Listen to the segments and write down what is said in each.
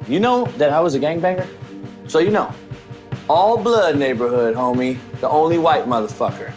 You know that I was a gangbanger? So you know. All blood neighborhood, homie. The only white motherfucker.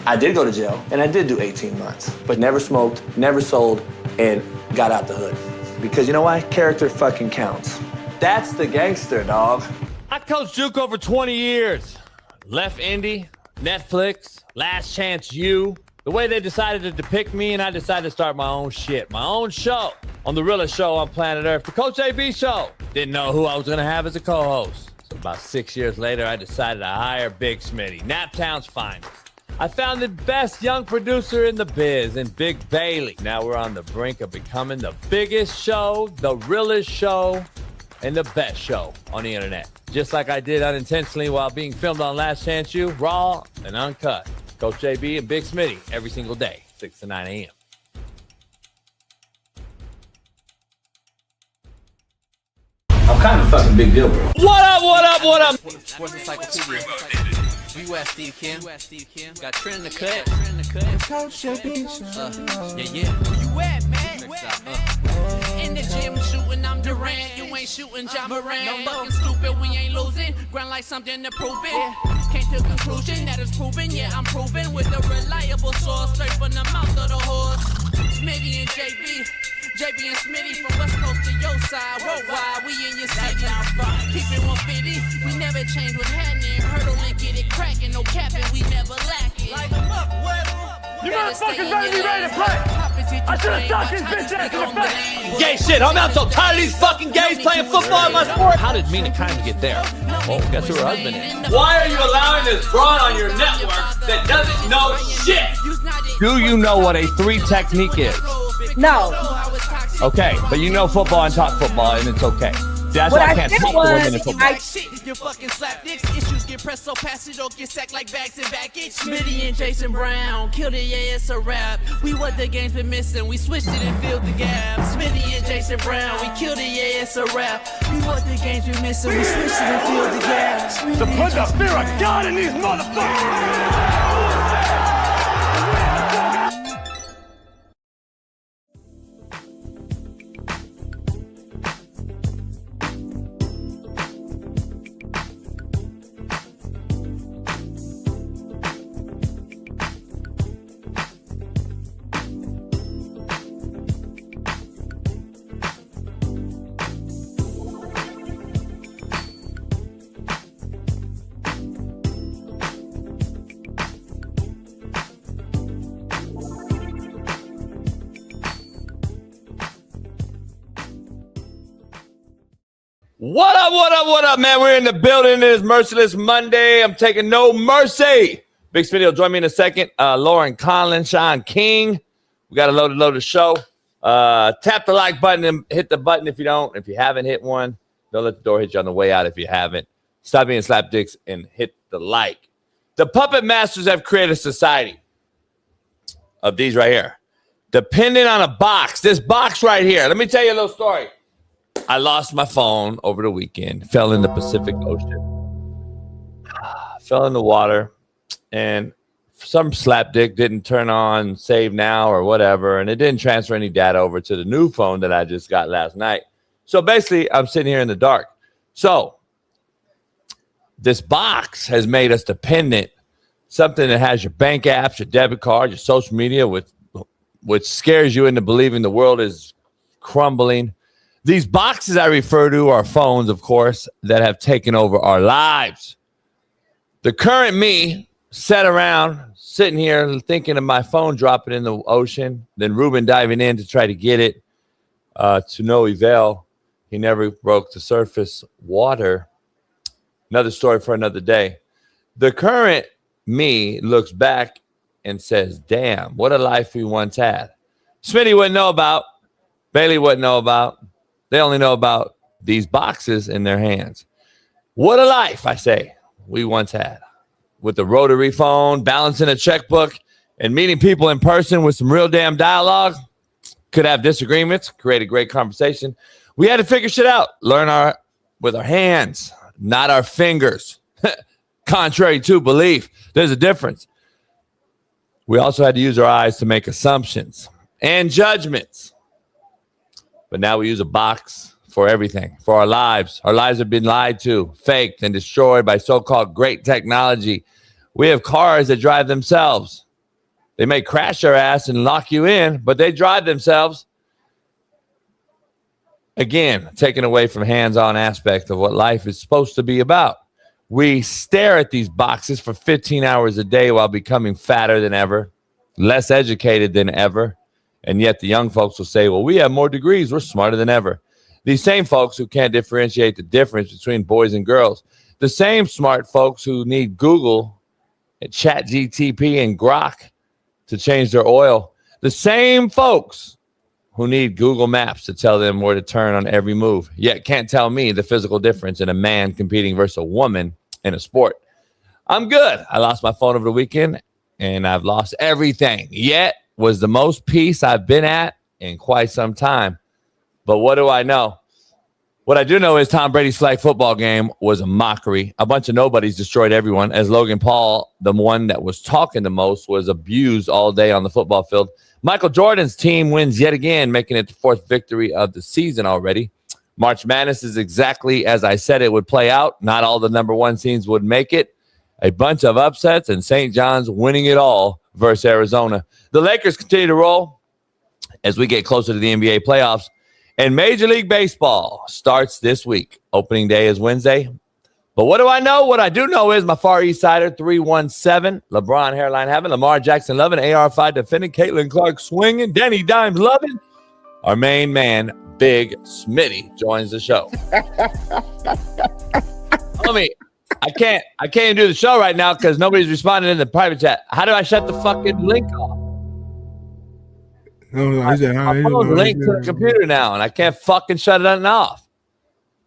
I did go to jail, and I did do 18 months, but never smoked, never sold, and got out the hood. Because you know why? Character fucking counts. That's the gangster, dog. I coached JUCO for 20 years. Left Indy, Netflix, Last Chance U. The way they decided to depict me, and I decided to start my own shit, my own show on the realest show on planet Earth, the Coach AB Show. Didn't know who I was going to have as a co-host. So about 6 years later, I decided to hire Big Smitty, Naptown's finest. I found the best young producer in the biz in Big Bailey. Now we're on the brink of becoming the biggest show, the realest show, and the best show on the internet. Just like I did unintentionally while being filmed on Last Chance U, raw and uncut. Coach JB and Big Smitty every single day, 6 to 9 a.m. I'm kind of a fucking big deal, bro. What up, what up, what up? Sports Encyclopedia. WAXED, Kim. Got Trent in the cut. Coach JB. Yeah. Where you at, man? In the gym shooting, I'm Durant. You ain't shooting John Moran. No fucking stupid, we ain't losing. Grind like something to prove it. Came to conclusion that it's proven. Yeah, I'm proven with a reliable source. Straight from the mouth of the horse. Smitty and JB. JB and Smitty from West Coast to your side. Worldwide, we in your city. Keep it 150. We never change what's happening. Hurdle and get it cracking. No capping, we never lack it. Light them up, you motherfuckers better be ready to play. I should have ducked his bitch ass in the face. Gay shit, homie, I'm so tired of these fucking gays playing football in my sport. How did Mina Kimes get there? Well, guess who her husband is? Why are you allowing this broad on your network that doesn't know shit? Do you know what a 3 technique is? No. Okay, but you know football and talk football, and it's okay. That's what why I I can't said talk to women in football. You fucking slap dicks, issues get pressed so past it, don't get sacked like bags and baggage. Smitty and Jason Brown, killed it, yeah, it's a rap. We what the game's been missing, we switched it and filled the gap. Smitty and Jason Brown, we killed it, yeah, it's a rap. We what the game's been missing, we switched it and filled the gap. To put the fear of God in these motherfuckers! What up, what up, what up, man? We're in the building. It is Merciless Monday. I'm taking no mercy. Big Smitty will join me in a second. Lauren Conlon, Shaun King. We got a loaded show. Tap the like button and hit the button if you don't. If you haven't hit one, don't let the door hit you on the way out if you haven't. Stop being slapdicks and hit the like. The puppet masters have created a society of these right here. Dependent on a box. This box right here. Let me tell you a little story. I lost my phone over the weekend, fell in the Pacific Ocean, fell in the water, and some slapdick didn't turn on save now or whatever, and it didn't transfer any data over to the new phone that I just got last night. So basically, I'm sitting here in the dark. So this box has made us dependent, something that has your bank apps, your debit card, your social media, which scares you into believing the world is crumbling. These boxes I refer to are phones, of course, that have taken over our lives. The current me sat around, sitting here, thinking of my phone dropping in the ocean, then Ruben diving in to try to get it to no avail. He never broke the surface water. Another story for another day. The current me looks back and says, damn, what a life we once had. Smitty wouldn't know about. Bailey wouldn't know about. They only know about these boxes in their hands. What a life, I say, we once had. With the rotary phone, balancing a checkbook, and meeting people in person with some real damn dialogue. Could have disagreements, create a great conversation. We had to figure shit out. Learn with our hands, not our fingers. Contrary to belief, there's a difference. We also had to use our eyes to make assumptions and judgments. But now we use a box for everything, for our lives. Our lives have been lied to, faked, and destroyed by so-called great technology. We have cars that drive themselves. They may crash your ass and lock you in, but they drive themselves. Again, taken away from hands-on aspect of what life is supposed to be about. We stare at these boxes for 15 hours a day while becoming fatter than ever, less educated than ever. And yet the young folks will say, well, we have more degrees. We're smarter than ever. These same folks who can't differentiate the difference between boys and girls. The same smart folks who need Google and ChatGTP and Grok to change their oil. The same folks who need Google Maps to tell them where to turn on every move, yet can't tell me the physical difference in a man competing versus a woman in a sport. I'm good. I lost my phone over the weekend, and I've lost everything. Yet was the most peace I've been at in quite some time. But what do I know? What I do know is Tom Brady's flag football game was a mockery. A bunch of nobodies destroyed everyone, as Logan Paul, the one that was talking the most, was abused all day on the football field. Michael Jordan's team wins yet again, making it the fourth victory of the season already. March Madness is exactly as I said it would play out. Not all the number one teams would make it. A bunch of upsets, and St. John's winning it all versus Arizona. The Lakers continue to roll as we get closer to the NBA playoffs. And Major League Baseball starts this week. Opening day is Wednesday. But what do I know? What I do know is my Far East Sider 317, LeBron hairline having, Lamar Jackson loving, AR5 defending, Caitlin Clark swinging, Danny Dimes loving. Our main man, Big Smitty, joins the show. Homie, I can't even do the show right now because nobody's responding in the private chat. How do I shut the fucking link off? My phone's linked to the computer now, and I can't fucking shut it on and off.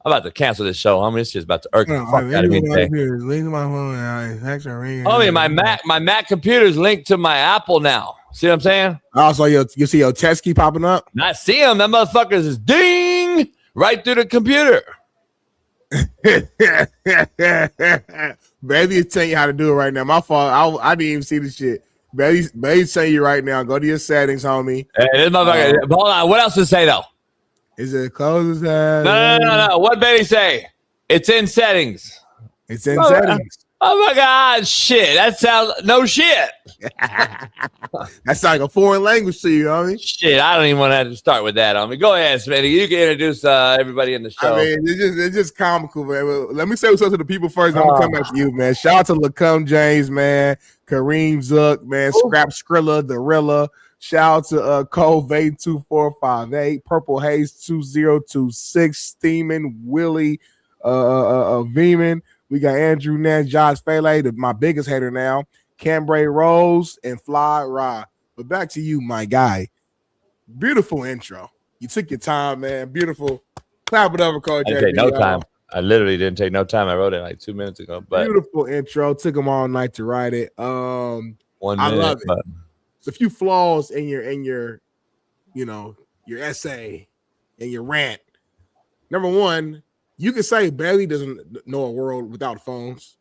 I'm about to cancel this show, homie. It's just about to irk the fuck out of me today. Homie, my Mac computer is linked to my Apple now. See what I'm saying? Also, you see your text keep popping up? Not see them. That motherfuckers is ding right through the computer. Baby is telling you how to do it right now. My fault. I didn't even see the shit. Baby's telling you right now. Go to your settings, homie. Hey, this motherfucker. Hold on. What else to say though? Is it close? No. What Baby say? It's in settings. It's in settings. Oh my God! Shit. That sounds no shit. That's like a foreign language to you, homie. Shit. I don't even want to start with that, homie. Go ahead, Smitty. You can introduce everybody in the show. I mean, it's just comical, man. Well, let me say what's up to the people first. I'm gonna come back to you, man. Shout out to LaCombe James, man. Kareem Zook, man. Scrap Skrilla, Darilla. Shout out to Cole Vay 2458, Purple Haze 2026, Steeman, Willie, Veeman. We got Andrew Nance, Josh Fele, my biggest hater now, Cambray Rose, and Fly Rye. But back to you, my guy. Beautiful intro. You took your time, man. Beautiful. Clap it up for Coach. I didn't take no time. I literally didn't take no time. I wrote it like 2 minutes ago. But beautiful intro. Took them all night to write it. 1 minute. I love it. There's a few flaws in your essay and your rant. Number one, you can say Bailey doesn't know a world without phones,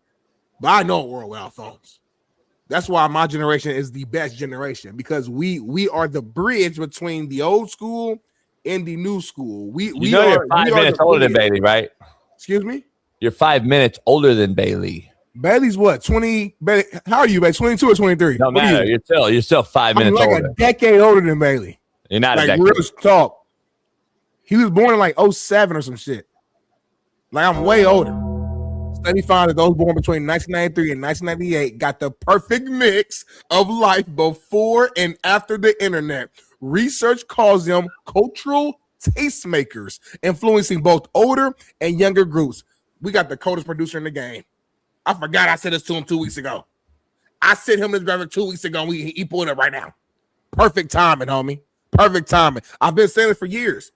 but I know a world without phones. That's why my generation is the best generation, because we are the bridge between the old school and the new school. You're 5 minutes older than Bailey, right? Excuse me? You're 5 minutes older than Bailey. Bailey's what? 20? How are you, Bailey? 22 or 23? No matter. You're still 5 minutes like older. A decade older than Bailey. You're not like a decade. Real talk. He was born in like 07 or some shit. Like, I'm way older. Study found that those born between 1993 and 1998 got the perfect mix of life before and after the internet. Research calls them cultural tastemakers, influencing both older and younger groups. We got the coldest producer in the game. I forgot I said this to him 2 weeks ago. I sent him this record 2 weeks ago, and he pulled it up right now. Perfect timing, homie. Perfect timing. I've been saying it for years.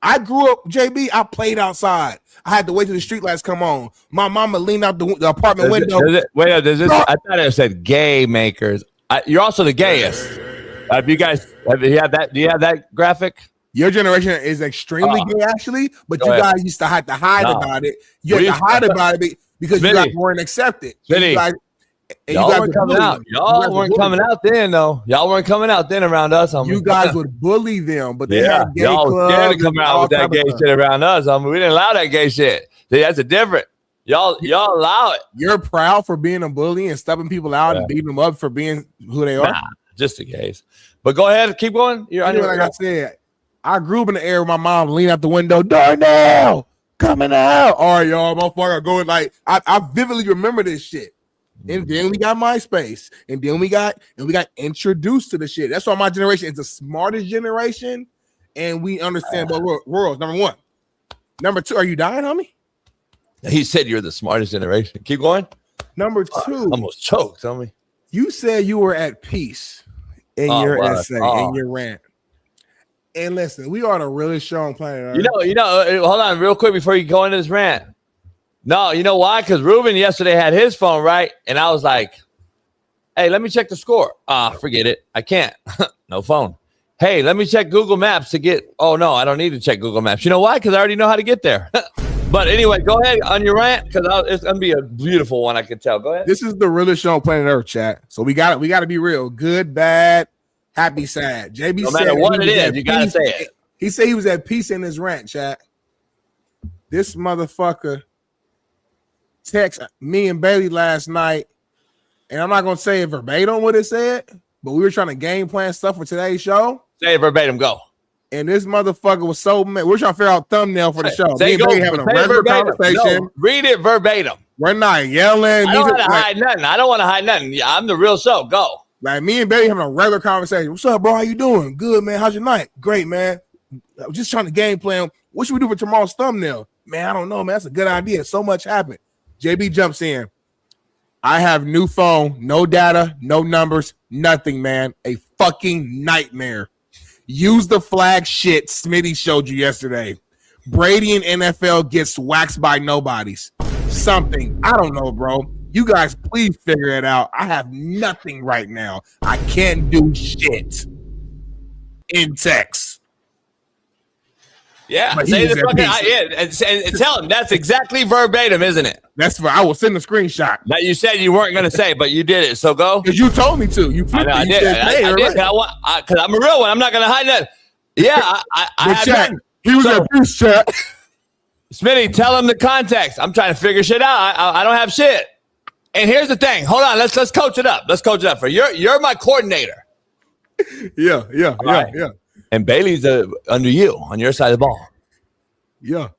I grew up, JB, I played outside. I had to wait till the street lights come on. My mama leaned out the apartment window. Does this? I thought it said gay makers. You're also the gayest. Do you have that? Do you have that graphic? Your generation is extremely gay, actually, but you guys used to have to hide about it. You had to hide about it because you guys weren't accepted. And Y'all you guys weren't would coming bully out. them. Y'all weren't coming out then, though. Y'all weren't coming out then around us. You guys would bully them, but they yeah, had gay y'all was scared clubs to come and out all with that type of gay stuff. shit around us. We didn't allow that gay shit. See, that's a different. Y'all allow it. You're proud for being a bully and stubbing people out and beating them up for being who they are. Nah, just the gays. But go ahead, keep going. Anyway, like I said, I grew up in the era where my mom leaned out the window, Darnell, coming out. All right, y'all, motherfucker, going like I vividly remember this shit. And then we got MySpace, and then we got introduced to the shit. That's why my generation is the smartest generation, and we understand both worlds. Number one. Number two, are you dying, homie? He said you're the smartest generation. Keep going. Number two, almost choked, homie. You said you were at peace in your essay, in your rant. And listen, we are the realest show on planet Earth. Hold on real quick before you go into this rant. No, you know why? Because Ruben yesterday had his phone, right? And I was like, hey, let me check the score. Forget it. I can't. No phone. Hey, let me check Google Maps to get. Oh, no, I don't need to check Google Maps. You know why? Because I already know how to get there. But anyway, go ahead on your rant because it's going to be a beautiful one, I can tell. Go ahead. This is the realest show on planet Earth, chat. So we got to be real. Good, bad, happy, sad. JB no said matter what it is, you got to say it. He said he was at peace in his rant, chat. This motherfucker text me and Bailey last night, and I'm not gonna say it verbatim what it said, but we were trying to game plan stuff for today's show. Say it verbatim, go. And this motherfucker was so mad. We're trying to figure out thumbnail for the show. Say me and Bailey having a regular conversation. No, read it verbatim. We're not yelling. I don't want to hide nothing. I don't want to hide nothing. Yeah, I'm the real show. Go. Like me and Bailey having a regular conversation. What's up, bro? How you doing? Good, man. How's your night? Great, man. I was just trying to game plan. What should we do for tomorrow's thumbnail? Man, I don't know, man. That's a good idea. So much happened. JB jumps in. I have new phone, no data, no numbers, nothing, man. A fucking nightmare. Use the flag shit Smitty showed you yesterday. Brady and NFL gets waxed by nobodies. Something. I don't know, bro. You guys, please figure it out. I have nothing right now. I can't do shit in text. Yeah, say the fucking and tell him that's exactly verbatim, isn't it? That's right. I will send a screenshot. That you said you weren't going to say, but you did it. So go. Because you told me to. You I know, I did. I did. Because I'm a real one. I'm not going to hide that. Yeah, I have chat. He was at peace, chat. Smitty, tell him the context. I'm trying to figure shit out. I don't have shit. And here's the thing. Hold on. Let's coach it up. Let's coach it up. You're my coordinator. Yeah. And Bailey's under you on your side of the ball. Yeah.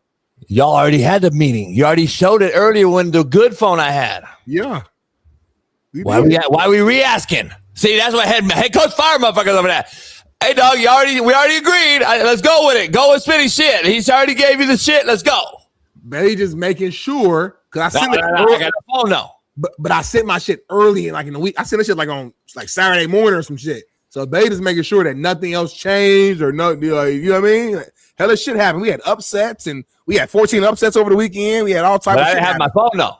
Y'all already had the meeting. You already showed it earlier when the good phone I had. Yeah. Why we re-asking? See, that's what head coach fire motherfuckers over there. Hey, dog, we already agreed. Let's go with it. Go with Smitty shit. He's already gave you the shit. Let's go. Bailey just making sure because I sent I got a phone now. But I sent my shit early in the week. I sent the shit on Saturday morning or some shit. So Bailey just making sure that nothing else changed or no, you know what I mean? Hella shit happened. We had upsets and we had 14 upsets over the weekend. We had all types of shit. I didn't have my phone though.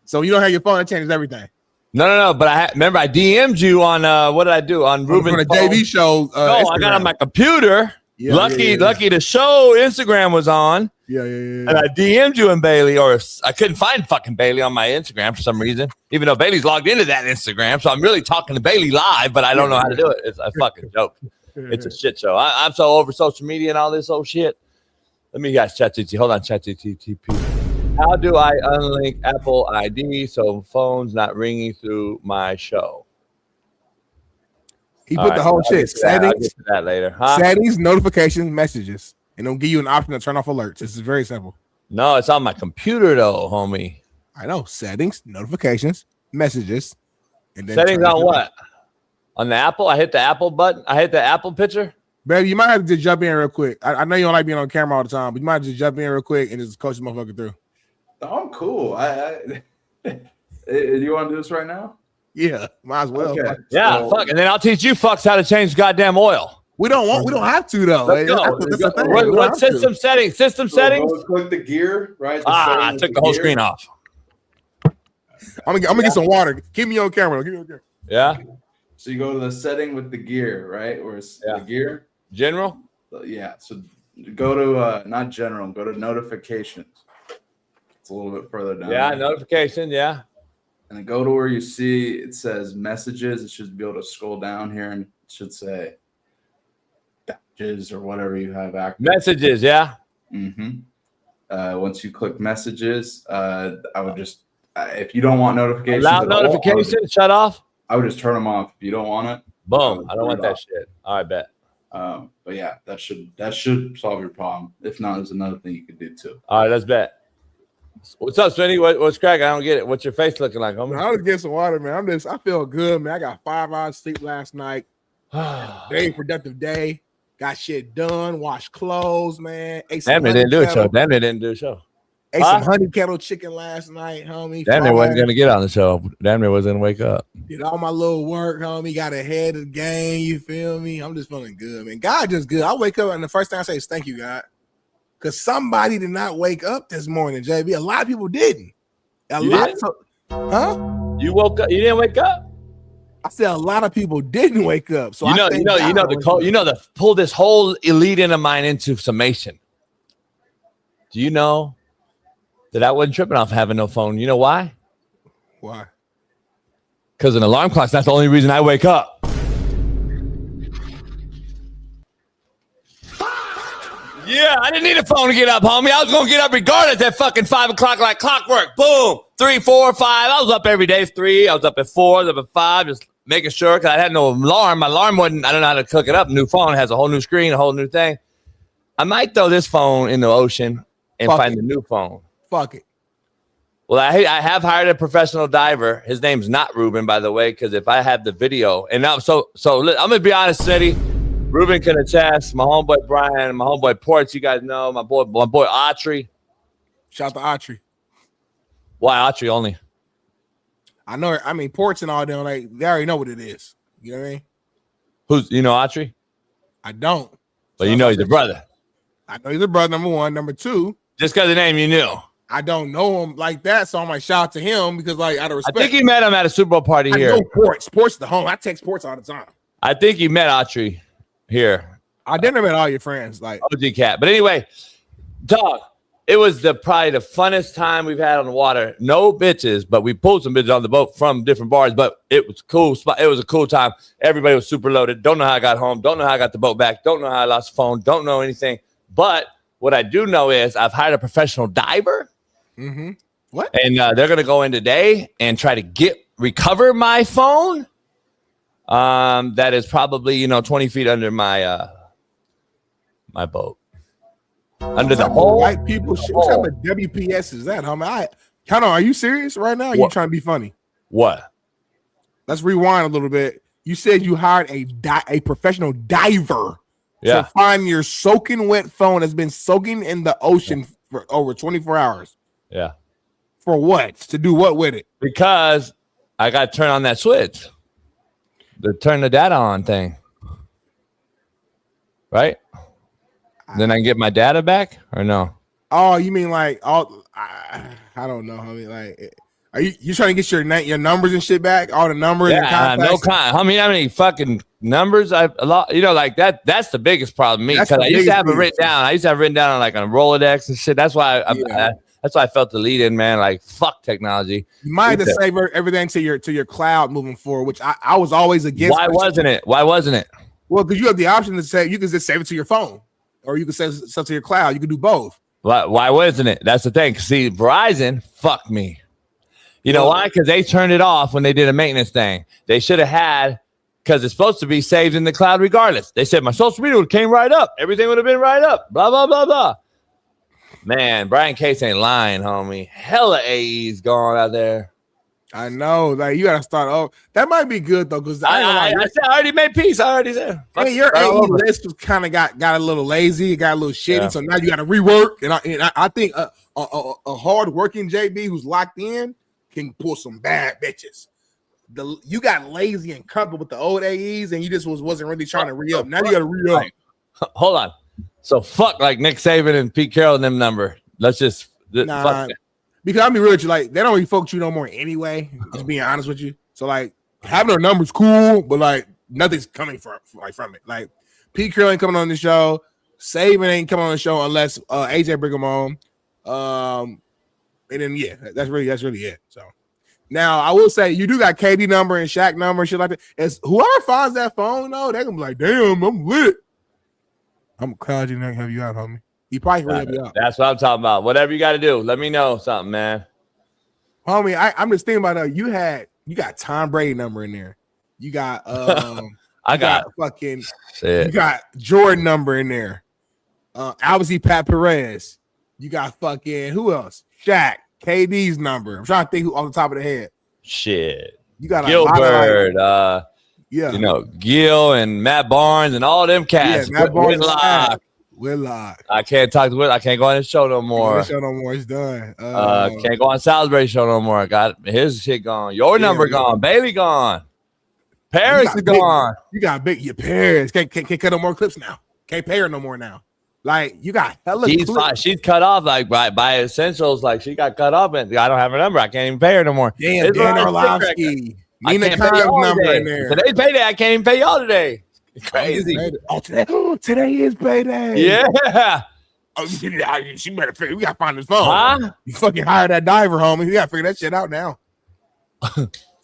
So you don't have your phone, that changes everything. No. But I DM'd you on what did I do on Ruben's phone? On the JV show. No, Instagram. I got on my computer. Yeah, lucky the show Instagram was on. Yeah. And I DM'd you and Bailey, or I couldn't find fucking Bailey on my Instagram for some reason, even though Bailey's logged into that Instagram. So I'm really talking to Bailey live, but I don't know how to do it. It's a fucking joke. It's a shit show. I'm so over social media and all this old shit. Let me guys ChatGPT. Hold on, ChatGPT. How do I unlink Apple ID so phone's not ringing through my show? He put the whole shit. Settings. I'll get to that later. Huh? Settings, notifications, messages. And it'll give you an option to turn off alerts. This is very simple. No, it's on my computer though, homie. I know. Settings, notifications, messages. And then settings on what? On the Apple? I hit the Apple button. I hit the Apple picture. Baby, you might have to just jump in real quick. I know you don't like being on camera all the time, but you might just jump in real quick and just coach the motherfucker through. Oh, I'm cool. You want to do this right now? Yeah, might as well. Okay. Yeah, fuck. And then I'll teach you fucks how to change goddamn oil. We don't have to though. What system settings? System settings? Click the gear, right? I took the whole screen off. I'm gonna get some water. Keep me on camera. Yeah. So you go to the setting with the gear, right? Where it's the gear. General? Yeah. So go to not general, go to notifications. It's a little bit further down. Yeah, notification, yeah. and then go to where you see it says messages. It should be able to scroll down here and it should say messages or whatever you have active. Messages, yeah. Once you click messages, I would just if you don't want notifications, Allow notifications, shut off. I would just turn them off if you don't want it. Boom. I don't want that shit. All right, bet. But yeah, that should solve your problem. If not, there's another thing you could do too. All right, let's bet. What's up, Smitty? What's crack? I don't get it. What's your face looking like, homie? I was getting some water, man. I feel good, man. I got 5 hours sleep last night. Very productive day. Got shit done. Washed clothes, man. Damn, they didn't do a show. Damn, they didn't do a show. Ate some honey kettle chicken last night, homie. Damn, they wasn't gonna get on the show. Damn, they wasn't gonna wake up. Did all my little work, homie. Got ahead of the game. You feel me? I'm just feeling good, man. God just good. I wake up and the first thing I say is thank you, God. Because somebody did not wake up this morning, JB. A lot of people didn't. You woke up. You didn't wake up. I said a lot of people didn't wake up. So pull this whole elite of mine into summation. Do you know that I wasn't tripping off having no phone? You know why? Why? Because an alarm clock's not the only reason I wake up. Yeah, I didn't need a phone to get up, homie. I was going to get up regardless at fucking 5 o'clock like clockwork. Boom. 3, 4, 5. I was up every day. 3. I was up at 4. I was up at 5. Just making sure because I had no alarm. My alarm wasn't, I don't know how to cook it up. New phone has a whole new screen, a whole new thing. I might throw this phone in the ocean and find a new phone. Fuck it. Well, I have hired a professional diver. His name's not Ruben, by the way, because if I have the video, and now, so I'm gonna be honest, City. Ruben can attest. My homeboy Brian, my homeboy Ports, you guys know. My boy Autry. Shout out to Autry. Why Autry only? I know. I mean, Ports and all them, like they already know what it is. You know what I mean? You know Autry? I don't. But you know he's the brother. I know he's the brother. Number one. Number two. Just because of the name, you knew. I don't know him like that, so I'm like, shout out to him because, like, out of respect. I think he met him at a Super Bowl party here. I know Ports. Ports the home. I text Ports all the time. I think he met Autry here. I didn't met all your friends, like OG Cat. But anyway, dog, it was probably the funnest time we've had on the water. No bitches, but we pulled some bitches on the boat from different bars. But it was cool. It was a cool time. Everybody was super loaded. Don't know how I got home. Don't know how I got the boat back. Don't know how I lost the phone. Don't know anything. But what I do know is I've hired a professional diver. Mm-hmm. What? And they're gonna go in today and try to recover my phone. That is probably 20 feet under my my boat. Under the hole. White people shit. What type of WPS is that, homie? Hold on, are you serious right now? Or are you trying to be funny? What? Let's rewind a little bit. You said you hired a professional diver to find your soaking wet phone that's been soaking in the ocean for over 24 hours. Yeah. For what? To do what with it? Because I got to turn on that switch. To turn the data on thing. Right? Then I can get my data back or no? Oh, you mean like all? I don't know. I mean, like, are you trying to get your numbers and shit back? All the numbers? Yeah, and no kind. I mean, how many fucking numbers? A lot. Like that. That's the biggest problem me because I used to have it written down. I used to have it written down on like on Rolodex and shit. That's why that's why I felt the lead in, man. Like fuck technology. You might have to save everything to your cloud moving forward, which I was always against. Why wasn't it? Well, because you have the option to say you can just save it to your phone. Or you can send stuff to your cloud. You can do both. Why wasn't it? That's the thing. See, Verizon, fuck me. You know why? Because they turned it off when they did a maintenance thing. They should have had, because it's supposed to be saved in the cloud regardless. They said my social media came right up. Everything would have been right up. Blah, blah, blah, blah. Man, Brian Case ain't lying, homie. Hella AEs gone out there. I know. Like, you got to start. Oh, that might be good, though, because I said I already made peace. I already said. Hey, your AE list was kind of got a little lazy. It got a little shitty. So now you got to rework. And I think a hard-working JB who's locked in can pull some bad bitches. You got lazy and comfortable with the old AEs, and you just wasn't really trying to re-up. Now you got to re-up. Hold on. So fuck like Nick Saban and Pete Carroll and them number. Let's just fuck that. Because I'll be real with you, like, they don't really fuck with you no more anyway, just being honest with you. So, like, having their numbers cool, but, like, nothing's coming from it. Like, Pete Carroll ain't coming on the show. Saban ain't coming on the show unless AJ bring him on. And then, yeah, that's really it. So, Now, I will say you do got KD number and Shaq number and shit like that. It's whoever finds that phone, though, they're gonna be like, damn, I'm lit. I'm glad you didn't have you out, homie. He probably will help you out. That's what I'm talking about. Whatever you got to do, let me know something, man. Homie, I'm just thinking about you got Tom Brady number in there. You got I got fucking shit. You got Jordan number in there. Obviously Pat Perez. You got fucking who else? Shaq, KD's number. I'm trying to think who off the top of the head. Shit. You got Gilbert, yeah, you know, Gil and Matt Barnes and all them cats. Yeah, Matt Barnes. Whitlock. I can't talk to Whitlock. I can't go on his show no more. It's done. Can't go on Salisbury's show no more. I got his shit gone. Your number gone. Bailey gone. Paris is gone. You got your Paris. Can't cut no more clips now. Can't pay her no more now. Like you got hella clips. She's cut off like by essentials. Like she got cut off and I don't have her number. I can't even pay her no more. Damn, Dan Orlovsky. Nina Khan's number in there. Today's payday. I can't even pay y'all today. It's crazy. Today is payday. Yeah. Oh, she better figure. We gotta find this phone. Huh? You fucking hire that diver, homie. You gotta figure that shit out now.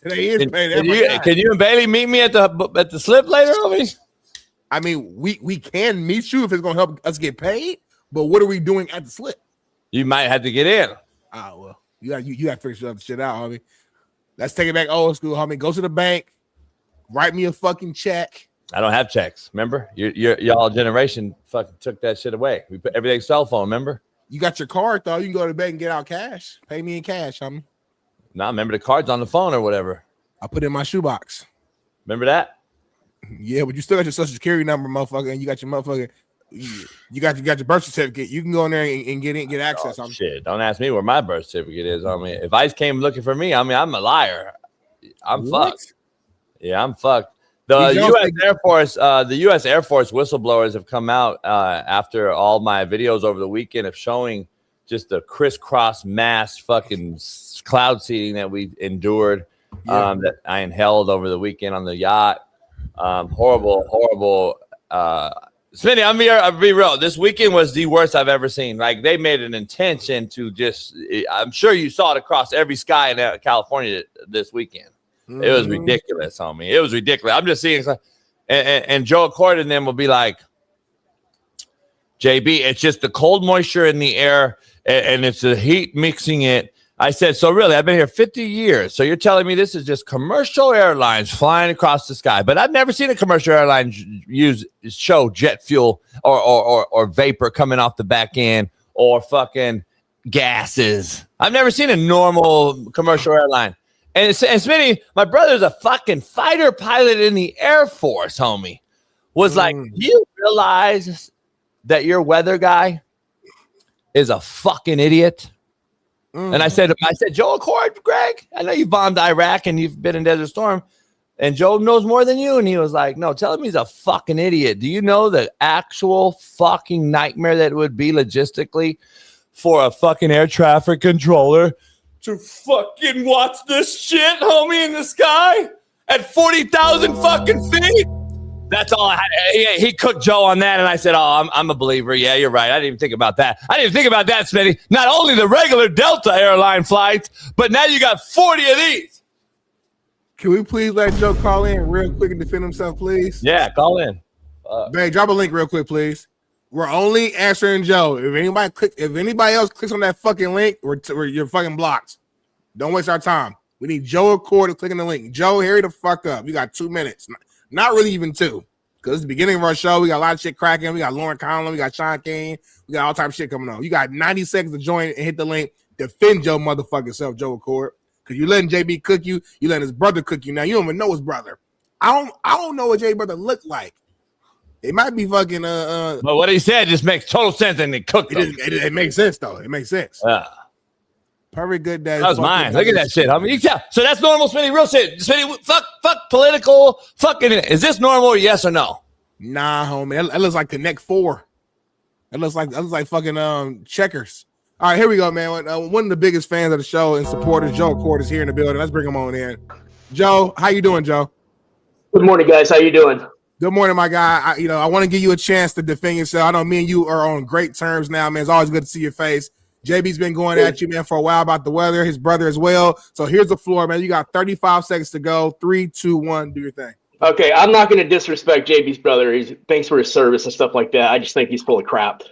Today is payday. Can you and Bailey meet me at the slip later, homie? I mean, we can meet you if it's gonna help us get paid. But what are we doing at the slip? You might have to get in. Oh well, you got to figure some shit out, homie. Let's take it back old school, homie. Go to the bank, write me a fucking check. I don't have checks. Remember, y'all generation fucking took that shit away. We put everything cell phone. Remember, you got your card though. You can go to the bank and get out cash. Pay me in cash, homie. Nah, remember the card's on the phone or whatever. I put it in my shoebox. Remember that? Yeah, but you still got your social security number, motherfucker, and you got your motherfucker. You got your birth certificate. You can go in there and get access. Oh, shit, don't ask me where my birth certificate is. I mean, if ICE came looking for me, I mean, I'm a liar. I'm fucked. Yeah, I'm fucked. The U.S. Air Force whistleblowers have come out after all my videos over the weekend of showing just the crisscross mass fucking cloud seeding that we endured, that I inhaled over the weekend on the yacht. Horrible. Smitty, I'll be real. This weekend was the worst I've ever seen. Like they made an intention to I'm sure you saw it across every sky in California this weekend. Mm-hmm. It was ridiculous, homie. It was ridiculous. I'm just seeing, and Joe Accord and them will be like, JB, it's just the cold moisture in the air and it's the heat mixing it. I said, so really, I've been here 50 years. So you're telling me this is just commercial airlines flying across the sky. But I've never seen a commercial airline show jet fuel or vapor coming off the back end or fucking gases. I've never seen a normal commercial airline. And Smitty, my brother's a fucking fighter pilot in the Air Force, homie. Was like, do you realize that your weather guy is a fucking idiot? And I said, Joe Accord, Greg, I know you bombed Iraq and you've been in Desert Storm, and Joe knows more than you. And he was like, no, tell him he's a fucking idiot. Do you know the actual fucking nightmare that it would be logistically for a fucking air traffic controller to fucking watch this shit, homie, in the sky at 40,000 fucking feet? That's all I had. He cooked Joe on that, and I said, oh, I'm a believer. Yeah, you're right. I didn't even think about that. Smitty. Not only the regular Delta airline flights, but now you got 40 of these. Can we please let Joe call in real quick and defend himself, please? Yeah, call in. Man, drop a link real quick, please. We're only answering Joe. If anybody else clicks on that fucking link, you're fucking blocked. Don't waste our time. We need Joe Accord to click on the link. Joe, hurry the fuck up. You got 2 minutes. Not really even 2, because it's the beginning of our show. We got a lot of shit cracking. We got Lauren Conlon. We got Shaun King. We got all type of shit coming on. You got 90 seconds to join and hit the link. Defend Joe motherfucking self, Joe Accord, because you letting JB cook you. You letting his brother cook you. Now you don't even know his brother. I don't know what JB brother looked like. It might be fucking But what he said just makes total sense, and they cooked him. It makes sense though. It makes sense. Yeah. Perfect good dad. That was mine. Look at that shit. I mean, so that's normal, Smitty. Real shit. Smitty, fuck political. Fucking. Is this normal? Yes or no? Nah, homie. That looks like Connect 4. That looks like fucking checkers. All right, here we go, man. One of the biggest fans of the show and supporters, Joe Accord, is here in the building. Let's bring him on in. Joe, how you doing, Joe? Good morning, guys. How you doing? Good morning, my guy. I want to give you a chance to defend yourself. I know me and you are on great terms now, man. It's always good to see your face. JB's been going at you, man, for a while about the weather. His brother as well. So here's the floor, man. You got 35 seconds to go. 3, 2, 1. Do your thing. Okay, I'm not going to disrespect JB's brother. Thanks for his service and stuff like that. I just think he's full of crap.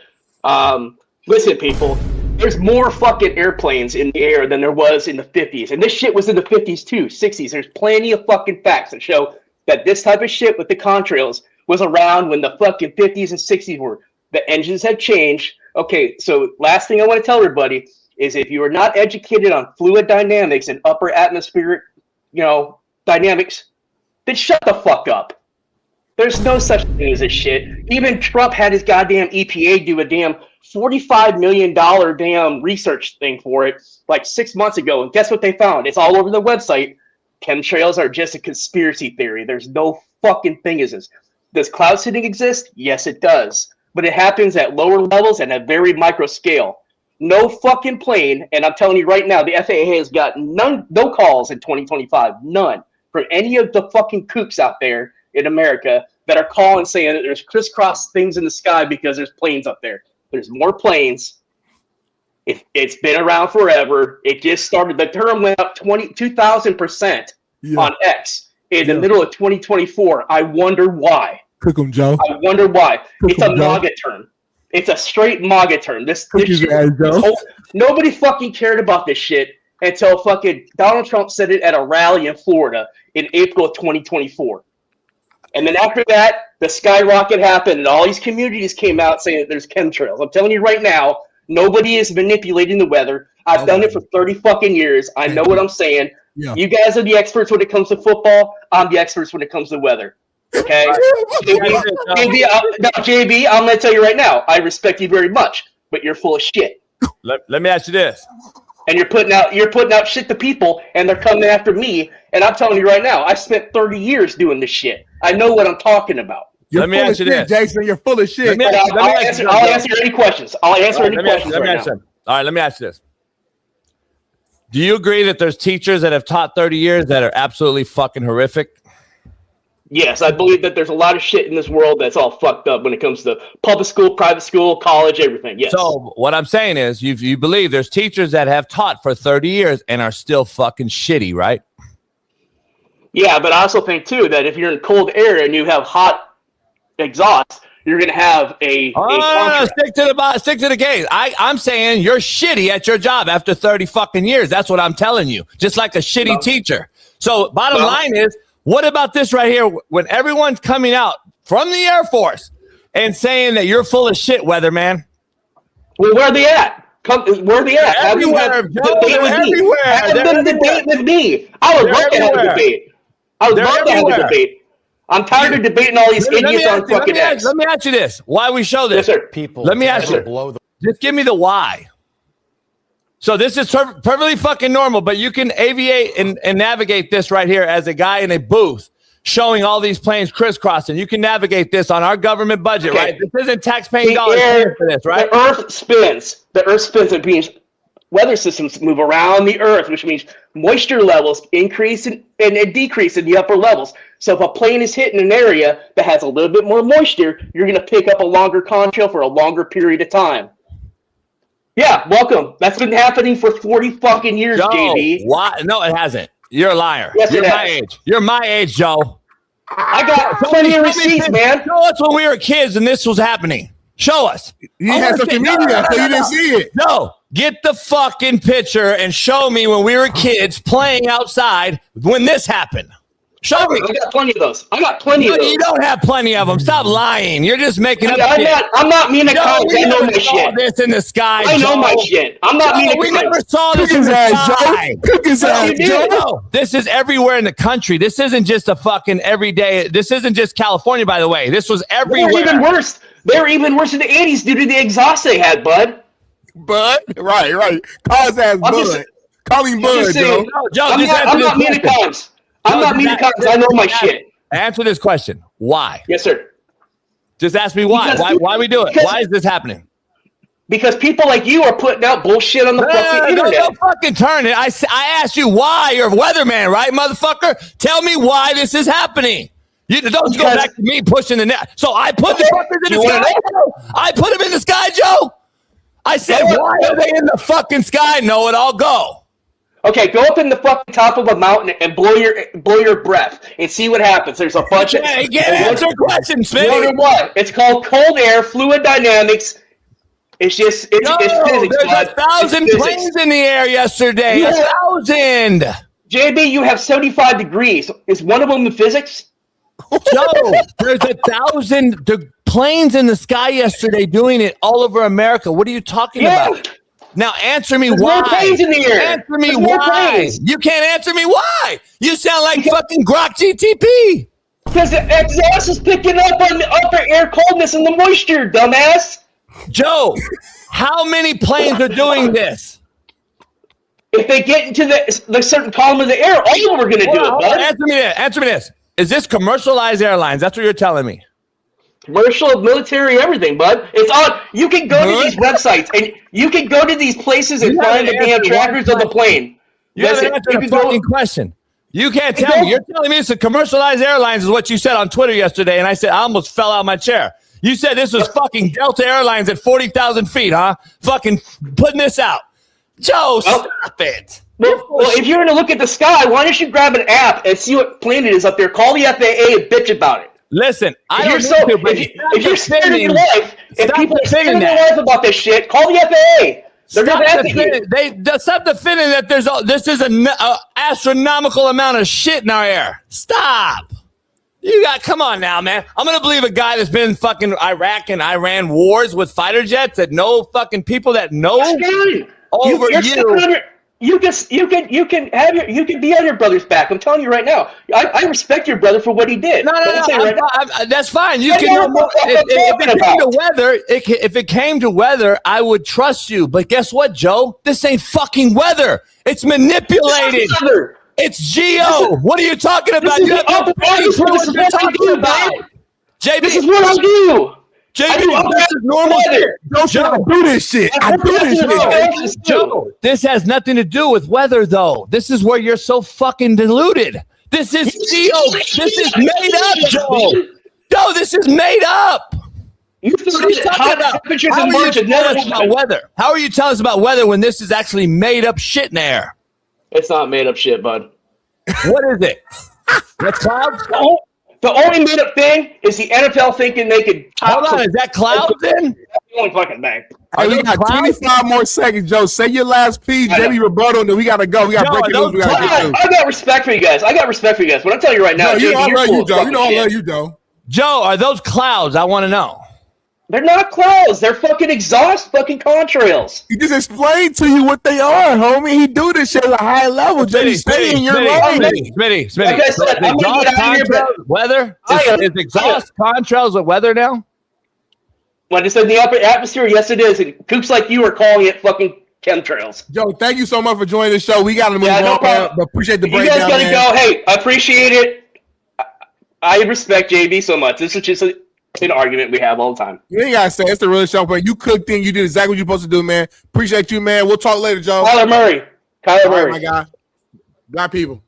Listen, people, there's more fucking airplanes in the air than there was in the 50s. And this shit was in the 50s too, 60s. There's plenty of fucking facts that show that this type of shit with the contrails was around when the fucking 50s and 60s were. The engines had changed. Okay, so last thing I want to tell everybody is if you are not educated on fluid dynamics and upper atmospheric, dynamics, then shut the fuck up. There's no such thing as this shit. Even Trump had his goddamn EPA do a damn $45 million damn research thing for it like 6 months ago. And guess what they found? It's all over the website. Chemtrails are just a conspiracy theory. There's no fucking thing as this. Does cloud seeding exist? Yes, it does. But it happens at lower levels and at very micro scale. No fucking plane, and I'm telling you right now, the FAA has got no calls in 2025, none, from any of the fucking kooks out there in America that are calling saying that there's crisscross things in the sky because there's planes up there. There's more planes. It's been around forever. It just started. The term went up 2,000% on X in the middle of 2024. I wonder why. Cook 'em, Joe. I wonder why. It's a MAGA term. It's a straight MAGA term. This shit, nobody fucking cared about this shit until fucking Donald Trump said it at a rally in Florida in April of 2024. And then after that, the skyrocket happened, and all these communities came out saying that there's chemtrails. I'm telling you right now, nobody is manipulating the weather. I've done it for 30 fucking years. I know what I'm saying. Yeah. You guys are the experts when it comes to football. I'm the experts when it comes to weather. Okay? JB, I'm going to tell you right now, I respect you very much, but you're full of shit. Let me ask you this. And you're putting out shit to people, and they're coming after me. And I'm telling you right now, I spent 30 years doing this shit. I know what I'm talking about. Let me ask you this, Jason. You're full of shit. I'll answer any questions. I'll answer any questions right now. All right, let me ask you this. Do you agree that there's teachers that have taught 30 years that are absolutely fucking horrific? Yes, I believe that there's a lot of shit in this world that's all fucked up when it comes to public school, private school, college, everything. Yes. So what I'm saying is you believe there's teachers that have taught for 30 years and are still fucking shitty, right? Yeah, but I also think, too, that if you're in cold air and you have hot exhaust, you're going to have a stick to the case. I'm saying you're shitty at your job after 30 fucking years. That's what I'm telling you. Just like a shitty teacher. So bottom line is, what about this right here? When everyone's coming out from the Air Force and saying that you're full of shit, weatherman. Well, where are they at? Where are they at? Everywhere. Have them debate with me. I would love to have a debate. I would love to have a debate. I'm tired of debating all these idiots on fucking X. Let me ask you this. Why we show this? Yes, sir. People. Let me ask you. Just give me the why. So this is perfectly fucking normal, but you can aviate and navigate this right here as a guy in a booth showing all these planes crisscrossing. You can navigate this on our government budget, right? This isn't tax-paying dollars for this, right? The Earth spins. It means weather systems move around the Earth, which means moisture levels increase and decrease in the upper levels. So if a plane is hitting an area that has a little bit more moisture, you're going to pick up a longer contrail for a longer period of time. Yeah, welcome. That's been happening for 40 fucking years, JB. Why? No, it hasn't. You're a liar. Yes, You're my age. You're my age, Joe. I got plenty of receipts, man. Show us when we were kids and this was happening. Show us. You had social media, so you didn't see it. No, get the fucking picture and show me when we were kids playing outside when this happened. Show me. I got plenty of those. I got plenty of those. You don't have plenty of them. Stop lying. You're just making up shit. I'm not mean to college. I know my shit. This in the sky. I know my shit. I'm not mean to college. We never saw this in the sky. Cook his ass, Joe. No, this is everywhere in the country. This isn't just a fucking everyday. This isn't just California, by the way. This was everywhere. They're even worse. They were even worse in the 80s due to the exhaust they had, bud. Bud? Right. Call his ass Bud. Call him Bud, Joe. I'm not mean to college. I'm not mean to college. I know my shit. Answer this question. Why? Yes, sir. Just ask me why. Why we do it? Why is this happening? Because people like you are putting out bullshit on the fucking internet. Don't fucking turn it. I asked you why. You're a weatherman, right, motherfucker? Tell me why this is happening. You don't go back to me pushing the net. So I put the fuckers in the sky, Joe. I put them in the sky, Joe. I said, why are they in the fucking sky? Know it all. Go. Okay, go up in the fucking top of a mountain and blow your breath and see what happens. There's a bunch of. Hey, get answer a question, Smitty. What? It's called cold air, fluid dynamics. It's just it's physics. There's 1,000 planes in the air yesterday. 1,000. JB, you have 75 degrees. Is one of them the physics? Joe, there's 1,000 planes in the sky yesterday doing it all over America. What are you talking about? Now answer me why. More planes in the air. Answer me why. You can't answer me why. You sound like fucking Grok GTP. Because the exhaust is picking up on the upper air coldness and the moisture, dumbass. Joe, how many planes are doing this? If they get into the certain column of the air, all of them are going to do it, bud. Answer me this. Is this commercialized airlines? That's what you're telling me. Commercial, military, everything, bud. It's on. You can go to these websites and you can go to these places and find the damn trackers of the plane. You haven't answered a fucking question. You can't tell me. You're telling me it's a commercialized airlines is what you said on Twitter yesterday, and I said I almost fell out of my chair. You said this was fucking Delta Airlines at 40,000 feet, huh? Fucking putting this out. Joe, stop it. Well, if you're going to look at the sky, why don't you grab an app and see what plane it is up there? Call the FAA and bitch about it. Listen, if you're scared of your life, if people are scared of their life about this shit, call the FAA. Stop defending that this is an astronomical amount of shit in our air. Stop. Come on now, man. I'm going to believe a guy that's been in fucking Iraq and Iran wars with fighter jets that know fucking people that know over you. You can be on your brother's back. I'm telling you right now. I respect your brother for what he did. No, that's fine. You can know more. If it came to weather, I would trust you. But guess what, Joe? This ain't fucking weather. It's manipulated. It's geo. What are you talking about? You have no page for what you're talking about. JB, this is what I do. JB, this is normal shit. Don't do this shit. I do this shit. Joe, this has nothing to do with weather, though. This is where you're so fucking deluded. This is geo. This is made up, Joe. Joe, this is made up. What are you talking about? How are you telling us about weather? How are you telling us about weather when this is actually made up shit in the air? It's not made up shit, bud. What is it? That's clouds? The only made up thing is the NFL thinking they could. Hold on, is that clouds then? That's the only fucking thing. Hey, we got 25 more seconds, Joe. Say your last piece, Jamie rebuttal, and then we gotta go. We got breaking news. We gotta get to. I got respect for you guys. But I'm telling you right now, you know I love you, Joe. You know I love you, Joe. Joe, are those clouds? I want to know. They're not clouds. They're fucking exhaust fucking contrails. He just explained to you what they are, homie. He do this shit at a high level. Just stay in your lane. Smitty. Like I said, I'm gonna get out of here, but weather? Is exhaust contrails with weather now? When I said the upper atmosphere, yes it is. And kooks like you are calling it fucking chemtrails. Joe, thank you so much for joining the show. We got to move on. No problem. But appreciate the breakdown. You guys got to go. Hey, I appreciate it. I respect JB so much. This is just an argument we have all the time. You ain't got to say it's the real show, but you cooked in. You did exactly what you're supposed to do, man. Appreciate you, man. We'll talk later, Joe. Kyler Murray. Right, my guy. Black people.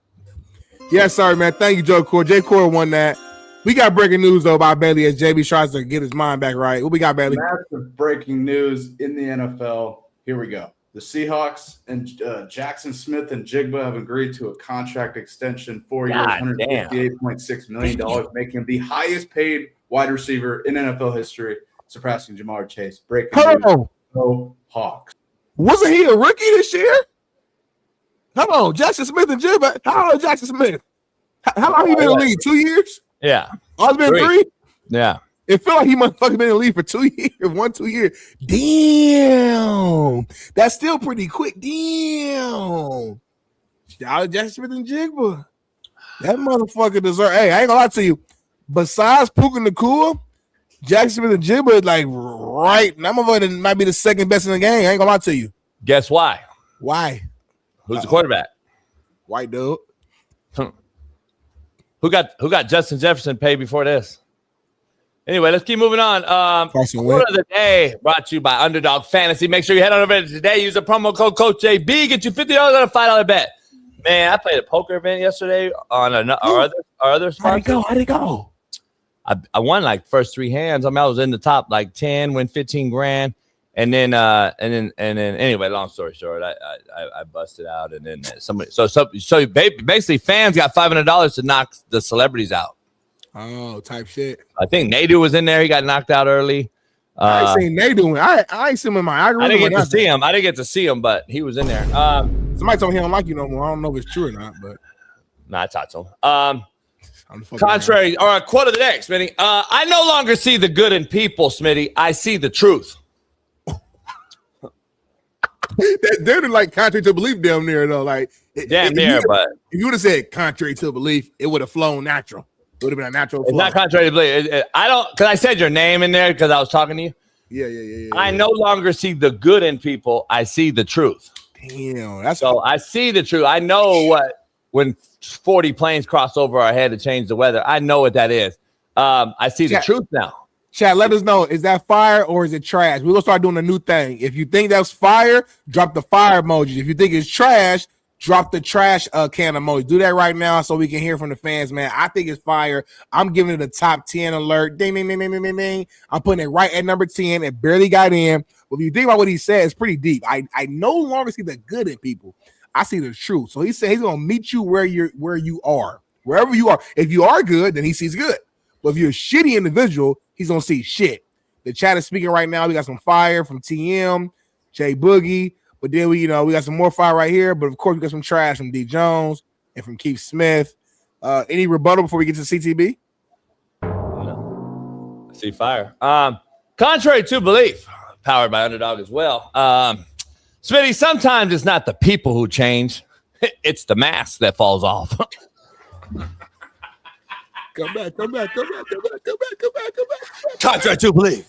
Yes, sorry, man. Thank you, Joe Core. J Core won that. We got breaking news, though, about Bailey as JB tries to get his mind back right. What we got, Bailey? Massive breaking news in the NFL. Here we go. The Seahawks and Jackson Smith and Jigba have agreed to a contract extension, 4 years, $158.6 million, making him the highest paid wide receiver in NFL history, surpassing Jamar Chase. Breaking news. Go Hawks. Wasn't he a rookie this year? Hold on, Jackson Smith and Jigba. How old is Jackson Smith? How long he been in the league? 2 years? Yeah. Oh, it's been 3? Yeah. It felt like he motherfucking been in the league for 2 years, 1-2 years. Damn. That's still pretty quick. Damn. Shout out Jackson Smith and Jigba. That motherfucker deserve. Hey, I ain't gonna lie to you. Besides Puka Nacua, Jackson Smith and Jigba is like right. That motherfucker might be the second best in the game. I ain't gonna lie to you. Guess why? Why? Who's the quarterback? White dude. Who got Justin Jefferson paid before this? Anyway, let's keep moving on. Quote of the day brought to you by Underdog Fantasy. Make sure you head on over today. Use the promo code Coach JB. Get you $50 on a $5 bet. Man, I played a poker event yesterday on our other sponsor. How'd it go? I won like first 3 hands. I was in the top like 10, win 15 grand. And then anyway, long story short, I busted out, and then somebody. So basically, fans got $500 to knock the celebrities out. Oh, type shit. I think Nadu was in there. He got knocked out early. I ain't seen Nadu. I ain't seen him in my algorithm. I didn't get to see him, but he was in there. Somebody told me he don't like you no more. I don't know if it's true or not, but I talked to him. Contrary, all right, quote of the day, Smitty. I no longer see the good in people, Smitty. I see the truth. They're like contrary to belief damn near though. Like damn near, but if you would have said contrary to belief, it would have flown natural. It would have been a natural flow. It's not contrary to belief. I don't, because I said your name in there because I was talking to you. Yeah. I no longer see the good in people. I see the truth. Damn, that's so I see the truth. I know when 40 planes cross over our head to change the weather. I know what that is. I see the truth now. Chat, let us know. Is that fire or is it trash? We're gonna start doing a new thing. If you think that's fire, drop the fire emoji. If you think it's trash, drop the trash can emoji. Do that right now so we can hear from the fans, man. I think it's fire. I'm giving it a top 10 alert. Ding, ding, ding, ding, ding, ding. I'm putting it right at number 10. It barely got in. But if you think about what he said, it's pretty deep. I no longer see the good in people. I see the truth. So he said he's gonna meet you where you are. Wherever you are. If you are good, then he sees good. But if you're a shitty individual, he's gonna see shit. The chat is speaking right now. We got some fire from TM, Jay Boogie, but then we got some more fire right here. But of course, we got some trash from D Jones and from Keith Smith. Any rebuttal before we get to CTB? No. I see fire. Contrary to belief, powered by Underdog as well. Smitty, sometimes it's not the people who change; it's the mask that falls off. Come back. Contrary to belief.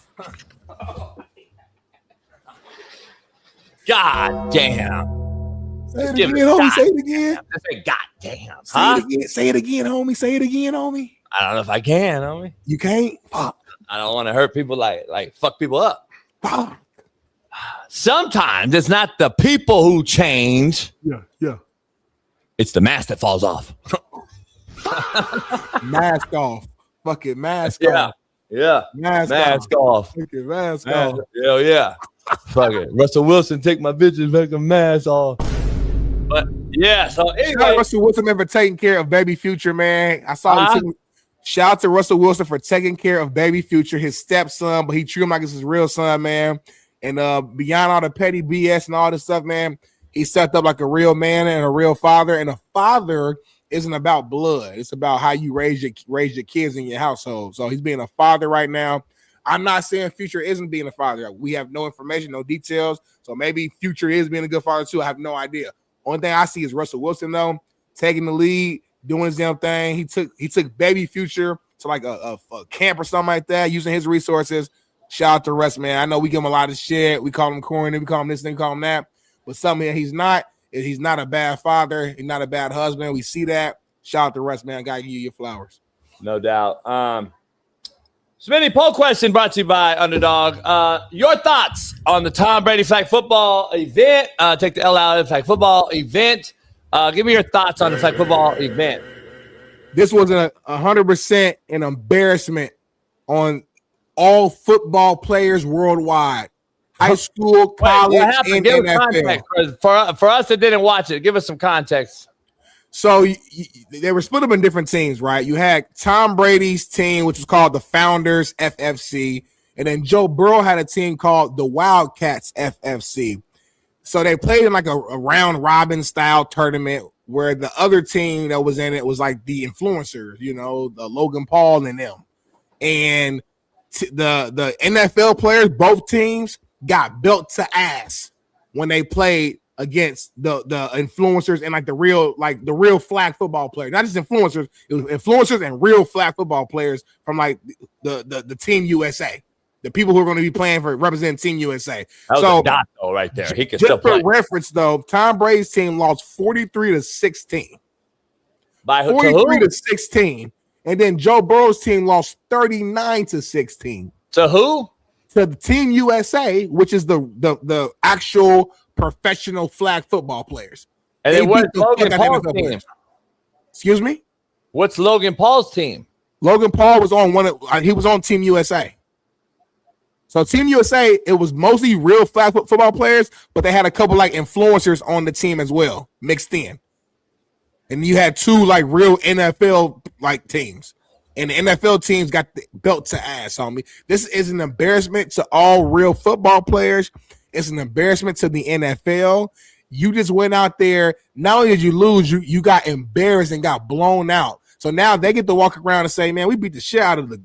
God damn. Say it again, homie. Say it again. Say God damn. Huh? Say it again, homie. Say it again, homie. I don't know if I can, homie. You can't? Fuck. I don't want to hurt people like fuck people up. Fuck. Sometimes it's not the people who change. Yeah. It's the mask that falls off. Mask off. Fucking mask off. Yeah. Mask off. Fucking mask off. Hell yeah. Fuck it. Russell Wilson, take my bitches back a mask off. But yeah, so anyway. Russell Wilson ever taking care of baby Future, man. I saw shout out to Russell Wilson for taking care of baby Future, his stepson, but he treated him like it's his real son, man. And beyond all the petty BS and all this stuff, man, he stepped up like a real man and a real father. And a father isn't about blood. It's about how you raise your kids in your household. So he's being a father right now. I'm not saying Future isn't being a father. We have no information, no details. So maybe Future is being a good father too. I have no idea. Only thing I see is Russell Wilson though, taking the lead, doing his damn thing. He took baby Future to like a camp or something like that, using his resources. Shout out to Russ, man. I know we give him a lot of shit. We call him corny. We call him this thing, we call him that. But something he's not a bad father. He's not a bad husband. We see that. Shout out to Russ, man. Gotta give you your flowers. No doubt. Smitty, poll question brought to you by Underdog. Your thoughts on the Tom Brady flag football event? Take the L out of the flag football event. Give me your thoughts on the flag football event. This was 100% an embarrassment on all football players worldwide. High school, college, and NFL. For us that didn't watch it, give us some context. So they were split up in different teams, right? You had Tom Brady's team, which was called the Founders FFC, and then Joe Burrow had a team called the Wildcats FFC. So they played in like a round robin style tournament where the other team that was in it was like the influencers, the Logan Paul and them. And the NFL players, both teams, got built to ass when they played against the influencers and the real flag football players. Not just influencers, it was influencers and real flag football players from like the Team USA. The people who are going to be playing for representing Team USA. That was a dot though right there. He could still play. For reference though, Tom Brady's team lost 43-16. By 43-16. And then Joe Burrow's team lost 39-16. To who? To the Team USA, which is the actual professional flag football players. And then what's Logan Paul's team? Players. Excuse me? What's Logan Paul's team? Logan Paul was on he was on Team USA. So Team USA, it was mostly real flag football players, but they had a couple like influencers on the team as well, mixed in. And you had 2 like real NFL like teams. And the NFL teams got the belt to ass, homie. This is an embarrassment to all real football players. It's an embarrassment to the NFL. You just went out there. Not only did you lose, you got embarrassed and got blown out. So now they get to walk around and say, man, we beat the shit out of the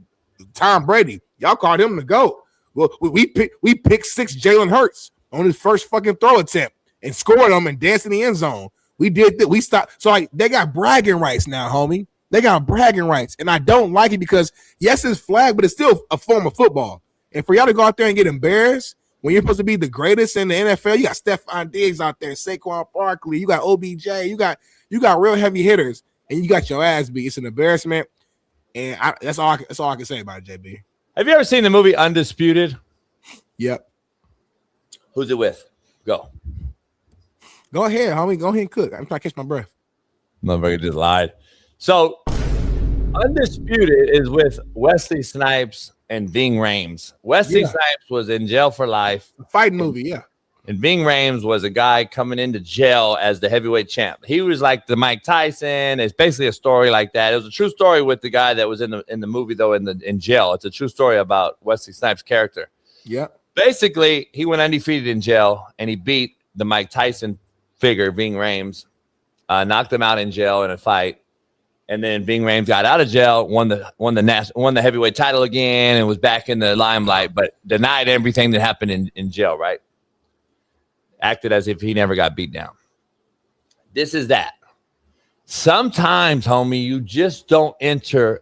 Tom Brady. Y'all called him the GOAT. Well, we picked 6 Jalen Hurts on his first fucking throw attempt and scored them and danced in the end zone. We did that. We stopped. So like they got bragging rights now, homie. They got bragging rights. And I don't like it because yes, it's flag, but it's still a form of football. And for y'all to go out there and get embarrassed when you're supposed to be the greatest in the NFL, you got Stephon Diggs out there, Saquon Barkley, you got OBJ, you got real heavy hitters, and you got your ass beat. It's an embarrassment. And that's all I can say about it, JB. Have you ever seen the movie Undisputed? Yep. Who's it with? Go ahead, homie. Go ahead and cook. I'm trying to catch my breath. Motherfucker just lied. So, Undisputed is with Wesley Snipes and Ving Rhames. Wesley Snipes was in jail for life. A fighting movie, yeah. And Ving Rhames was a guy coming into jail as the heavyweight champ. He was like the Mike Tyson. It's basically a story like that. It was a true story with the guy that was in the movie, though, in jail. It's a true story about Wesley Snipes' character. Yeah. Basically, he went undefeated in jail, and he beat the Mike Tyson figure, Ving Rhames, knocked him out in jail in a fight. And then Ving Rhames got out of jail, won the heavyweight title again, and was back in the limelight, but denied everything that happened in jail, right? Acted as if he never got beat down. This is that. Sometimes, homie, you just don't enter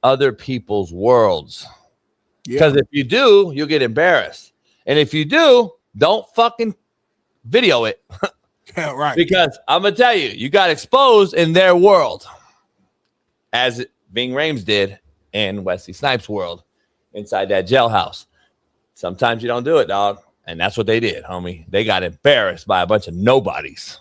other people's worlds. Because if you do, you'll get embarrassed. And if you do, don't fucking video it. Yeah, right. Because I'm going to tell you, you got exposed in their world. As Ving Rhames did in Wesley Snipes' world inside that jailhouse. Sometimes you don't do it, dog. And that's what they did, homie. They got embarrassed by a bunch of nobodies.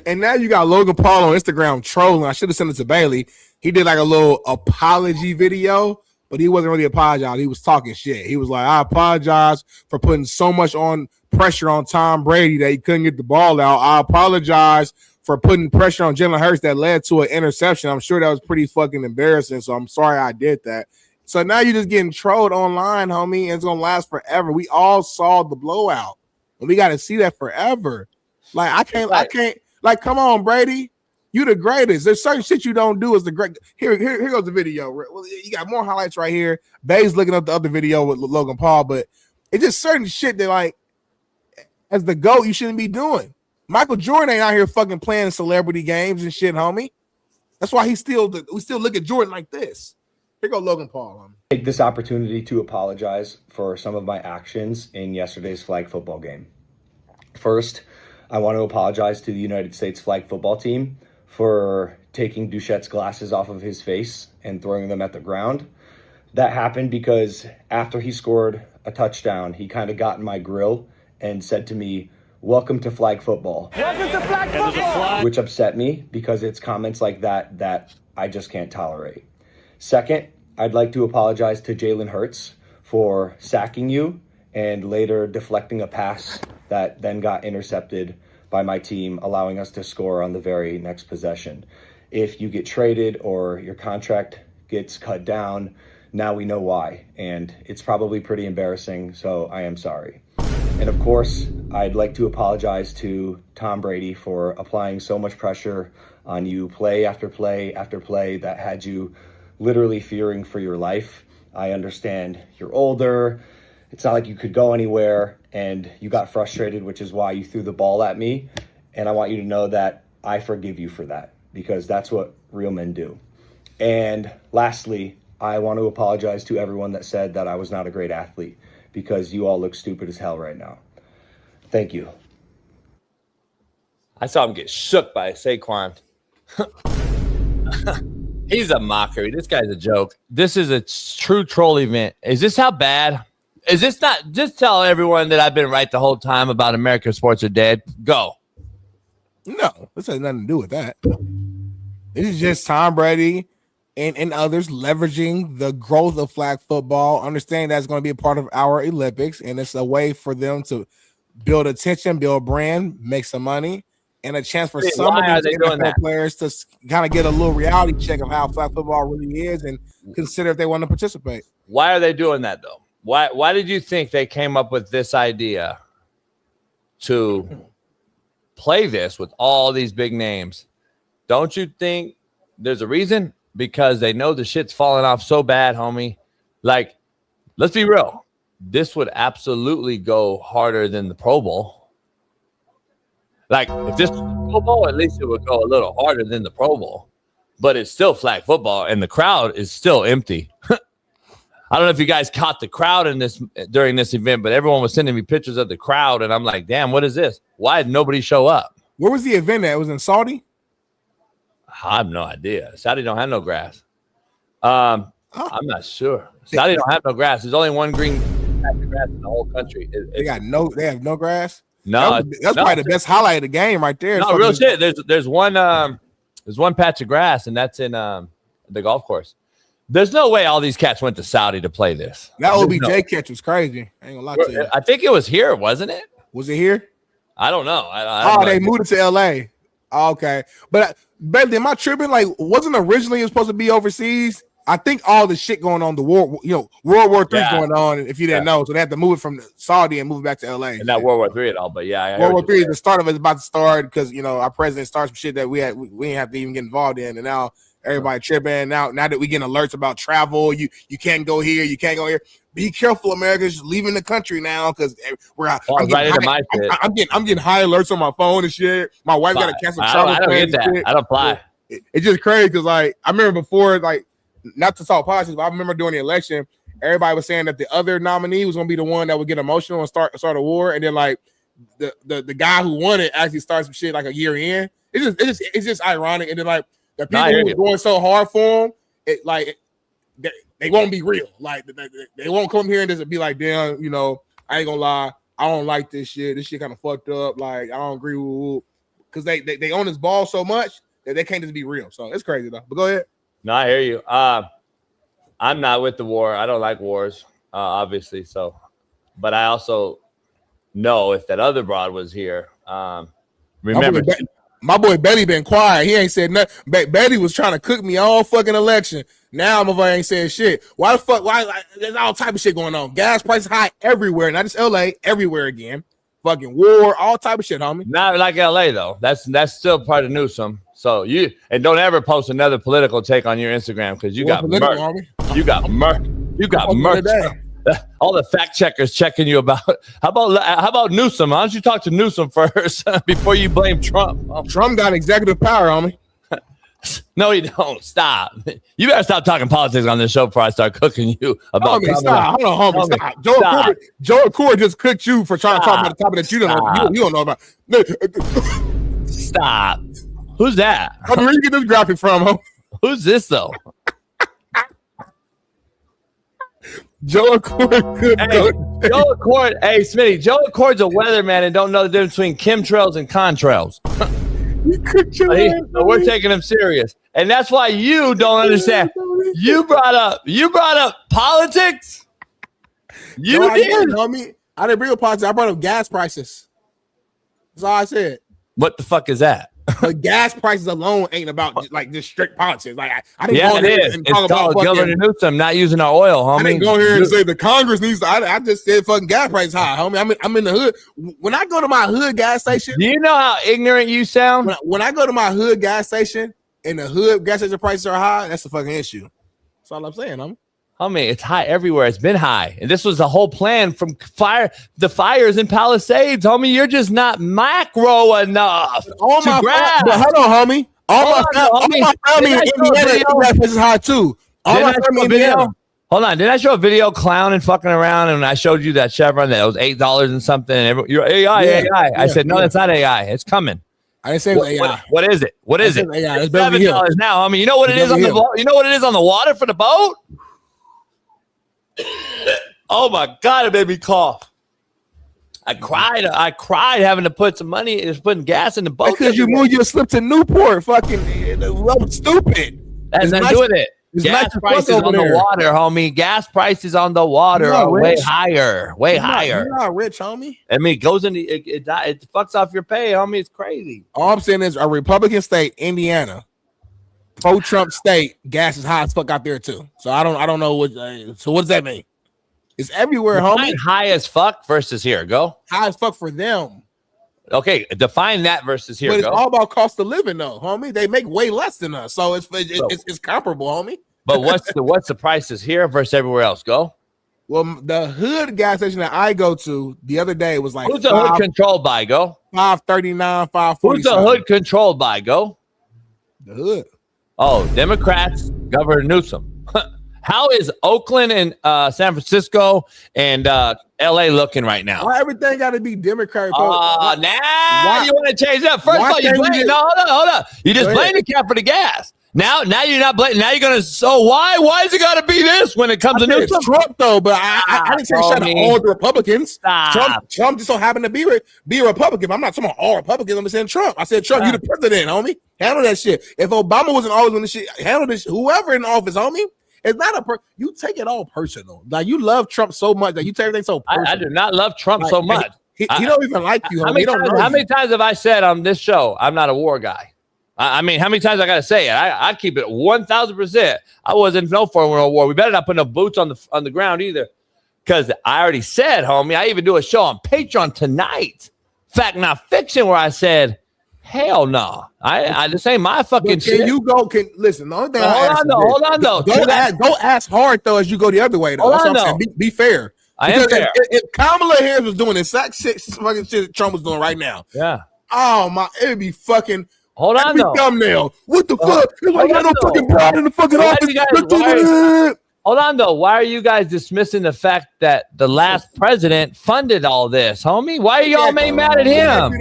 And now you got Logan Paul on Instagram trolling. I should have sent it to Bailey. He did like a little apology video, but he wasn't really apologizing. He was talking shit. He was like, I apologize for putting so much pressure on Tom Brady that he couldn't get the ball out. I apologize for putting pressure on Jalen Hurts that led to an interception. I'm sure that was pretty fucking embarrassing, so I'm sorry I did that. So now you're just getting trolled online, homie, and it's going to last forever. We all saw the blowout, and we got to see that forever. Like, I can't, like, come on, Brady. You the greatest. There's certain shit you don't do as the great. Here goes the video. Well, you got more highlights right here. Bay's looking up the other video with Logan Paul, but it's just certain shit that, like, as the GOAT, you shouldn't be doing. Michael Jordan ain't out here fucking playing celebrity games and shit, homie. That's why we still look at Jordan like this. Here go Logan Paul. Take this opportunity to apologize for some of my actions in yesterday's flag football game. First, I want to apologize to the United States flag football team for taking Duchette's glasses off of his face and throwing them at the ground. That happened because after he scored a touchdown, he kind of got in my grill and said to me, "Welcome to flag football." Welcome to flag football. Which upset me because it's comments like that I just can't tolerate. Second, I'd like to apologize to Jalen Hurts for sacking you and later deflecting a pass that then got intercepted by my team, allowing us to score on the very next possession. If you get traded or your contract gets cut down, now we know why, and it's probably pretty embarrassing, so I am sorry. And of course, I'd like to apologize to Tom Brady for applying so much pressure on you play after play after play that had you literally fearing for your life. I understand you're older. It's not like you could go anywhere and you got frustrated, which is why you threw the ball at me. And I want you to know that I forgive you for that because that's what real men do. And lastly, I want to apologize to everyone that said that I was not a great athlete because you all look stupid as hell right now. Thank you. I saw him get shook by Saquon. He's a mockery. This guy's a joke. This is a true troll event. Is this how bad? Is this not? Just tell everyone that I've been right the whole time about American sports are dead. Go. No, this has nothing to do with that. This is just Tom Brady and others leveraging the growth of flag football, understanding that's going to be a part of our Olympics, and it's a way for them to build attention, build brand, make some money, and a chance for some of these NFL players to kind of get a little reality check of how flag football really is and consider if they want to participate. Why are they doing that, though? Why did you think they came up with this idea to play this with all these big names? Don't you think there's a reason? Because they know the shit's falling off so bad, homie. Like, let's be real. This would absolutely go harder than the Pro Bowl. Like, if this was the Pro Bowl, at least it would go a little harder than the Pro Bowl. But it's still flag football, and the crowd is still empty. I don't know if you guys caught the crowd in this during this event, but everyone was sending me pictures of the crowd, and I'm like, damn, what is this? Why did nobody show up? Where was the event at? It was in Saudi? I have no idea. Saudi don't have no grass. I'm not sure. Saudi don't have no grass. There's only one green patch of grass in the whole country. They have no grass? No. That's probably the best highlight of the game right there. No, real shit. There's one patch of grass, and that's in the golf course. There's no way all these cats went to Saudi to play this. That OBJ catch was crazy. I ain't gonna lie to you. I think it was here, wasn't it? Was it here? I don't know. They moved it to LA. Oh, okay. But am I tripping? Like, wasn't originally it supposed to be overseas? I think all the shit going on, the war, World War III going on, if you didn't know. So they had to move it from Saudi and move it back to LA. And not World War III at all, but yeah. World War III is the start of it is about to start because, our president started some shit that we didn't have to even get involved in. And now everybody tripping. Now that we getting alerts about travel, you can't go here, you can't go here. Be careful, America. Just leaving the country now because I'm getting high alerts on my phone and shit. My wife got to cancel travel. I don't get that. I don't apply. It's just crazy because, I remember before, not to talk politics, but I remember during the election, everybody was saying that the other nominee was going to be the one that would get emotional and start a war, and then the guy who won it actually started some shit a year in. It's just ironic, and then the people who were going so hard for him, they won't be real. They won't come here and just be like, damn, I ain't gonna lie, I don't like this shit. This shit kind of fucked up. I don't agree with because they own this ball so much that they can't just be real. So it's crazy though. But go ahead. No, I hear you. I'm not with the war. I don't like wars, obviously. So, but I also know if that other broad was here, remember. My boy Betty been quiet. He ain't said nothing. Betty was trying to cook me all fucking election. Now my boy ain't saying shit. Why the fuck? Why? There's all type of shit going on. Gas prices high everywhere, not just LA, everywhere again. Fucking war, all type of shit, homie. Not like LA though. That's still part of Newsom. So don't ever post another political take on your Instagram because you got murked. You got murked. You got murked. All the fact checkers checking you about. How about Newsom? Why don't you talk to Newsom first before you blame Trump? Trump got executive power, homie. No, he don't. Stop. You better stop talking politics on this show before I start cooking you about. Stop. Hold on, homie. Stop. Joe Court just cooked you for trying to talk about the topic that you don't know about. Stop. Who's that? Where you get this graphic from, homie? Who's this though? Joe Accord could Joe Accord, hey Smitty, Joe Accord's a weatherman and don't know the difference between chemtrails and contrails. So we're taking him serious, and that's why you don't understand. You brought up politics. You did, homie. I didn't bring up politics. I brought up gas prices. That's all I said. What the fuck is that? But gas prices alone ain't about just strict politics. I didn't go here and talk about Governor Newsom not using our oil, homie. I didn't go here and say the Congress needs to. I just said fucking gas prices high, homie. I'm in the hood. When I go to my hood gas station, do you know how ignorant you sound? When I go to my hood gas station and the hood gas station prices are high, that's the fucking issue. That's all I'm saying, homie. Homie, it's high everywhere. It's been high. And this was the whole plan from the fires in Palisades. Homie, you're just not macro enough to grasp. But hold on, homie. All my family in Indiana is high too. All my family in Indiana. Hold on. Didn't I show a video clowning fucking around and I showed you that Chevron that was $8 and something? And you're AI. I said, no, that's not AI. It's coming. I didn't say it was AI. What is it? What is it? AI. It's $7 now. homie. You know what it is on the boat? You know what it is on the water for the boat? Oh my God, it made me cough. I cried having to put some money, just putting gas in the boat. Because you moved your slip to Newport. Fucking stupid. That's not doing it. Gas prices on the water, homie. Gas prices on the water are way higher. You're not rich, homie. I mean, it goes into it fucks off your pay, homie. It's crazy. All I'm saying is a Republican state, Indiana, pro-Trump state, gas is high as fuck out there too. So I don't know what. So what does that mean? It's everywhere, homie. High as fuck versus here. Go. High as fuck for them. Okay, define that versus here. But it's all about cost of living, though, homie. They make way less than us, so it's comparable, homie. But what's the prices here versus everywhere else? Go. Well, the hood gas station that I go to the other day was like who's the hood controlled by? Go. 539, 540. Who's the hood controlled by? Go. The hood. Oh, Democrats, Governor Newsom. How is Oakland and San Francisco and LA looking right now? Why everything got to be Democrat? You want to change that? First of all, you blame. No, hold on. You just blame the cap for the gas. Now you're not blaming. Now you're gonna. So why is it got to be this when it comes to Newsom? Trump though, but I didn't say shut up all the Republicans. Trump just so happened to be a Republican. I'm not talking about all Republicans. I'm saying Trump. I said Trump, you the president, homie. Handle that shit. If Obama wasn't always on the shit, handle this. Whoever in office, homie. It's not you take it all personal. Like you love Trump so much that you take everything so personal. I do not love Trump so much. He don't even like you. How many times have I said on this show I'm not a war guy? I mean, how many times I got to say it? I keep it 1,000%. I wasn't for a war. We better not put no boots on the ground either, because I already said, homie. I even do a show on Patreon tonight, Fact Not Fiction, where I said, hell no. I this ain't my fucking shit. You go? Listen. The only thing hold on though. Go ask hard though as you go the other way though. That's what I'm saying. Be fair. I am fair. If Kamala Harris was doing the exact fucking shit that Trump was doing right now, yeah. Oh my, it'd be fucking. Hold on though. Thumbnail. What the fuck? It's like got no fucking pride in the fucking office. Hold on though. Why are you guys dismissing the fact that the last president funded all this, homie? Why are y'all mad at him?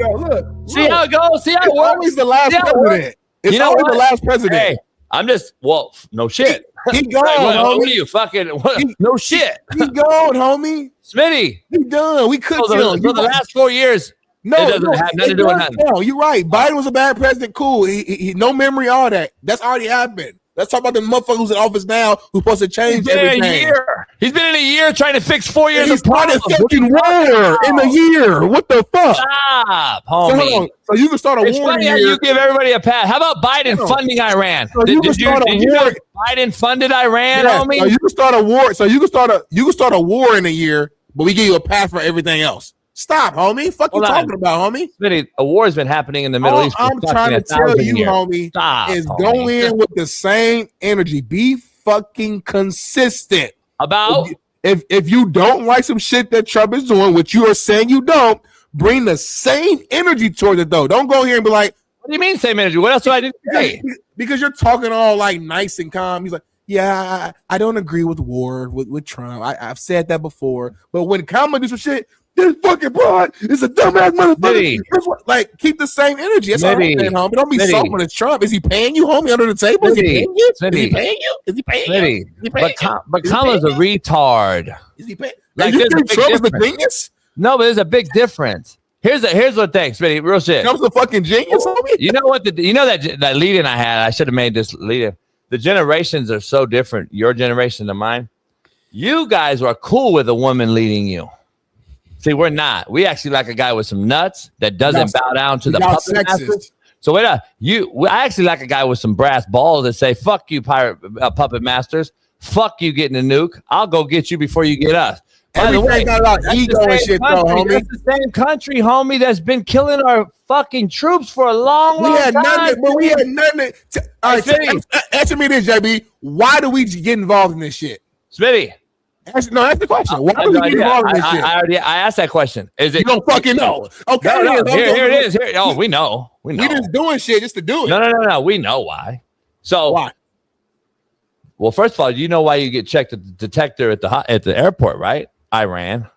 See how it goes? See how it works? Always the last president. It's always the last president. Hey, I'm just no shit. He gone, homie. What are you fucking? No shit. He gone, homie. Smitty. He done. We could for the last 4 years. No, it doesn't have nothing to do with nothing. No, you're right. Biden was a bad president. Cool. He no memory, all that. That's already happened. Let's talk about the motherfucker who's in office now who's supposed to change everything. He's been in a year trying to fix 4 years of problems. Fucking war in a year. What the fuck? Stop, homie. So you can start a war. It's funny how you give everybody a pat. How about Biden funding Iran? So did you know Biden funded Iran, homie? So you can start a war. So you can start a war in a year, but we give you a pass for everything else. Stop, homie. Fuck you talking about, homie? Smitty, a war has been happening in the Middle East. I'm trying to tell you, homie, go in with the same energy. Be fucking consistent. About if you don't like some shit that Trump is doing, which you are saying you don't, bring the same energy towards it though. Don't go here and be like, what do you mean same energy? What else do I say? Because you're talking all like nice and calm. He's like, yeah, I don't agree with war with Trump. I've said that before. But when Kamala do some shit, this fucking broad is a dumbass motherfucker. Like, keep the same energy. That's all I'm saying, homie. Don't be soft when it's Trump. Is he paying you, homie, under the table? Is he paying you? Is he paying you? Is he paying you? But Kamala's a retard. Is he paying? Like, you think Trump is the genius? No, but there's a big difference. Here's what thanks, Smitty. Real shit. Trump's the fucking genius, homie. You know what? That lead-in I had. I should have made this lead-in. The generations are so different. Your generation to mine. You guys are cool with a woman leading you. See, we're not. We actually like a guy with some nuts that doesn't bow down to the puppet masters. So wait up. I actually like a guy with some brass balls that say, fuck you, puppet masters. Fuck you getting a nuke. I'll go get you before you get us. Everything got a lot of ego and shit, though, homie. That's the same country, homie, that's been killing our fucking troops for a long time. We had nothing. All right, answer me this, JB. Why do we get involved in this shit? Smitty. That's the question. Why do we get involved in this shit? I asked that question. Is it? You don't fucking know. Okay. No, here it is. Oh, we know. We just doing shit just to do it. No. We know why. So why? Well, first of all, you know why you get checked at the detector at the airport, right? Iran.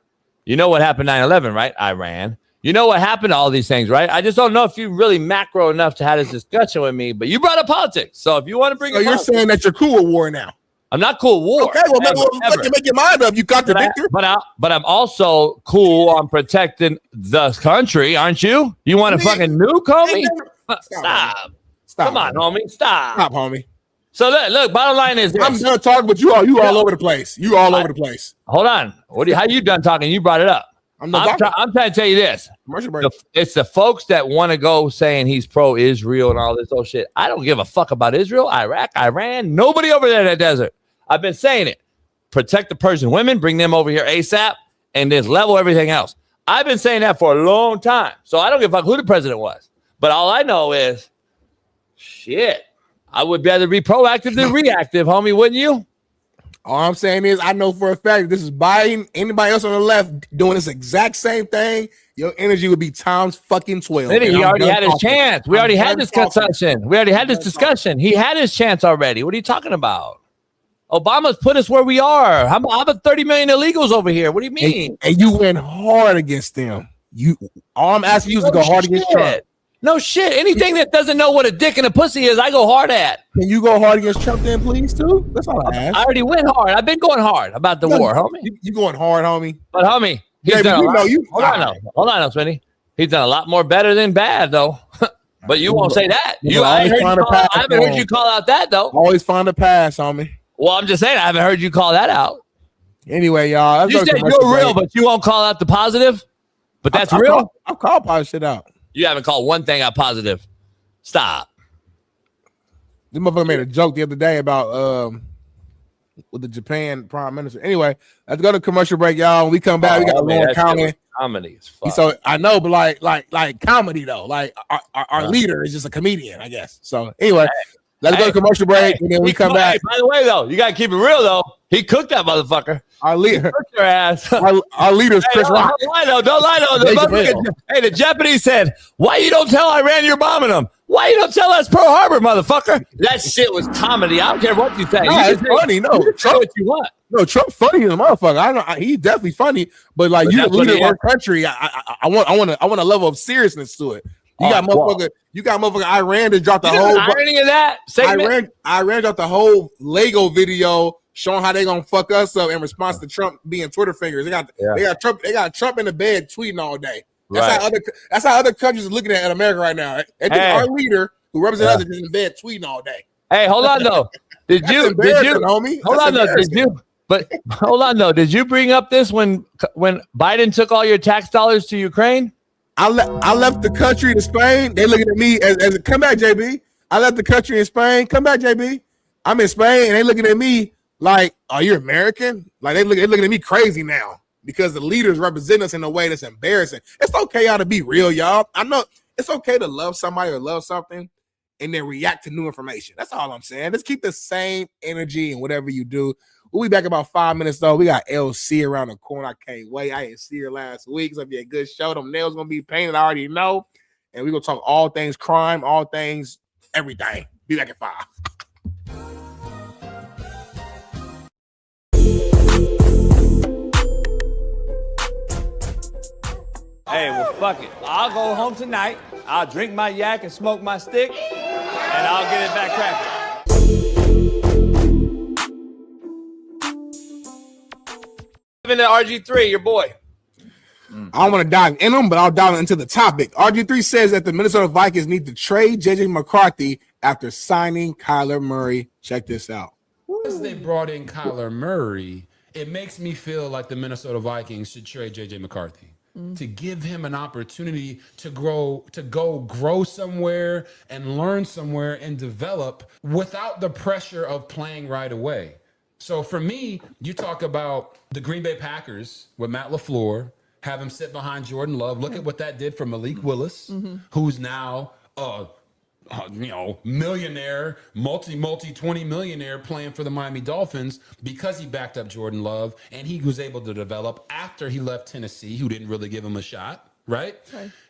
You know what happened 9/11, right? Iran. You know what happened to all these things, right? I just don't know if you really macro enough to have this discussion with me, but you brought up politics. So if you want to bring it up. So you're saying that you're cool with war now? I'm not cool with war. Okay, well, make your mind up. You contradictor. But I'm also cool on protecting the country, aren't you? You want to fucking nuke, homie? Stop. Come on, homie. Stop, homie. So look. Bottom line is this. I'm done talking, but you all over the place. You all over the place. Hold on. How you done talking? You brought it up. I'm trying to tell you this. It's the folks that want to go saying he's pro-Israel and all this old shit. I don't give a fuck about Israel, Iraq, Iran. Nobody over there in that desert. I've been saying it. Protect the Persian women. Bring them over here ASAP. And then level everything else. I've been saying that for a long time. So I don't give a fuck who the president was. But all I know is, shit, I would rather be proactive than reactive, homie, wouldn't you? All I'm saying is I know for a fact this is Biden. Anybody else on the left doing this exact same thing, your energy would be times fucking 12. He already had his chance. We already had this discussion. We already had this discussion. He had his chance already. What are you talking about? Obama's put us where we are. How about 30 million illegals over here? What do you mean? And you went hard against them. All I'm asking you is to go hard against Trump. No shit. Anything that doesn't know what a dick and a pussy is, I go hard at. Can you go hard against Trump then, please, too? That's all I ask. I already went hard. I've been going hard about the war, homie. You going hard, homie. But, homie, he's done a lot. Hold on, Smitty. He's done a lot more better than bad, though. But you won't say that. I haven't heard you call out that, though. Always find a pass, homie. Well, I'm just saying, I haven't heard you call that out. Anyway, y'all. You said you're real, but you won't call out the positive? But that's real? I'll call positive shit out. You haven't called one thing out positive. Stop. This motherfucker made a joke the other day about with the Japan prime minister. Anyway, let's go to commercial break, y'all. When we come back, we got more comedy. Comedy is fun. So I know, but like comedy though. Like our leader is just a comedian, I guess. So anyway, let's go to commercial break, and then we come back. By the way, though, you gotta keep it real though. He cooked that motherfucker. Our leader, your ass. Our leader's Chris Rock. Don't lie though. Hey, the Japanese said, "Why you don't tell Iran you're bombing them? Why you don't tell us Pearl Harbor, motherfucker?" That shit was comedy. I don't care what you say. It's funny. No, Trump, what you want. No, Trump funny as a motherfucker. I know he's definitely funny, but like you the leader of our country, I want a level of seriousness to it. You got motherfucker Iran to drop the whole irony of that. Iran dropped the whole Lego video showing how they gonna fuck us up in response to Trump being Twitter fingers. They got Trump in the bed tweeting all day. That's how other countries are looking at America right now. And our leader who represents us is in the bed tweeting all day. Hey, hold on though. Did you homie? Hold on though. Did you bring up this when Biden took all your tax dollars to Ukraine? I left the country to Spain. They looking at me as a come back, JB. I left the country in Spain. Come back, JB. I'm in Spain and they looking at me like, "Are you American?" Like they looking at me crazy now because the leaders represent us in a way that's embarrassing. It's okay, y'all, to be real, y'all. I know it's okay to love somebody or love something and then react to new information. That's all I'm saying. Let's keep the same energy in whatever you do. We'll be back in about 5 minutes, though. We got LC around the corner. I can't wait. I didn't see her last week. It's going to be a good show. Them nails going to be painted. I already know. And we're going to talk all things crime, all things, everything. Be back at 5. Hey, well, fuck it. I'll go home tonight. I'll drink my yak and smoke my stick, and I'll get it back cracking. Into RG3, your boy. I don't want to dive in them, but I'll dive into the topic. RG3 says that the Minnesota Vikings need to trade JJ McCarthy after signing Kyler Murray. Check this out. As they brought in Kyler Murray, it makes me feel like the Minnesota Vikings should trade JJ McCarthy to give him an opportunity to go grow somewhere and learn somewhere and develop without the pressure of playing right away. So for me, you talk about the Green Bay Packers with Matt LaFleur, have him sit behind Jordan Love. Look at what that did for Malik Willis, who's now millionaire, multi 20 millionaire playing for the Miami Dolphins because he backed up Jordan Love and he was able to develop after he left Tennessee, who didn't really give him a shot, right?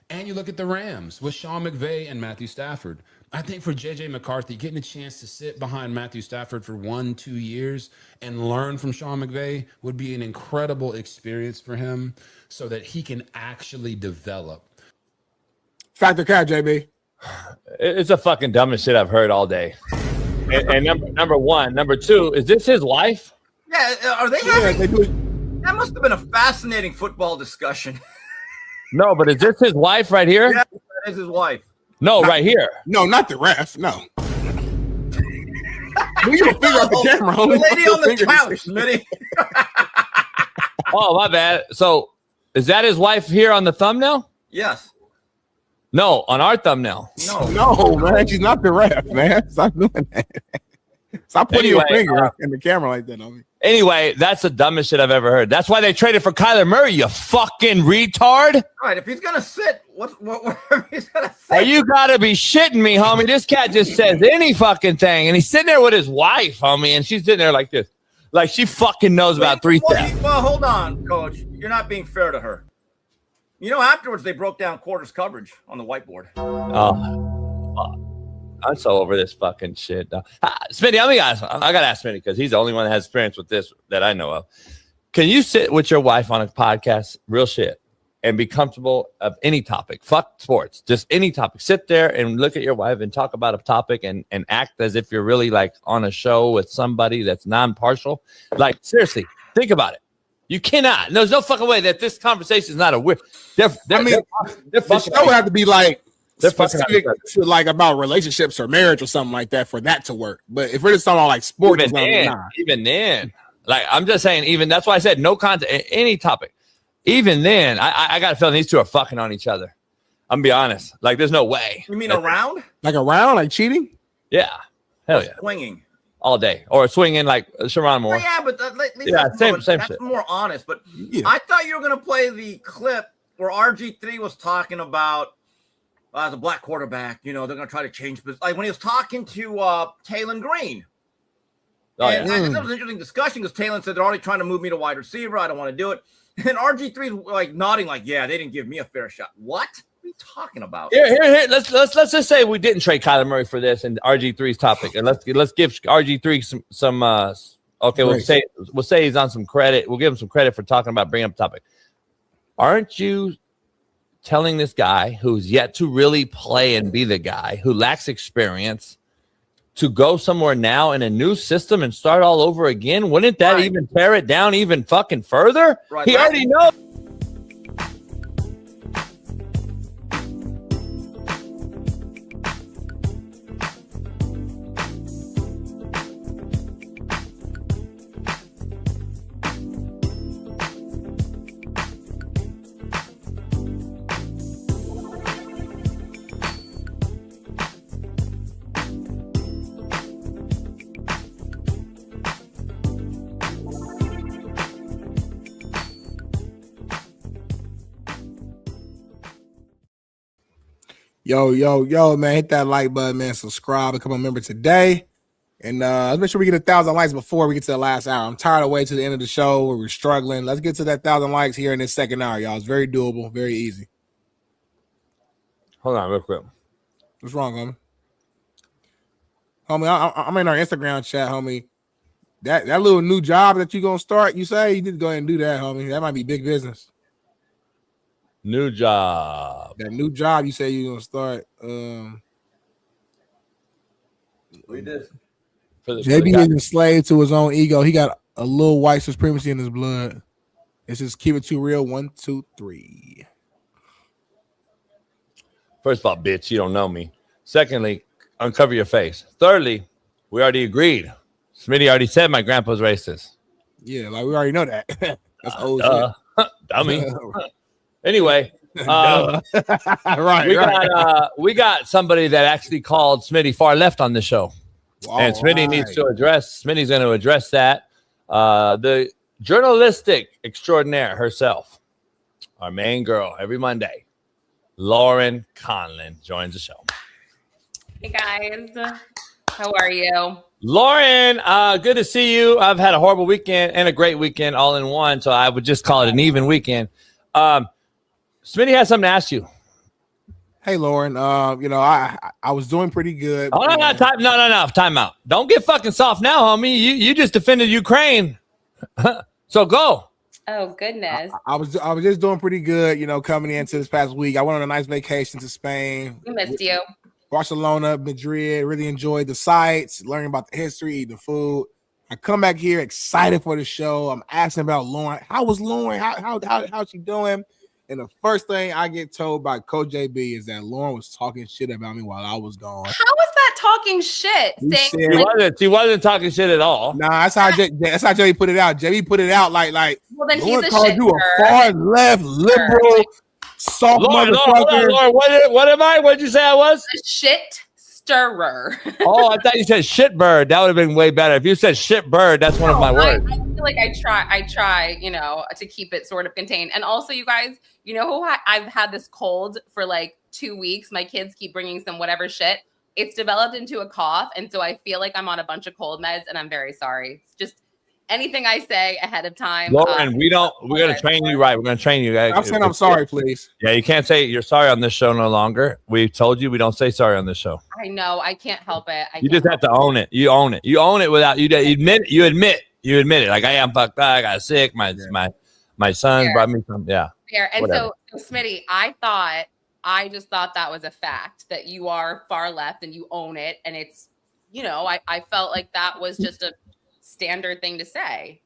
And you look at the Rams with Sean McVay and Matthew Stafford. I think for JJ McCarthy, getting a chance to sit behind Matthew Stafford for 1-2 years and learn from Sean McVay would be an incredible experience for him so that he can actually develop. Factor cat, JB. It's the fucking dumbest shit I've heard all day. And number one. Number two, is this his wife? Yeah, are they having... That must have been a fascinating football discussion. No, but is this his wife right here? Yeah, that is his wife. No, right here. No, not the ref. No. Move your finger off the camera, homie. The lady on the couch, Smitty. Oh, my bad. So, is that his wife here on the thumbnail? Yes. No, on our thumbnail. No, man. She's not the ref, man. Stop doing that. Stop putting your finger in the camera like that, homie. Anyway, that's the dumbest shit I've ever heard. That's why they traded for Kyler Murray, you fucking retard. Right. If he's gonna sit, what he's gonna sit? Oh, you gotta be shitting me, homie. This cat just says any fucking thing, and he's sitting there with his wife, homie, and she's sitting there like this, like she fucking knows about three steps. Well, hold on, Coach. You're not being fair to her. You know, afterwards they broke down quarters coverage on the whiteboard. Oh, fuck. I'm so over this fucking shit. Smitty, let me ask. I gotta ask Smitty because he's the only one that has experience with this that I know of. Can you sit with your wife on a podcast, real shit, and be comfortable of any topic? Fuck sports, just any topic. Sit there and look at your wife and talk about a topic and act as if you're really like on a show with somebody that's non-partial. Like, seriously, think about it. You cannot. There's no fucking way that this conversation is not a weird. The show would have to be like specific to like about relationships or marriage or something like that for that to work. But if we're just talking about like sports, even then, like I'm just saying, even that's why I said no content, any topic. Even then, I got a feeling these two are fucking on each other. I'm gonna be honest. Like, there's no way. You mean around? Like cheating? Yeah, hell yeah. Swinging all day or swinging like Shaun Moore. Yeah, but same that's shit. more honest. But I thought you were gonna play the clip where RG3 was talking about. As a black quarterback, you know, they're going to try to change. But like when he was talking to Taylon Green. I think that was an interesting discussion because Taylon said they're already trying to move me to wide receiver. I don't want to do it. And RG3 like nodding like, yeah, they didn't give me a fair shot. What are you talking about? Here. Let's just say we didn't trade Kyler Murray for this and RG3's topic. And let's give RG3 some okay, we'll say he's on some credit. We'll give him some credit for talking about bringing up the topic. Aren't you telling this guy who's yet to really play and be the guy who lacks experience to go somewhere now in a new system and start all over again? Wouldn't that even tear it down even fucking further? Right. He already knows. Yo, man, hit that like button, man. Subscribe, become a member today. And let's make sure we get 1,000 likes before we get to the last hour. I'm tired of waiting to the end of the show where we're struggling. Let's get to that 1,000 likes here in this second hour, y'all. It's very doable, very easy. Hold on real quick. What's wrong, homie? Homie, I'm in our Instagram chat, homie. That little new job that you gonna start, you say? You need to go ahead and do that, homie. That might be big business. New job. That new job you say you're gonna start. We did. JB is enslaved to his own ego. He got a little white supremacy in his blood. It's just keep it too real. 1, 2, 3. First of all, bitch, you don't know me. Secondly, uncover your face. Thirdly, we already agreed. Smitty already said my grandpa's racist. Yeah, like we already know that. That's old shit. Dummy. Anyway, right. We got somebody that actually called Smitty far left on the show. And Smitty needs to address. Smitty's going to address that. The journalistic extraordinaire herself, our main girl, every Monday, Lauren Conlon joins the show. Hey guys, how are you? Lauren, good to see you. I've had a horrible weekend and a great weekend all in one, so I would just call it an even weekend. Smitty has something to ask you. Hey, Lauren. I was doing pretty good. Oh, no. Time out. Don't get fucking soft now, homie. You just defended Ukraine. So go. Oh, goodness. I was just doing pretty good, coming into this past week. I went on a nice vacation to Spain. We missed you. Barcelona, Madrid. Really enjoyed the sights, learning about the history, eating the food. I come back here excited for the show. I'm asking about Lauren. How was Lauren? How's she doing? And the first thing I get told by Coach JB is that Lauren was talking shit about me while I was gone. How was that talking shit. Saying she wasn't talking shit at all. Nah, that's how Jay put it out. Jay put it out like well, then Lauren he's a called you a far left liberal soft motherfucker. Lauren, what am I? What did you say I was? A shit stirrer. Oh, I thought you said shit bird. That would have been way better. If you said shit bird, that's one of my words. I feel like I try, to keep it sort of contained. And also, you guys, I've had this cold for like 2 weeks. My kids keep bringing some whatever shit. It's developed into a cough. And so I feel like I'm on a bunch of cold meds and I'm very sorry. It's just anything I say ahead of time. Lauren, we're going to train you right. We're going to train you guys. I'm saying I'm sorry, please. Yeah, you can't say you're sorry on this show no longer. We told you we don't say sorry on this show. I know. I can't help it. You just have to own it. You own it. You own it without you admit it. You admit it. Like I am fucked up. I got sick. My son brought me some. Yeah. Fair. And so Smitty, I just thought that was a fact that you are far left and you own it. And it's, I felt like that was just a standard thing to say.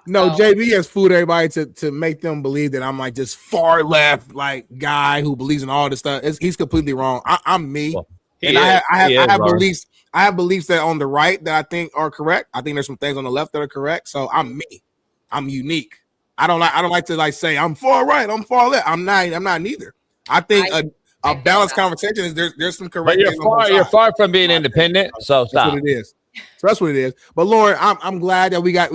No, JB has fooled everybody to make them believe that I'm like this far left like guy who believes in all this stuff. He's completely wrong. I'm me, and I have beliefs. I have beliefs that on the right that I think are correct. I think there's some things on the left that are correct. So I'm me. I'm unique. I don't like to say I'm far right. I'm far left. I'm not neither. I think a balanced conversation is there's some correct. But you're far from being independent. So stop. That's what it is. So that's what it is. But Lauren, I'm glad that we got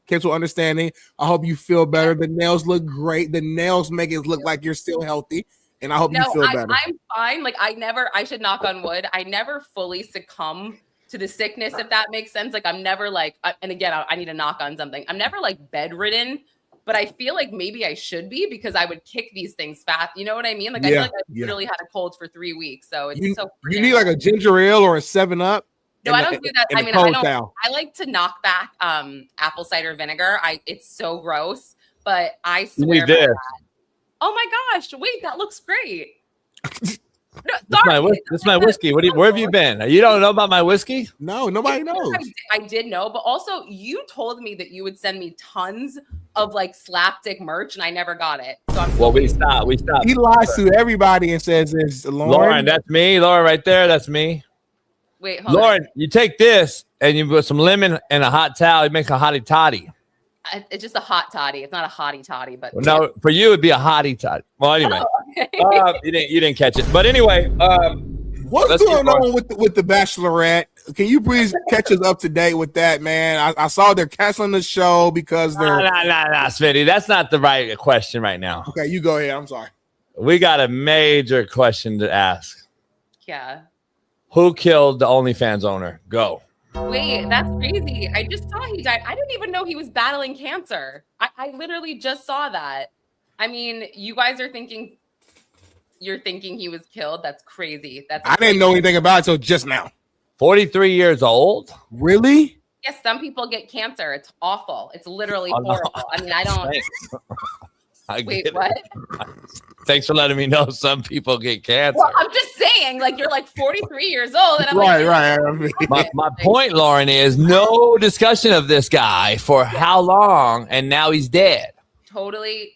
kids with understanding. I hope you feel better. The nails look great. The nails make it look like you're still healthy. And I hope you feel better. I'm fine. Like I should knock on wood. I never fully succumb to the sickness, if that makes sense. Like I'm never like, and again, I need to knock on something. I'm never like bedridden, but I feel like maybe I should be because I would kick these things fast. You know what I mean? Like I feel like I literally had a cold for 3 weeks. So it's you need like a ginger ale or a 7-Up. No, I don't do that. I mean, I like to knock back apple cider vinegar. It's so gross, but I swear by that. Oh my gosh, wait, that looks great. No, that's my whiskey. Where have you been? You don't know about my whiskey? No, nobody knows. I did know, but also you told me that you would send me tons of like slapdick merch, and I never got it. So we stopped. He lies to everybody and says it's Lauren. That's me. Lauren, right there. That's me. Wait, hold Lauren, you take this and you put some lemon and a hot towel. You make a hottie toddy. It's just a hot toddy. It's not a hottie toddy, but no, for you it'd be a hottie toddy. Well, anyway, you didn't catch it. But anyway, what's going on with the Bachelorette? Can you please catch us up to date with that, man? I saw they're canceling the show because they're nah, Smitty. That's not the right question right now. Okay, you go ahead. I'm sorry. We got a major question to ask. Yeah. Who killed the OnlyFans owner? Go. Wait, that's crazy. I just saw he died. I didn't even know he was battling cancer. I literally just saw that. I mean, you guys are thinking he was killed. That's crazy. I didn't know anything about it until just now. 43 years old? Really? Yes, some people get cancer. It's awful. It's literally horrible. No. I mean, I don't. Wait, what? Thanks for letting me know some people get cancer. Well, I'm just saying, like, you're like 43 years old. And I'm right. My point, Lauren, is no discussion of this guy for how long, and now he's dead. Totally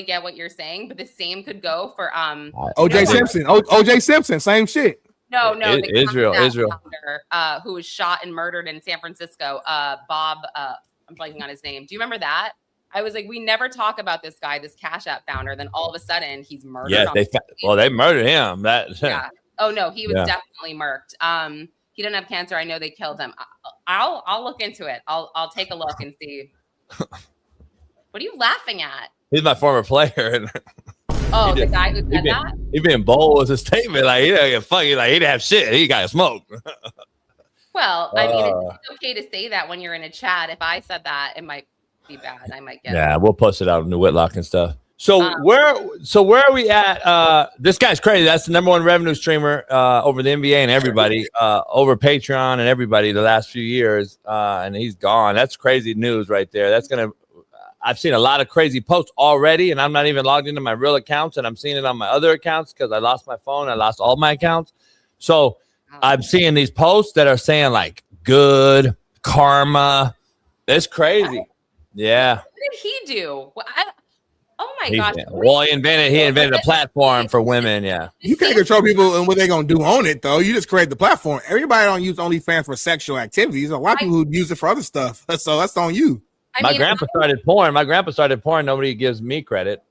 get what you're saying, but the same could go for OJ Simpson. OJ Simpson, same shit. No, Israel. Founder, who was shot and murdered in San Francisco. Bob, I'm blanking on his name. Do you remember that? I was like, we never talk about this guy, this Cash App founder. Then all of a sudden, he's murdered. Yeah, they murdered him. Yeah. Oh no, he was definitely murked. He didn't have cancer. I know they killed him. I'll look into it. I'll take a look and see. What are you laughing at? He's my former player. Oh, the guy who said that? He being bold with his statement. Like, he didn't get fucking, like, he didn't have shit. He got smoked. Well, I mean, it's okay to say that when you're in a chat. If I said that, it might be bad. I might get it. We'll post it out on the Whitlock and stuff. So where are we at? This guy's crazy. That's the #1 revenue streamer over the NBA and everybody, over Patreon and everybody the last few years. And he's gone. That's crazy news right there. I've seen a lot of crazy posts already, and I'm not even logged into my real accounts, and I'm seeing it on my other accounts because I lost my phone. I lost all my accounts. So I'm seeing these posts that are saying like good karma. It's crazy. Yeah. What did he do? Oh my gosh! Well, he invented a platform for women. Yeah, you can't control people and what they're gonna do on it, though. You just create the platform. Everybody don't use OnlyFans for sexual activities. A lot of people who use it for other stuff. So that's on you. My grandpa started porn. Nobody gives me credit.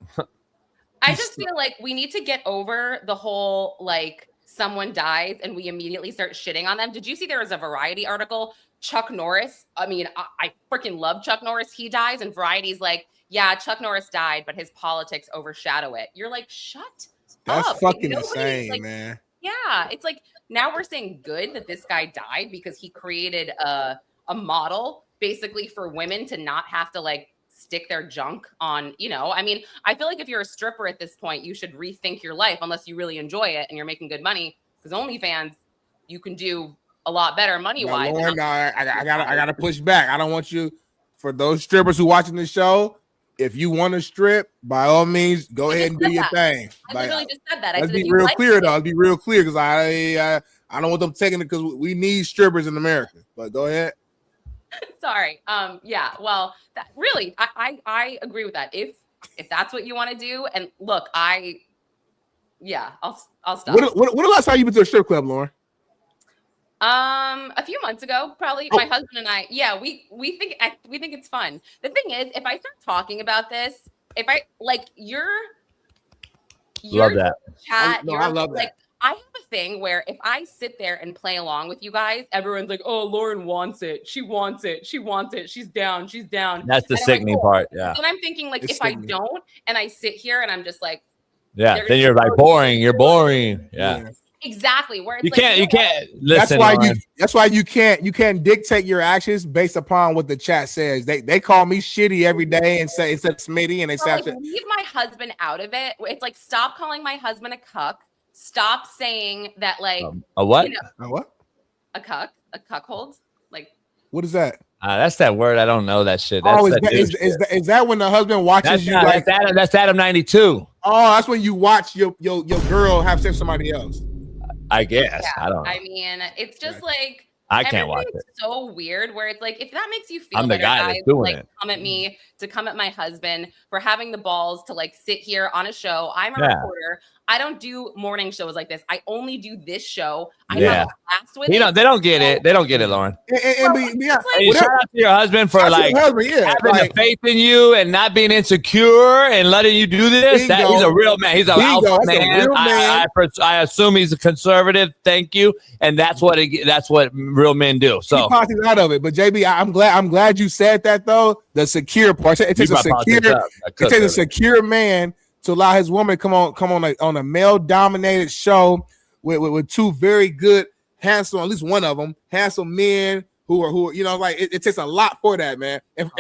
I just feel like we need to get over the whole like someone dies and we immediately start shitting on them. Did you see there was a Variety article? Chuck Norris. I mean, I freaking love Chuck Norris. He dies, and Variety's like, yeah, Chuck Norris died, but his politics overshadow it. You're like, shut That's up. fucking like, insane, like, man. Yeah, it's like now we're saying good that this guy died because he created a model basically for women to not have to like stick their junk on, you know. I mean, I feel like if you're a stripper at this point, you should rethink your life unless you really enjoy it and you're making good money, because OnlyFans, you can do a lot better money-wise. Lauren, I gotta push back. I don't want you, for those strippers who watching the show, if you want to strip, by all means, go ahead and do your thing. I literally just said that. Let's be real clear, though. Let's be real clear, because I don't want them taking it, because we need strippers in America. But go ahead. Sorry. Yeah. Well, that really, I agree with that. If that's what you want to do, and look, I'll stop. When the last time you been to a strip club, Lauren? A few months ago, probably. My husband and I, we think it's fun. The thing is, if I start talking about this, if I like your love that chat, I love that. I have a thing where if I sit there and play along with you guys, everyone's like, "Oh, Lauren wants it. She wants it. She wants it. She's down. She's down." That's the sickening part. Yeah. And I'm thinking, like, if I don't, and I sit here and I'm just like, yeah, then you're like boring. You're boring. Yeah. Exactly. Where it's you can't listen. That's why you can't dictate your actions based upon what the chat says. They call me shitty every day and say it's a Smitty, and they say leave my husband out of it. It's like, stop calling my husband a cuck. Stop saying that, like, a what? You know, a what? A cuckold. Like, what is that? That's that word. I don't know that shit. Is that when the husband watches that's Adam 92. Oh, that's when you watch your girl have sex with somebody else. I guess. Yeah. I don't know. I mean, it's just like, I can't watch it. So weird where it's like, if that makes you feel I'm the guy that's doing it. Come at me, to come at my husband for having the balls to like sit here on a show. I'm a reporter. I don't do morning shows like this. I only do this show. I have a blast with it. They don't get it. They don't get it, Lauren. And shout out to your husband for having the faith in you and not being insecure and letting you do this. He's a real man. He's an alpha man. I assume he's a conservative. Thank you. And that's what real men do. So he parties out of it. But JB, I'm glad you said that though. The secure part. It takes a secure man to allow his woman to come on a male dominated show with two very good, handsome, at least one of them, handsome men who are you know, like it takes a lot for that, man. And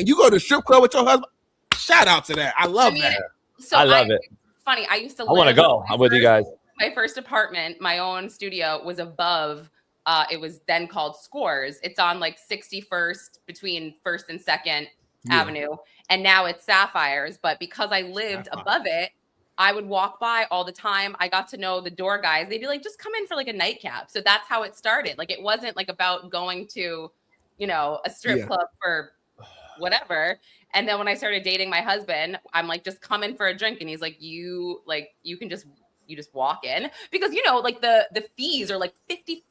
you go to the strip club with your husband, shout out to that. I love that. So I love it. Funny, I used to. I want to go. I'm with you guys. My first apartment, my own studio, was above. It was then called Scores. It's on like 61st between 1st and 2nd Avenue, and now it's Sapphires. But because I lived above it, I would walk by all the time. I got to know the door guys. They'd be like, just come in for like a nightcap. So that's how it started. Like, it wasn't like about going to, you know, a strip club for whatever. And then when I started dating my husband, I'm like, just come in for a drink. And he's like, you can just walk in, because, you know, like the fees are like $50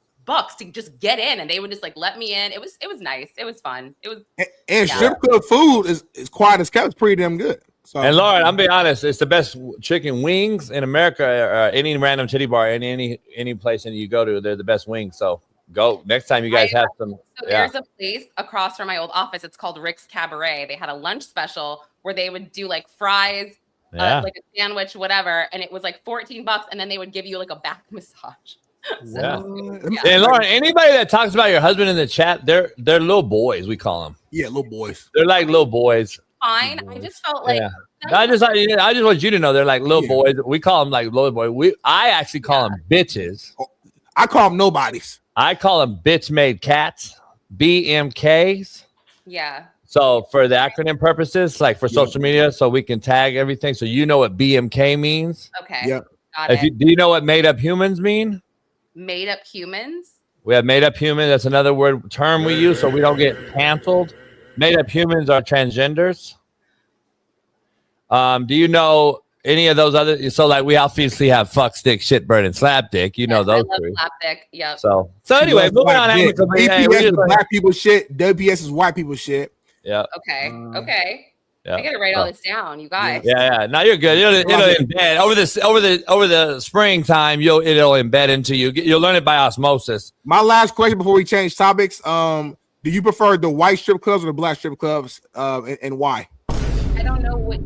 to just get in, and they would just like let me in. It was nice. It was fun. It was strip club food is quiet as kept. It's pretty damn good. So, and Lauren, I'm being honest, it's the best chicken wings in America. Or any random titty bar, any place that you go to, they're the best wings. So go next time you guys have some. So there's a place across from my old office. It's called Rick's Cabaret. They had a lunch special where they would do like fries, like a sandwich, whatever, and it was like $14, and then they would give you like a back massage. And Lauren, anybody that talks about your husband in the chat, they're little boys. We call them. Yeah, little boys. They're like little boys. Fine. I just felt like I just want you to know they're like little boys. We call them like little boys. I actually call them bitches. I call them nobodies. I call them bitch made cats, BMKs. Yeah. So for the acronym purposes, like for social media, so we can tag everything. So you know what BMK means. Okay. Yep. Got it. Do you know what made up humans mean? Made up humans? We have made up human. That's another term we use so we don't get canceled. Made up humans are transgenders. Do you know any of those other? So like we obviously have fuck, stick, shit, burn, and slap dick. You know those I love three. slapdick. Yep. So anyway, moving on. Dick. Amicably, hey, EPS is black people shit. WPS is white people shit. Yeah. Okay. Okay. Yeah. I gotta write all this down, you guys. Yeah. No, you're good. It'll embed over the springtime. It'll embed into you. You'll learn it by osmosis. My last question before we change topics. Do you prefer the white strip clubs or the black strip clubs? And why? I don't know what.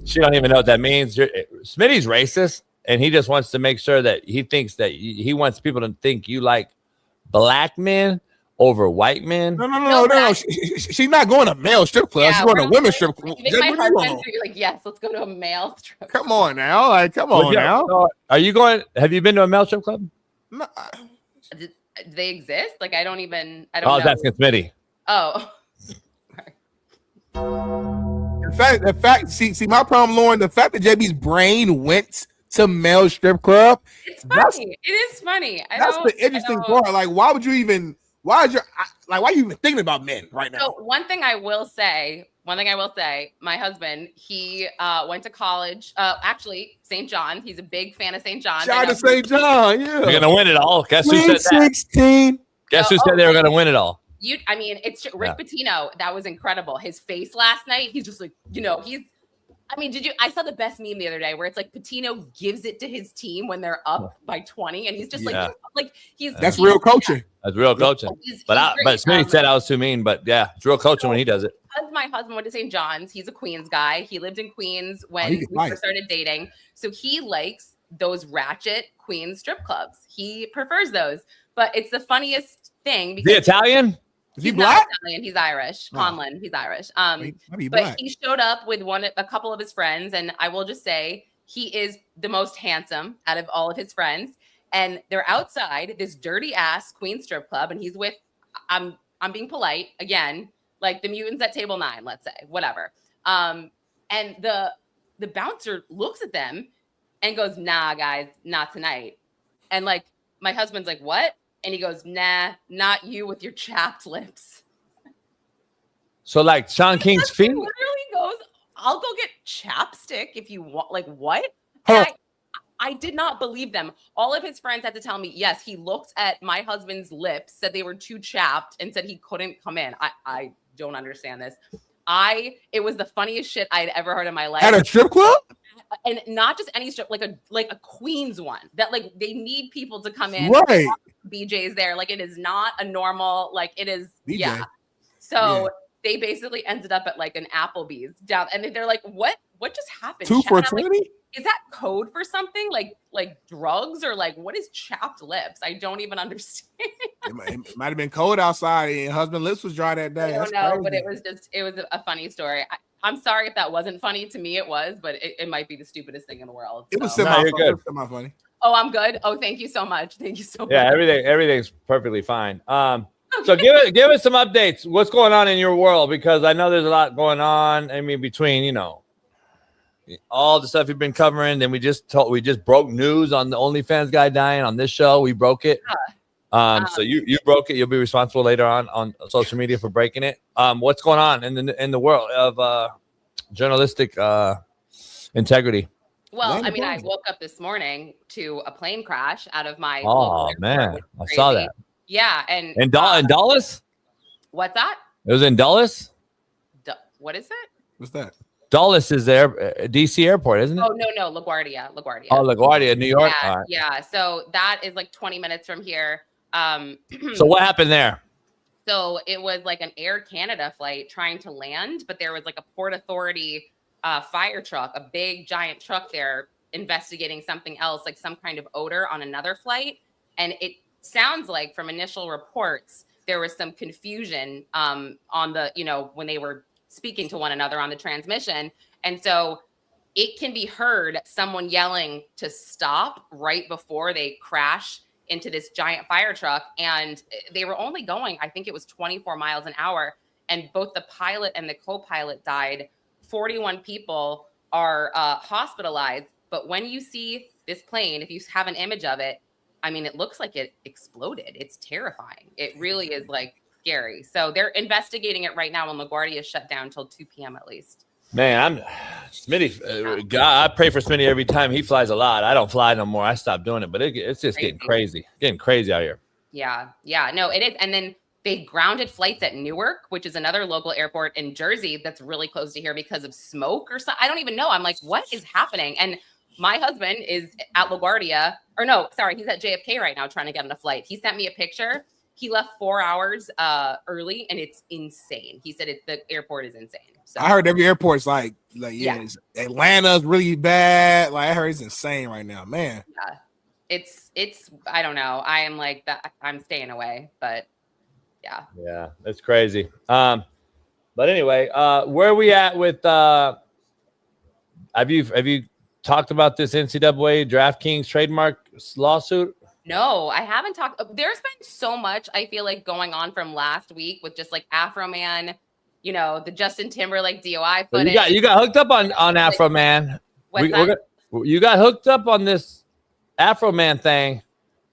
She don't even know what that means. Smitty's racist, and he just wants to make sure that he thinks that he wants people to think you like black men over white men. No. She's not going to male strip club. She's going to women's strip club. My husband, you're like, yes, let's go to a male strip club. Come on now, come on now. So are you going? Have you been to a male strip club? No. Do they exist? Like, I don't know. I was asking Smitty. Oh. The fact. See, my problem, Lauren. The fact that JB's brain went to male strip club. It's funny. It is funny. That's the interesting part. Like, why would you even? Why are you even thinking about men right now? So one thing I will say, my husband, he went to college. Actually, St. John. He's a big fan of St. John. Shout out to St. John. Yeah, you're gonna win it all. Guess who said that? 16. Guess who said they were gonna win it all? It's Rick Pitino. That was incredible. His face last night. He's just like, I saw the best meme the other day where it's like Pitino gives it to his team when they're up by 20, and he's just that's real coaching. That's real coaching. But Smitty said I was too mean. But yeah, it's real coaching when he does it. Because my husband went to St. John's, he's a Queens guy. He lived in Queens when we first started dating, so he likes those ratchet Queens strip clubs. He prefers those. But it's the funniest thing because is he Italian? Is he black? Italian. He's Irish. Conlon. He's Irish. But he showed up with a couple of his friends, and I will just say he is the most handsome out of all of his friends. And they're outside this dirty ass Queen strip club, and he's with I'm being polite again, like the mutants at table 9, let's say, whatever. And the bouncer looks at them and goes, "Nah, guys, not tonight." And like my husband's like, "What?" And he goes, "Nah, not you with your chapped lips." So like Shaun King's feet? Literally goes, "I'll go get chapstick if you want." Like, what? I did not believe them. All of his friends had to tell me, yes, he looked at my husband's lips, said they were too chapped, and said he couldn't come in. I don't understand this. It was the funniest shit I'd ever heard in my life. At a strip club? And not just any strip, like a Queens one that like they need people to come in. Right. BJ's there. Like it is not a normal, like it is. BJ. Yeah. So they basically ended up at like an Applebee's down. And they're like, what just happened? 2 for $20? Like, is that code for something like drugs or like what is chapped lips? I don't even understand. It might have been cold outside and husband's lips was dry that day. I don't know, but it was a funny story. I'm sorry if that wasn't funny. To me, it was, but it might be the stupidest thing in the world. It was semi-funny. Oh, I'm good. Oh, thank you so much. Thank you so much. Yeah, everything's perfectly fine. So give us some updates. What's going on in your world? Because I know there's a lot going on. I mean, between all the stuff you've been covering, then we just broke news on the OnlyFans guy dying on this show. We broke it. So you broke it. You'll be responsible later on social media for breaking it. What's going on in the world of journalistic integrity? Well, I mean, I woke up this morning to a plane crash out of my. Oh man, I saw that. Yeah, and in Dulles. What's that? It was in Dulles. What is it? What's that? Dulles is there, DC airport, isn't it? Oh no, LaGuardia. Oh, LaGuardia, New York. Yeah, right. yeah. So that is like 20 minutes from here. So what happened there? So it was like an Air Canada flight trying to land, but there was like a Port Authority fire truck, a big giant truck there investigating something else, like some kind of odor on another flight. And it sounds like from initial reports, there was some confusion on the, when they were speaking to one another on the transmission. And so it can be heard someone yelling to stop right before they crash into this giant fire truck. And they were only going, I think it was 24 miles an hour. And both the pilot and the co-pilot died. 41 people are hospitalized. But when you see this plane, if you have an image of it, I mean, it looks like it exploded. It's terrifying. It really is like scary. So they're investigating it right now, and LaGuardia is shut down until 2 p.m. at least. Man, Smitty, God, I pray for Smitty every time. He flies a lot. I don't fly no more. I stopped doing it, but it's just getting crazy out here. Yeah, no, it is. And then they grounded flights at Newark, which is another local airport in Jersey that's really close to here because of smoke or something. I don't even know. I'm like, what is happening? And my husband is at LaGuardia, or no, sorry, he's at JFK right now trying to get on a flight. He sent me a picture. He left 4 hours early, and it's insane. He said the airport is insane. So I heard every airport's like Atlanta's really bad. Like I heard it's insane right now, man. Yeah, it's I don't know. I am like that. I'm staying away, but yeah, it's crazy. But anyway, where are we at with? Have you talked about this NCAA DraftKings trademark lawsuit? No, I haven't talked. There's been so much, I feel like, going on from last week with just like Afro Man, the Justin Timberlake DOI footage. You got hooked up on Afro Man. You got hooked up on this Afro Man thing.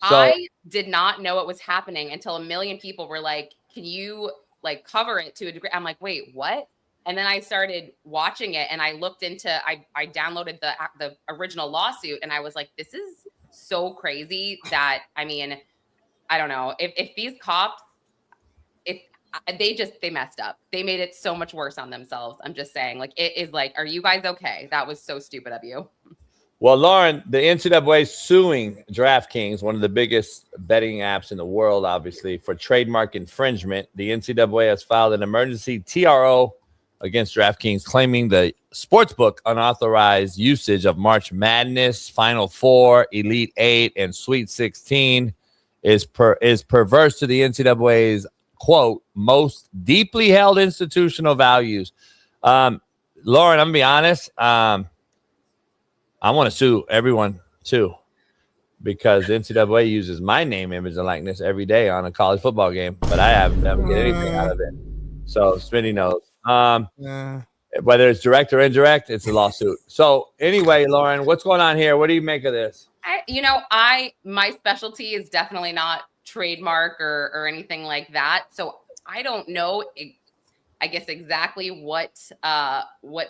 So. I did not know it was happening until a million people were like, can you like cover it to a degree? I'm like, wait, what? And then I started watching it and I looked into, I downloaded the original lawsuit and I was like, this is so crazy that, I mean, I don't know if these cops, they messed up. They made it so much worse on themselves. I'm just saying, like, it is like, are you guys okay? That was so stupid of you. Well, Lauren, the NCAA is suing DraftKings, one of the biggest betting apps in the world, obviously, for trademark infringement. The NCAA has filed an emergency TRO against DraftKings, claiming the sportsbook unauthorized usage of March Madness, Final Four, Elite Eight, and Sweet 16 is perverse to the NCAA's, quote, most deeply held institutional values. Lauren, I'm going to be honest. I want to sue everyone, too, because the NCAA uses my name, image, and likeness every day on a college football game, but I haven't get anything out of it. So Smitty knows. Whether it's direct or indirect, it's a lawsuit. So anyway, Lauren, what's going on here? What do you make of this? My specialty is definitely not trademark or anything like that. So I don't know, I guess, exactly what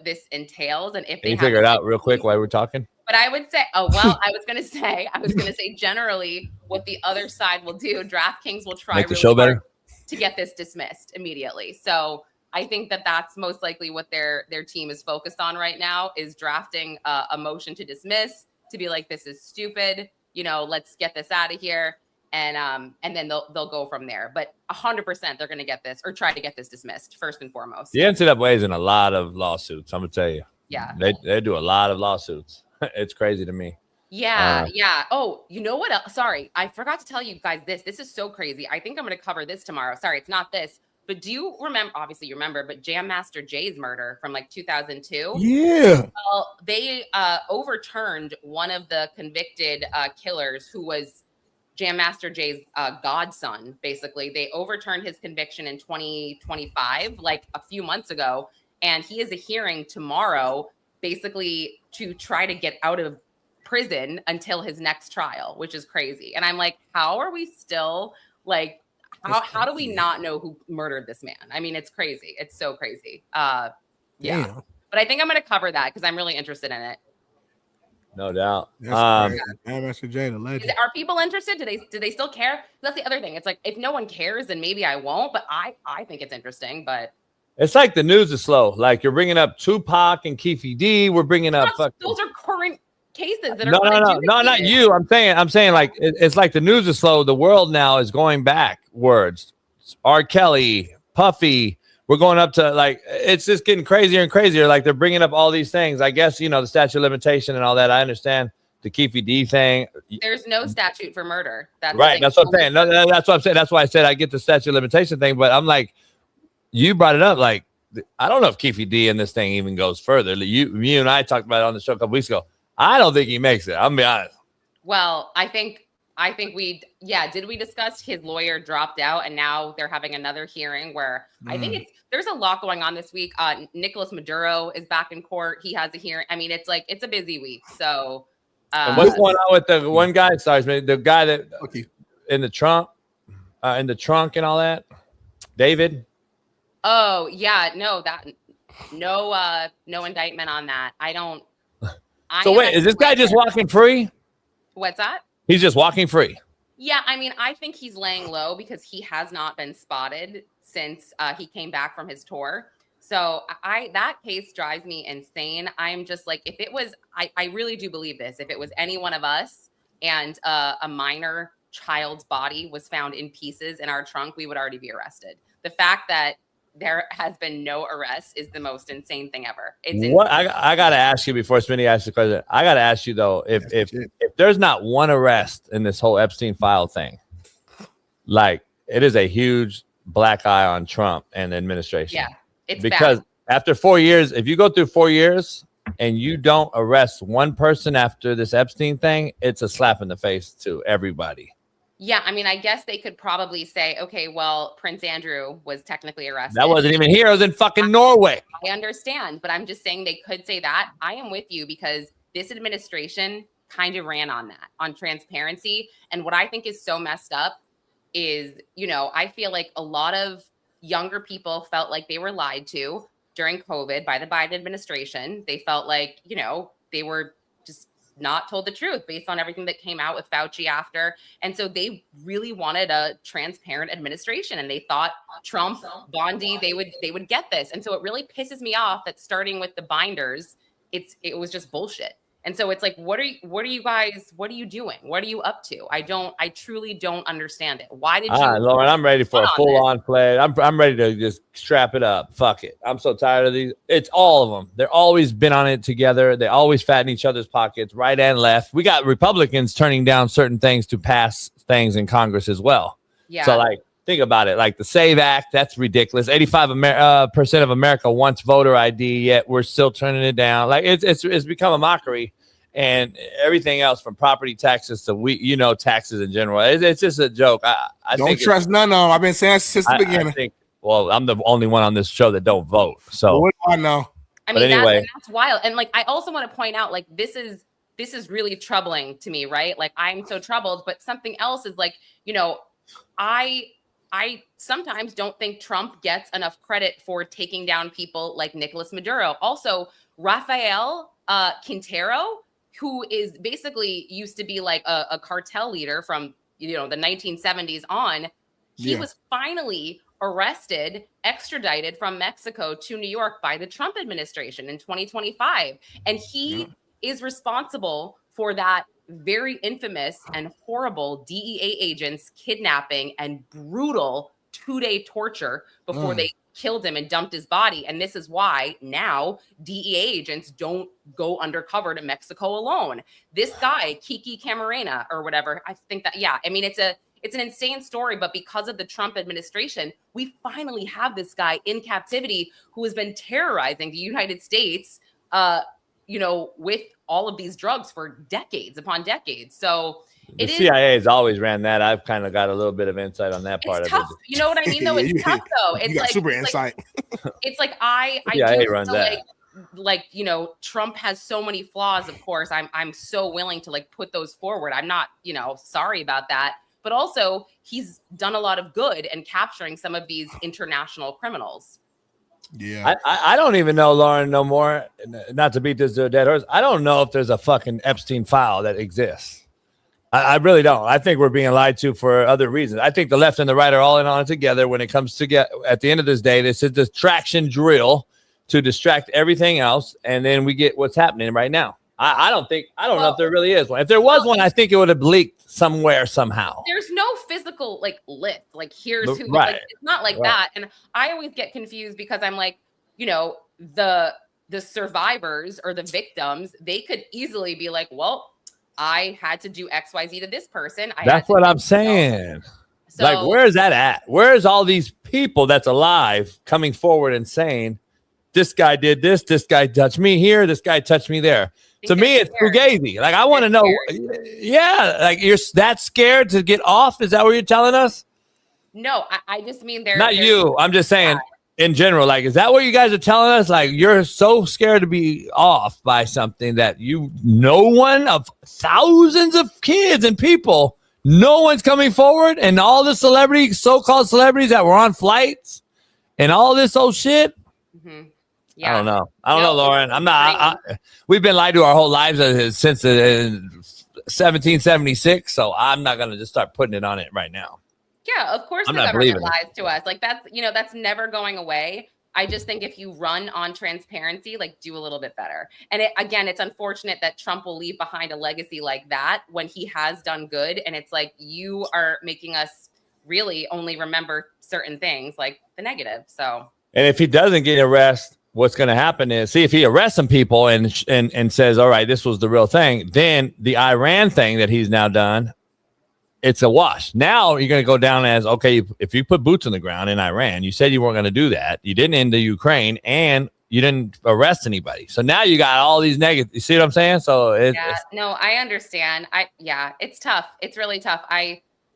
this entails and if Can you figure it out real quick while we're talking? But I would say, I was going to say generally what the other side will do. DraftKings will try make the show better to get this dismissed immediately. So I think that's most likely what their team is focused on right now, is drafting a motion to dismiss, to be like, this is stupid. Let's get this out of here. And then they'll go from there. But 100% they're going to get this, or try to get this dismissed first and foremost. The NCAA is in a lot of lawsuits. I'm going to tell you. Yeah. They do a lot of lawsuits. It's crazy to me. Yeah. Oh, you know what else? Sorry, I forgot to tell you guys this. This is so crazy. I think I'm going to cover this tomorrow. Sorry, it's not this. But do you remember, obviously you remember, but Jam Master Jay's murder from like 2002? Yeah. Well, they overturned one of the convicted killers, who was Jam Master Jay's godson, basically. They overturned his conviction in 2025, like a few months ago. And he has a hearing tomorrow, basically to try to get out of prison until his next trial, which is crazy. And I'm like, how are we still like, how do we not know who murdered this man? I mean, it's crazy. It's so crazy. Yeah. But I think I'm going to cover that because I'm really interested in it. No doubt. Master Jay, the legend. Are people interested? Do they still care? That's the other thing. It's like, if no one cares, then maybe I won't. But I think it's interesting. But it's like the news is slow. Like, you're bringing up Tupac and Keefe D. We're bringing up. Those are current cases that are. No, not you. I'm saying like it's like the news is slow. The world now is going backwards. R. Kelly, Puffy. We're going up to, like, it's just getting crazier and crazier. Like, they're bringing up all these things. I guess, the statute of limitation and all that. I understand the Keefe D thing. There's no statute for murder. That's right. That's what I'm saying. No, that's what I'm saying. That's why I said I get the statute of limitation thing. But I'm like, you brought it up. Like, I don't know if Keefe D in this thing even goes further. You and I talked about it on the show a couple weeks ago. I don't think he makes it. I'm going to be honest. Well, I think did we discuss his lawyer dropped out and now they're having another hearing where I think there's a lot going on this week. Nicolas Maduro is back in court. He has a hearing. I mean, it's a busy week. So what's going on with the one guy? Sorry, the guy that in the trunk and all that, David. Oh yeah, no, no indictment on that. So wait, is this guy just walking free? What's that? He's just walking free. Yeah, I mean, I think he's laying low because he has not been spotted since he came back from his tour. So that case drives me insane. I'm just like, if it was, I really do believe this. If it was any one of us and a minor child's body was found in pieces in our trunk, we would already be arrested. The fact that there has been no arrest is the most insane thing ever. It's what I gotta ask you before Smitty asks the question. I gotta ask you though, if there's not one arrest in this whole Epstein file thing, like it is a huge black eye on Trump and the administration. Yeah, it's because bad. After 4 years, if you go through 4 years and you don't arrest one person after this Epstein thing, it's a slap in the face to everybody. Yeah, I mean, I guess they could probably say, okay, well, Prince Andrew was technically arrested. That wasn't even here. It was in fucking Norway. I understand, but I'm just saying they could say that. I am with you because this administration kind of ran on that, on transparency. And what I think is so messed up is, I feel like a lot of younger people felt like they were lied to during COVID by the Biden administration. They felt like, they were just not told the truth based on everything that came out with Fauci after. And so they really wanted a transparent administration and they thought Trump, Bondi, they would get this. And so it really pisses me off that starting with the binders, it was just bullshit. And so it's like, what are you guys, what are you doing? What are you up to? I truly don't understand it. Why did you? Lauren, I'm ready for a full on play. I'm ready to just strap it up. Fuck it. I'm so tired of these. It's all of them. They're always been on it together. They always fatten each other's pockets, right and left. We got Republicans turning down certain things to pass things in Congress as well. Yeah. So like, think about it. Like the SAVE Act, that's ridiculous. 85% of America wants voter ID, yet we're still turning it down. Like it's become a mockery. And everything else from property taxes to taxes in general. It's just a joke. I don't trust none of them. I've been saying since the beginning. I'm the only one on this show that don't vote. So what do I know? I mean, anyway, that's wild. And like, I also want to point out, like, this is really troubling to me, right? Like, I'm so troubled. But something else is like, I sometimes don't think Trump gets enough credit for taking down people like Nicolas Maduro. Also, Rafael Quintero, who is basically used to be like a cartel leader from, the 1970s on. He was finally arrested, extradited from Mexico to New York by the Trump administration in 2025. And he is responsible for that very infamous and horrible DEA agents kidnapping and brutal 2-day torture before they killed him and dumped his body. And this is why now DEA agents don't go undercover to Mexico alone. This guy, Kiki Camarena or whatever, I think that, I mean, it's an insane story, but because of the Trump administration, we finally have this guy in captivity who has been terrorizing the United States, with all of these drugs for decades upon decades. So the CIA has always ran that. I've kind of got a little bit of insight on that part of it. You know what I mean, though? It's tough, though. It's like super insight. It's like I CIA do runs feel that. Like Trump has so many flaws. Of course, I'm so willing to like put those forward. I'm not sorry about that. But also, he's done a lot of good in capturing some of these international criminals. Yeah, I don't even know, Lauren, no more. Not to beat this to a dead horse. I don't know if there's a fucking Epstein file that exists. I really don't. I think we're being lied to for other reasons. I think the left and the right are all in on it together when it comes to at the end of this day, this is a distraction drill to distract everything else. And then we get what's happening right now. I don't know if there really is one. If there was one, I think it would have leaked somewhere somehow. There's no physical list. Like here's who. Right. Like, it's not like that. And I always get confused because I'm like, the survivors or the victims, they could easily be like, well, I had to do XYZ to this person. That's what I'm saying. So, like, where is that at? Where's all these people that's alive coming forward and saying, this guy did this guy touched me here, this guy touched me there? To me, it's fugazi. Like, I want to know. Yeah, like you're that scared to get off? Is that what you're telling us? No, I just mean not you. I'm just saying in general. Like, is that what you guys are telling us? Like, you're so scared to be off by something that no one of thousands of kids and people, no one's coming forward, and all the so-called celebrities that were on flights and all this old shit. Mm-hmm. Yeah. I don't know. I don't know, Lauren. I'm not. We've been lied to our whole lives since 1776. So I'm not going to just start putting it on it right now. Yeah, of course I'm the not government believing lies to us. Like that's never going away. I just think if you run on transparency, like do a little bit better. And again, it's unfortunate that Trump will leave behind a legacy like that when he has done good. And it's like you are making us really only remember certain things like the negative. So, and if he doesn't get arrested, what's going to happen is, see, if he arrests some people and says, all right, this was the real thing, then the Iran thing that he's now done, it's a wash. Now you're going to go down as, okay, if you put boots on the ground in Iran, you said you weren't going to do that. You didn't end the Ukraine and you didn't arrest anybody. So now you got all these negative. You see what I'm saying? So no, I understand. It's tough. It's really tough.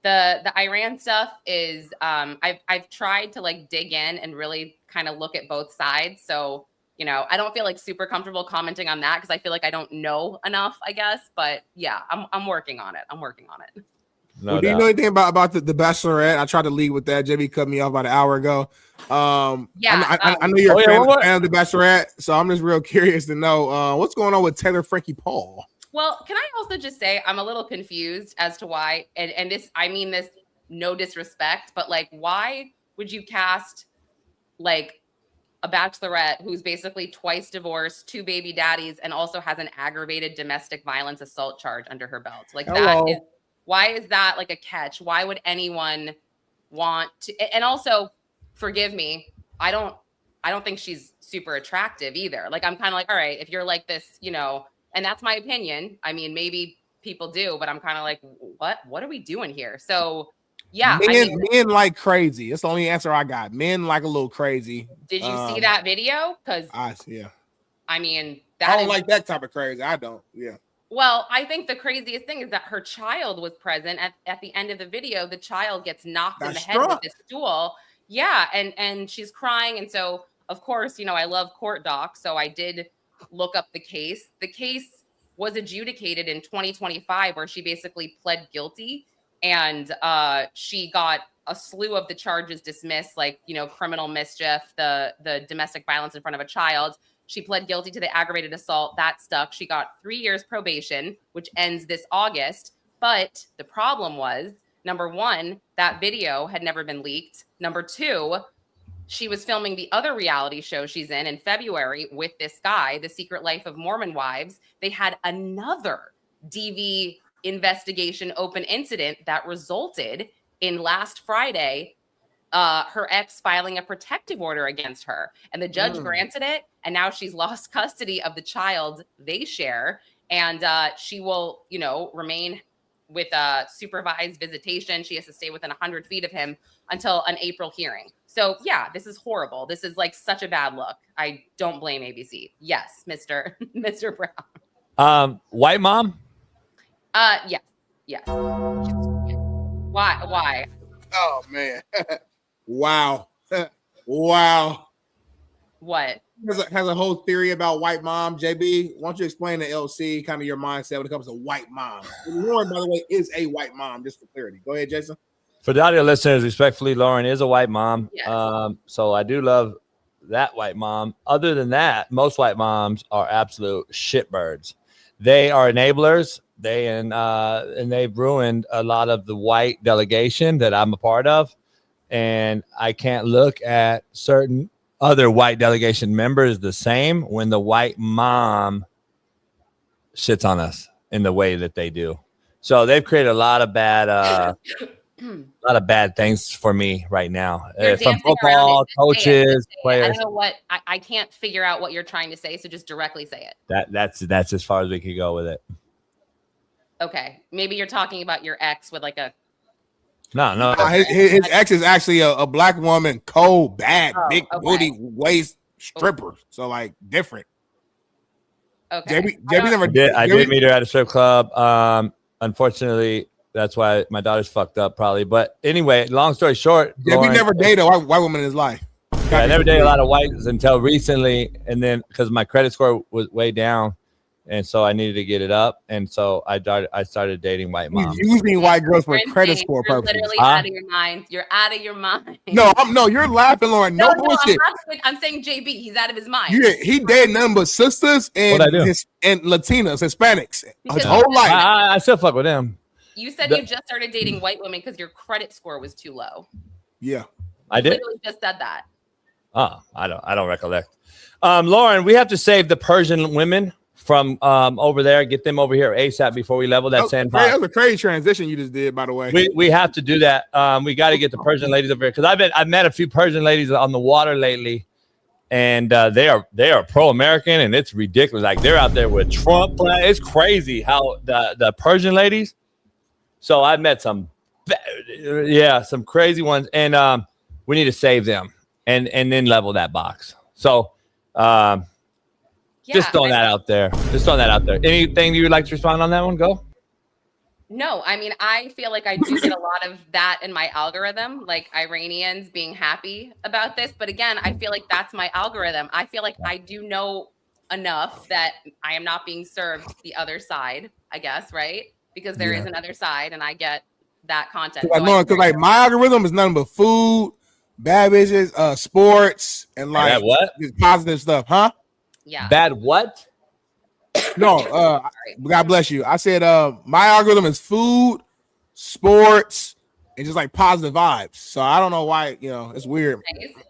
The Iran stuff is, I've tried to like dig in and really kind of look at both sides. So, you know, I don't feel like super comfortable commenting on that because I feel like I don't know enough, I guess. But yeah, I'm working on it. No do you know anything about the Bachelorette? I tried to lead with that. JB cut me off about an hour ago. I know you're a fan of the Bachelorette, so I'm just real curious to know what's going on with Taylor Frankie Paul. Well, can I also just say I'm a little confused as to why, and this, I mean this no disrespect, but like, why would you cast like a bachelorette who's basically twice divorced, 2 baby daddies, and also has an aggravated domestic violence assault charge under her belt? Like why is that like a catch? Why would anyone want to? And also, forgive me, I don't think she's super attractive either. Like, I'm kind of like, all right, if you're like this, you know, and that's my opinion. I mean, maybe people do, but I'm kind of like, what are we doing here? So yeah. Men like crazy. That's the only answer I got. Men like a little crazy. Did you see that video? Because I mean, I don't like that type of crazy. I don't. Yeah. Well, I think the craziest thing is that her child was present at the end of the video. The child gets knocked in the head with this stool. Yeah. And she's crying. And so, of course, you know, I love court docs. So I did look up the case. The case was adjudicated in 2025, where she basically pled guilty, and she got a slew of the charges dismissed, like, you know, criminal mischief, the domestic violence in front of a child. She pled guilty to the aggravated assault. That stuck. She got 3 years probation, which ends this August. But the problem was, number one, that video had never been leaked. Number two, she was filming the other reality show she's in February with this guy, The Secret Life of Mormon Wives. They had another DV investigation open incident that resulted in last Friday, her ex filing a protective order against her. And the judge granted it. And now she's lost custody of the child they share. And she will, you know, remain with supervised visitation. She has to stay within 100 feet of him until an April hearing. So yeah, this is horrible. This is like such a bad look. I don't blame ABC. Yes, Mr. Brown. White mom? Yes. Why? Oh man. Wow. Wow. What? Has a whole theory about white mom. JB, why don't you explain to LC kind of your mindset when it comes to white mom? Lauren, by the way, is a white mom, just for clarity. Go ahead, Jason. For the audio listeners, respectfully, Lauren is a white mom. Yes. So I do love that white mom. Other than that, most white moms are absolute shitbirds. They are enablers. And they've ruined a lot of the white delegation that I'm a part of. And I can't look at certain other white delegation members the same when the white mom shits on us in the way that they do. So they've created a lot of bad things for me right now. From football, coaches, players. I don't know what I can't figure out what you're trying to say, so just directly say it. That's as far as we could go with it. Okay, maybe you're talking about your ex with like a. No. His ex is actually a black woman, cold, bad, big booty, waist stripper. So like different. Okay. I did meet her at a strip club. Unfortunately, that's why my daughter's fucked up probably. But anyway, long story short, we never dated a white woman in his life. Yeah, I never dated a lot of whites until recently, and then because my credit score was way down, and so I needed to get it up, and so I started dating white moms. You using white girls for credit score You're purposes. literally out of your mind. You're out of your mind. No, you're laughing, Lauren. No bullshit. I'm saying JB, he's out of his mind. He dated nothing but sisters and Latinas, Hispanics his whole life. I still fuck with them. You said you just started dating white women because your credit score was too low. Yeah, I did. Literally just said that. Oh, I don't recollect. Lauren, we have to save the Persian women from over there. Get them over here ASAP before we level that sand pot. That was a crazy transition you just did, by the way. We have to do that. We got to get the Persian ladies over here because I've met a few Persian ladies on the water lately, and they are pro-American, and it's ridiculous. Like they're out there with Trump. It's crazy how the Persian ladies. So I've met some crazy ones, and we need to save them and then level that box. So just throwing that out there. Anything you would like to respond on that one? Go. No, I mean, I feel like I do get a lot of that in my algorithm, like Iranians being happy about this. But again, I feel like that's my algorithm. I feel like I do know enough that I am not being served the other side, I guess, right? Because there is another side and I get that content. Because like my algorithm is nothing but food, bad bitches, sports, and like bad what? Positive stuff, huh? Yeah. Bad what? No, God bless you. I said my algorithm is food, sports, and just like positive vibes. So I don't know why, it's weird.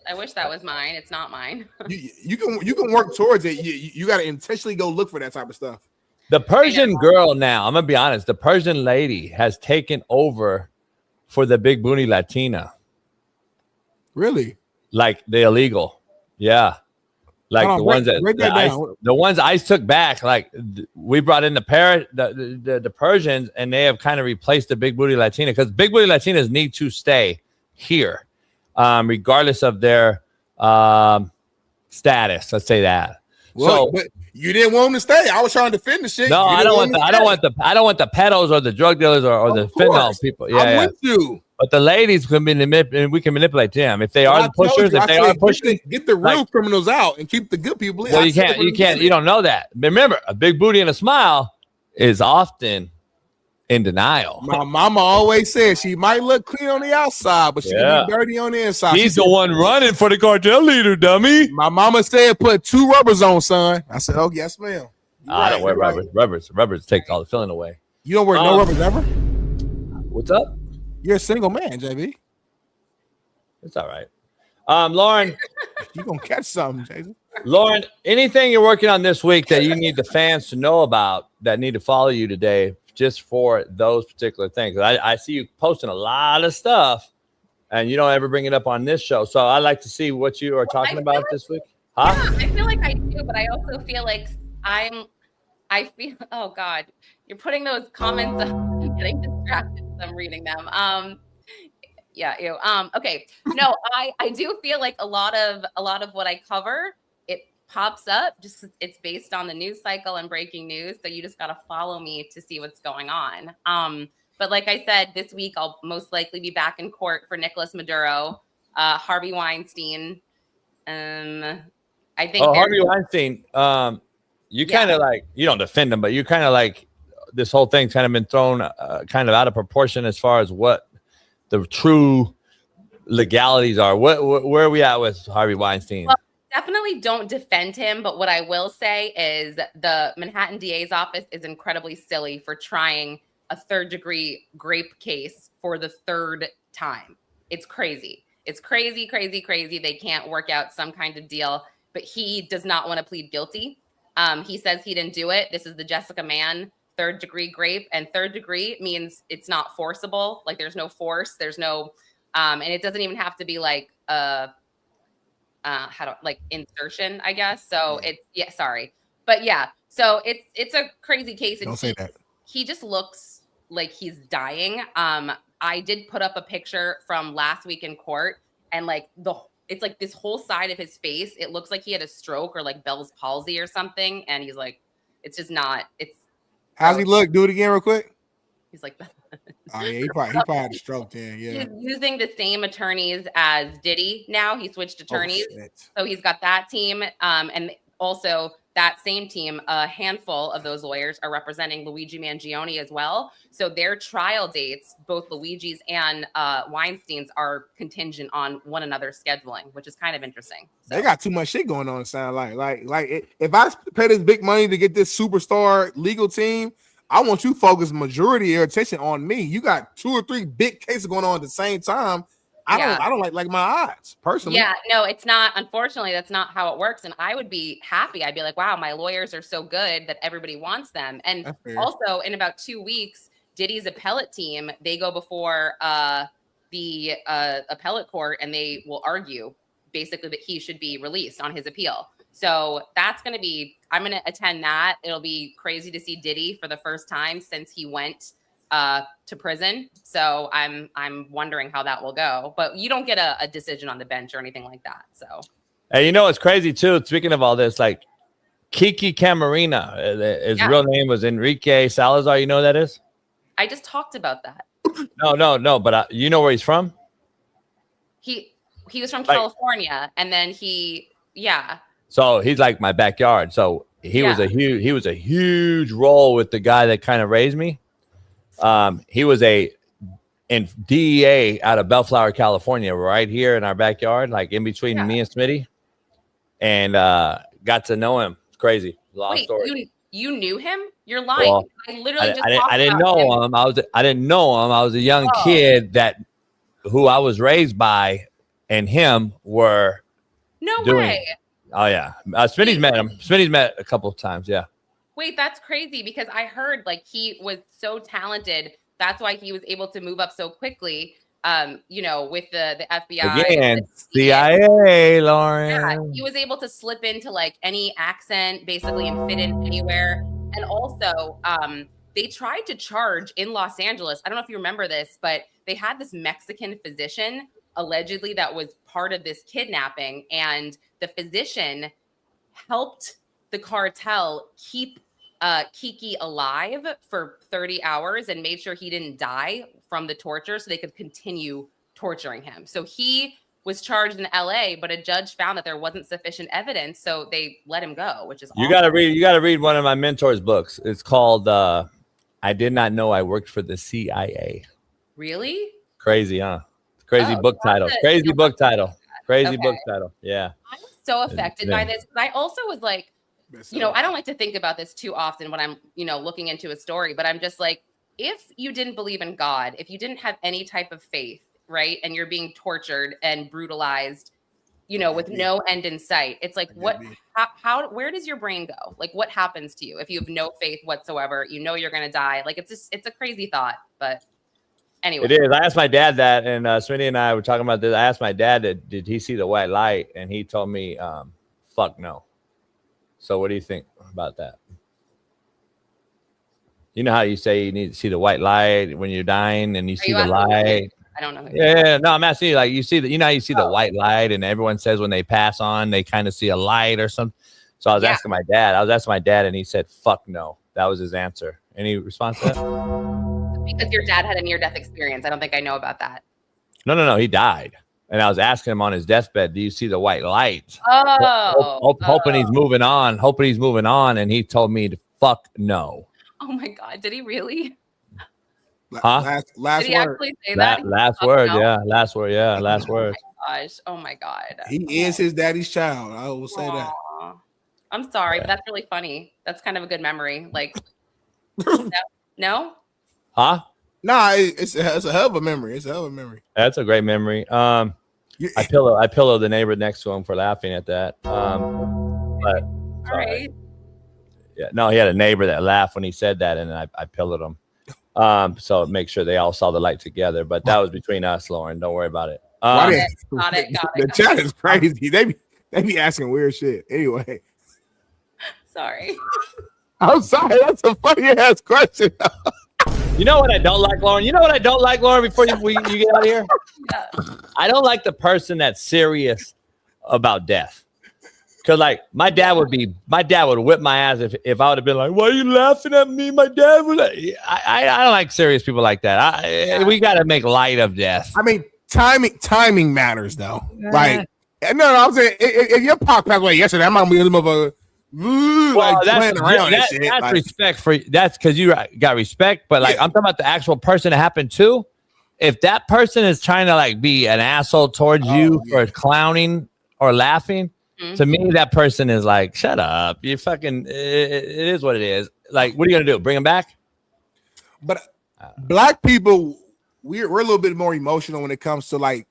I wish that was mine. It's not mine. you can work towards it. You got to intentionally go look for that type of stuff. The Persian girl now, I'm going to be honest, the Persian lady has taken over for the big booty Latina. Really? Like the illegal. Yeah. Like the ones ICE took back, like we brought in the Persians, and they have kind of replaced the big booty Latina because big booty Latinas need to stay here, regardless of their status. Let's say that. Well, but you didn't want them to stay. I was trying to defend the shit. No, I don't want the pedos or the drug dealers or the fentanyl people. Yeah, I'm with you. But the ladies can be we can manipulate them if they are the pushers. If they are pushing, get the real criminals out and keep the good people in. Well, you can't. You don't know that. Remember, a big booty and a smile is often in denial. My mama always said she might look clean on the outside, but she can be dirty on the inside. He's the one running for the cartel leader, dummy. My mama said put 2 rubbers on, son. I said, oh yes, ma'am. I don't wear rubbers. Rubbers take all the feeling away. You don't wear no rubbers ever? What's up? You're a single man, JB. It's all right. Lauren, you're going to catch something, Jason. Lauren, anything you're working on this week that you need the fans to know about that need to follow you today just for those particular things? I see you posting a lot of stuff and you don't ever bring it up on this show. So I'd like to see what you are talking about this week. Huh? Yeah, I feel like I do, but I also feel like oh God, you're putting those comments up. I'm getting distracted as I'm reading them. Okay. No, I do feel like a lot of what I cover, it pops up. Just it's based on the news cycle and breaking news. So you just gotta follow me to see what's going on. But like I said, this week I'll most likely be back in court for Nicolas Maduro, Harvey Weinstein. I think Harvey Weinstein. You kind of like, you don't defend him, but you kind of like this whole thing's kind of been thrown kind of out of proportion as far as what the true legalities are. Where are we at with Harvey Weinstein? Well, definitely don't defend him. But what I will say is the Manhattan DA's office is incredibly silly for trying a 3rd-degree grape case for the 3rd time. It's crazy. It's crazy. They can't work out some kind of deal, but he does not want to plead guilty. He says he didn't do it. This is the Jessica Mann 3rd-degree grape, and 3rd degree means it's not forcible. Like there's no force, there's no, and it doesn't even have to be like insertion, I guess. So so it's a crazy case. Don't say that. He just looks like he's dying. I did put up a picture from last week in court, and like it's like this whole side of his face. It looks like he had a stroke or like Bell's palsy or something. And he's like, it's just not, how's he look? Do it again real quick. He's like, oh yeah, he probably had a stroke then. Yeah. He's using the same attorneys as Diddy now. He switched attorneys. Oh, so he's got that team. And also that same team, a handful of those lawyers are representing Luigi Mangione as well. So their trial dates, both Luigi's and Weinstein's, are contingent on one another's scheduling, which is kind of interesting. So. They got too much shit going on. It sounds like if I pay this big money to get this superstar legal team, I want you to focus majority of your attention on me. You got 2 or 3 big cases going on at the same time. I don't like my odds personally. Yeah, no, it's not. Unfortunately, that's not how it works. And I would be happy. I'd be like, wow, my lawyers are so good that everybody wants them. And also, in about 2 weeks, Diddy's appellate team, they go before the appellate court, and they will argue basically that he should be released on his appeal. So that's going to be, I'm going to attend that. It'll be crazy to see Diddy for the first time since he went to prison. So I'm wondering how that will go, but you don't get a decision on the bench or anything like that. So, hey, you know, it's crazy too. Speaking of all this, like Kiki Camarena, his real name was Enrique Salazar. You know who that is? I just talked about that. No. But you know where he's from? He was from California, and then So he's like my backyard. So he was a huge role with the guy that kind of raised me. He was in DEA out of Bellflower, California, right here in our backyard, like in between me and Smitty, and got to know him. It's crazy. Long story. You knew him? You're lying. Well, I literally I didn't know him. I didn't know him. I was a young kid who I was raised by, and him were way. Oh yeah, Smitty's met him. Smitty's met a couple of times. Yeah. Wait, that's crazy because I heard like he was so talented. That's why he was able to move up so quickly. With the FBI, again, CIA, Lauren. Yeah, he was able to slip into like any accent basically and fit in anywhere. And also, they tried to charge in Los Angeles. I don't know if you remember this, but they had this Mexican physician allegedly that was part of this kidnapping, and the physician helped the cartel keep Kiki alive for 30 hours and made sure he didn't die from the torture so they could continue torturing him. So he was charged in LA, but a judge found that there wasn't sufficient evidence, so they let him go, which is you gotta read one of my mentor's books. It's called I Did Not Know I Worked for the CIA. Really? Crazy, huh? Crazy book title. Crazy book title. Crazy book title. Yeah. I'm so affected by this. I also was like, I don't like to think about this too often when I'm, looking into a story, but I'm just like, if you didn't believe in God, if you didn't have any type of faith, right, and you're being tortured and brutalized, with no end in sight, it's like, where does your brain go? Like, what happens to you if you have no faith whatsoever? You're going to die. Like, it's a crazy thought, but anyway. It is. I asked my dad that, and Smitty and I were talking about this. I asked my dad, did he see the white light? And he told me, fuck no. So what do you think about that? You know how you say you need to see the white light when you're dying and you see the light? I don't know. Yeah, no, I'm asking you, like, you see how you see the white light, and everyone says when they pass on, they kind of see a light or something. So I was asking my dad, and he said, fuck no. That was his answer. Any response to that? Because your dad had a near-death experience. I don't think I know about that. No, he died. And I was asking him on his deathbed, do you see the white light? Hoping he's moving on. And he told me to fuck no. Oh my God. Did he really? Huh? Last Did he word. actually say that? Last word. No? Yeah. Last word. Yeah. Last word. Gosh. Oh my God. He is his daddy's child. I will say that. I'm sorry, but that's really funny. That's kind of a good memory. Like, no? Huh? Nah, it's a hell of a memory. That's a great memory. I pillow the neighbor next to him for laughing at that. But all right. Yeah, no, he had a neighbor that laughed when he said that, and I pillowed him. So make sure they all saw the light together. But that was between us, Lauren. Don't worry about it. Got it. The chat is crazy. They be asking weird shit. Anyway. Sorry. I'm sorry. That's a funny ass question. You know what I don't like, Lauren? Before you get out of here? Yeah. I don't like the person that's serious about death. Because, like, my dad would whip my ass if I would have been like, why are you laughing at me? My dad would. I don't like serious people like that. We got to make light of death. I mean, timing matters, though. Like, no, I'm saying, if your pop passed away yesterday, I'm not going to be That's respect for that's because you got respect, but like I'm talking about the actual person it happened to. If that person is trying to like be an asshole towards you for clowning or laughing, to me that person is like, shut up. You fucking it is what it is. Like, what are you gonna do? Bring him back? But black people, we're a little bit more emotional when it comes to like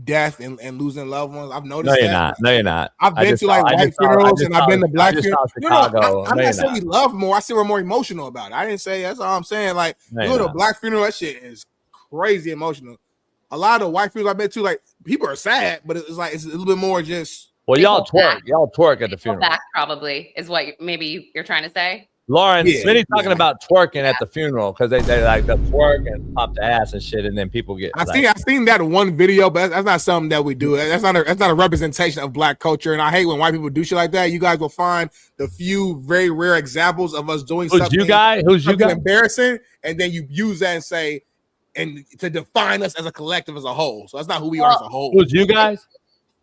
death and losing loved ones. I've noticed. No, you're not. I've been to like white funerals and I've been to black funerals. I'm not saying we love more. I say we're more emotional about it. I didn't say that's all I'm saying. Like, you go to a black funeral, that shit is crazy emotional. A lot of white funerals I've been to, like, people are sad, but it's like it's a little bit more just. Well, y'all twerk at the funeral. Back probably is what maybe you're trying to say. Lauren, Smitty talking about twerking at the funeral because they like the twerk and pop the ass and shit, and then people get. I've seen that one video, but that's not something that we do. That's not a representation of black culture, and I hate when white people do shit like that. You guys will find the few very rare examples of us doing something. Who's you guy? Embarrassing, and then you use that and say, and to define us as a collective as a whole. So that's not who we are as a whole. Who's you guys?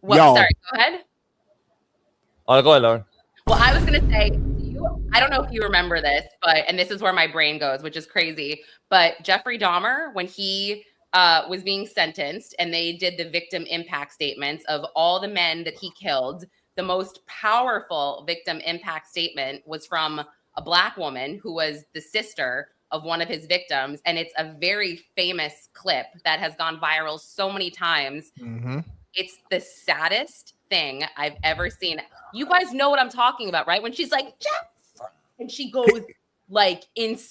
Well, sorry, go ahead. Oh, go ahead, Lauren. Well, I was gonna say. I don't know if you remember this, and this is where my brain goes, which is crazy. But Jeffrey Dahmer, when he was being sentenced and they did the victim impact statements of all the men that he killed, the most powerful victim impact statement was from a Black woman who was the sister of one of his victims. And it's a very famous clip that has gone viral so many times. Mm-hmm. It's the saddest thing I've ever seen. You guys know what I'm talking about, right? When she's like, Jeff! And she goes like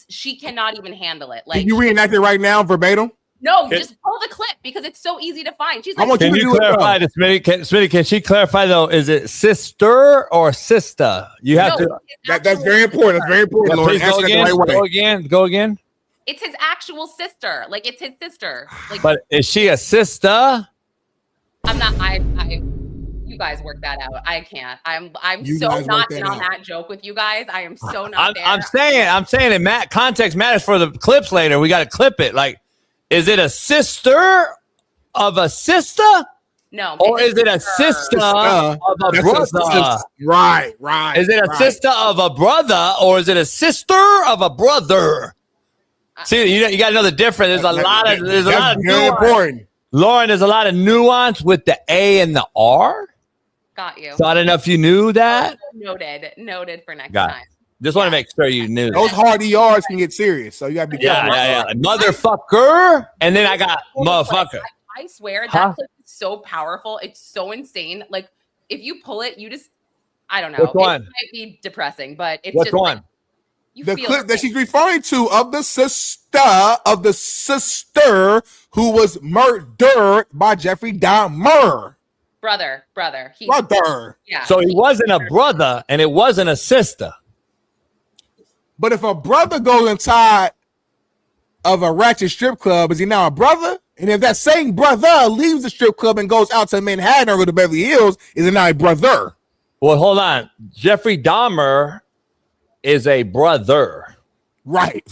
she cannot even handle it. Like, can you reenact it right now, verbatim? No, just pull the clip because it's so easy to find. She's like, can you clarify this, Smitty? Can she clarify though? Is it sister or sister? You have to. That's very important. That's very important. Yeah, please go again. It's his actual sister. Like, it's his sister. Like, but is she a sister? I'm not. You guys work that out. I can't. I'm so not in on that joke with you guys. I am so not there. I'm saying it. Context matters for the clips later. We got to clip it. Like, is it a sister of a sister? No. Or is it a sister of a brother? Right. Is it a sister of a brother or is it a sister of a brother? See, you got to know the difference. There's a lot of very important. Lauren, there's a lot of nuance with the A and the R. Got you. So I don't know if you knew that. Noted for next time. Just want to make sure you knew. Those hard ERs can get serious, so you got to be careful. Yeah. Motherfucker, and then I got motherfucker. I swear that clip is so powerful. It's so insane. Like, if you pull it, I don't know. Which one? It might be depressing, but it's Which just one? Like, the clip that she's referring to of the sister who was murdered by Jeffrey Dahmer. Brother. Brother. Yeah. So he wasn't a brother and it wasn't a sister. But if a brother goes inside of a ratchet strip club, is he now a brother? And if that same brother leaves the strip club and goes out to Manhattan or to Beverly Hills, is he now a brother? Well, hold on. Jeffrey Dahmer is a brother. Right.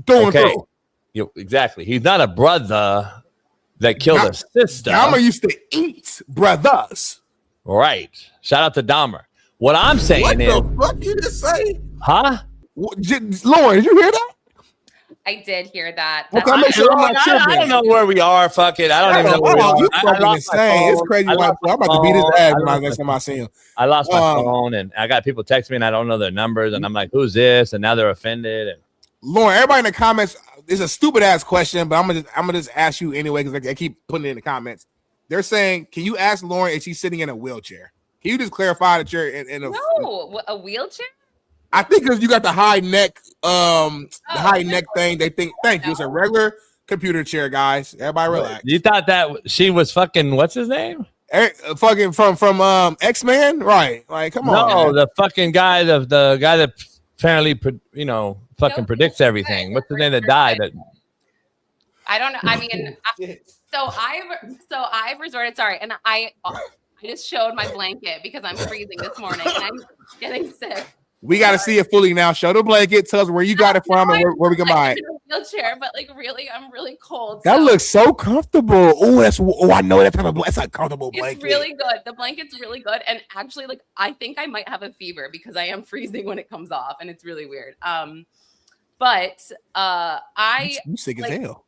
Through. Exactly. He's not a brother that killed a sister. Dahmer used to eat brothers. Right. Shout out to Dahmer. What I'm saying is. What the fuck you just say? Huh? Lauren, did you hear that? I did hear that. Okay, I don't know where we are. Fuck it. I don't even know where we are. It's crazy. I'm about to beat his ass when I next time I see him. I lost my phone and I got people texting me and I don't know their numbers and I'm like, who's this? And now they're offended. And Lauren, everybody in the comments, it's a stupid ass question, but I'm gonna just ask you anyway because I keep putting it in the comments. They're saying, can you ask Lauren if she's sitting in a wheelchair? Can you just clarify that you're in a wheelchair? I think because you got the high neck, neck thing. They think, thank you. It's a regular computer chair, guys. Everybody relax. You thought that she was fucking what's his name? Fucking from X-Men, right? Like, come on. No, the fucking guy, the guy that apparently predicts everything. What's the name that died? I don't know. I mean, I've resorted. Sorry, and I just showed my blanket because I'm freezing this morning and I'm getting sick. We got to see it fully now. Show the blanket. Tell us where you got it from and where we can buy it. I'm in a wheelchair, but like really, I'm really cold. That looks so comfortable. Oh, I know that type of blanket. It's a comfortable blanket. It's really good. The blanket's really good. And actually, like, I think I might have a fever because I am freezing when it comes off, and it's really weird. But You sick as hell.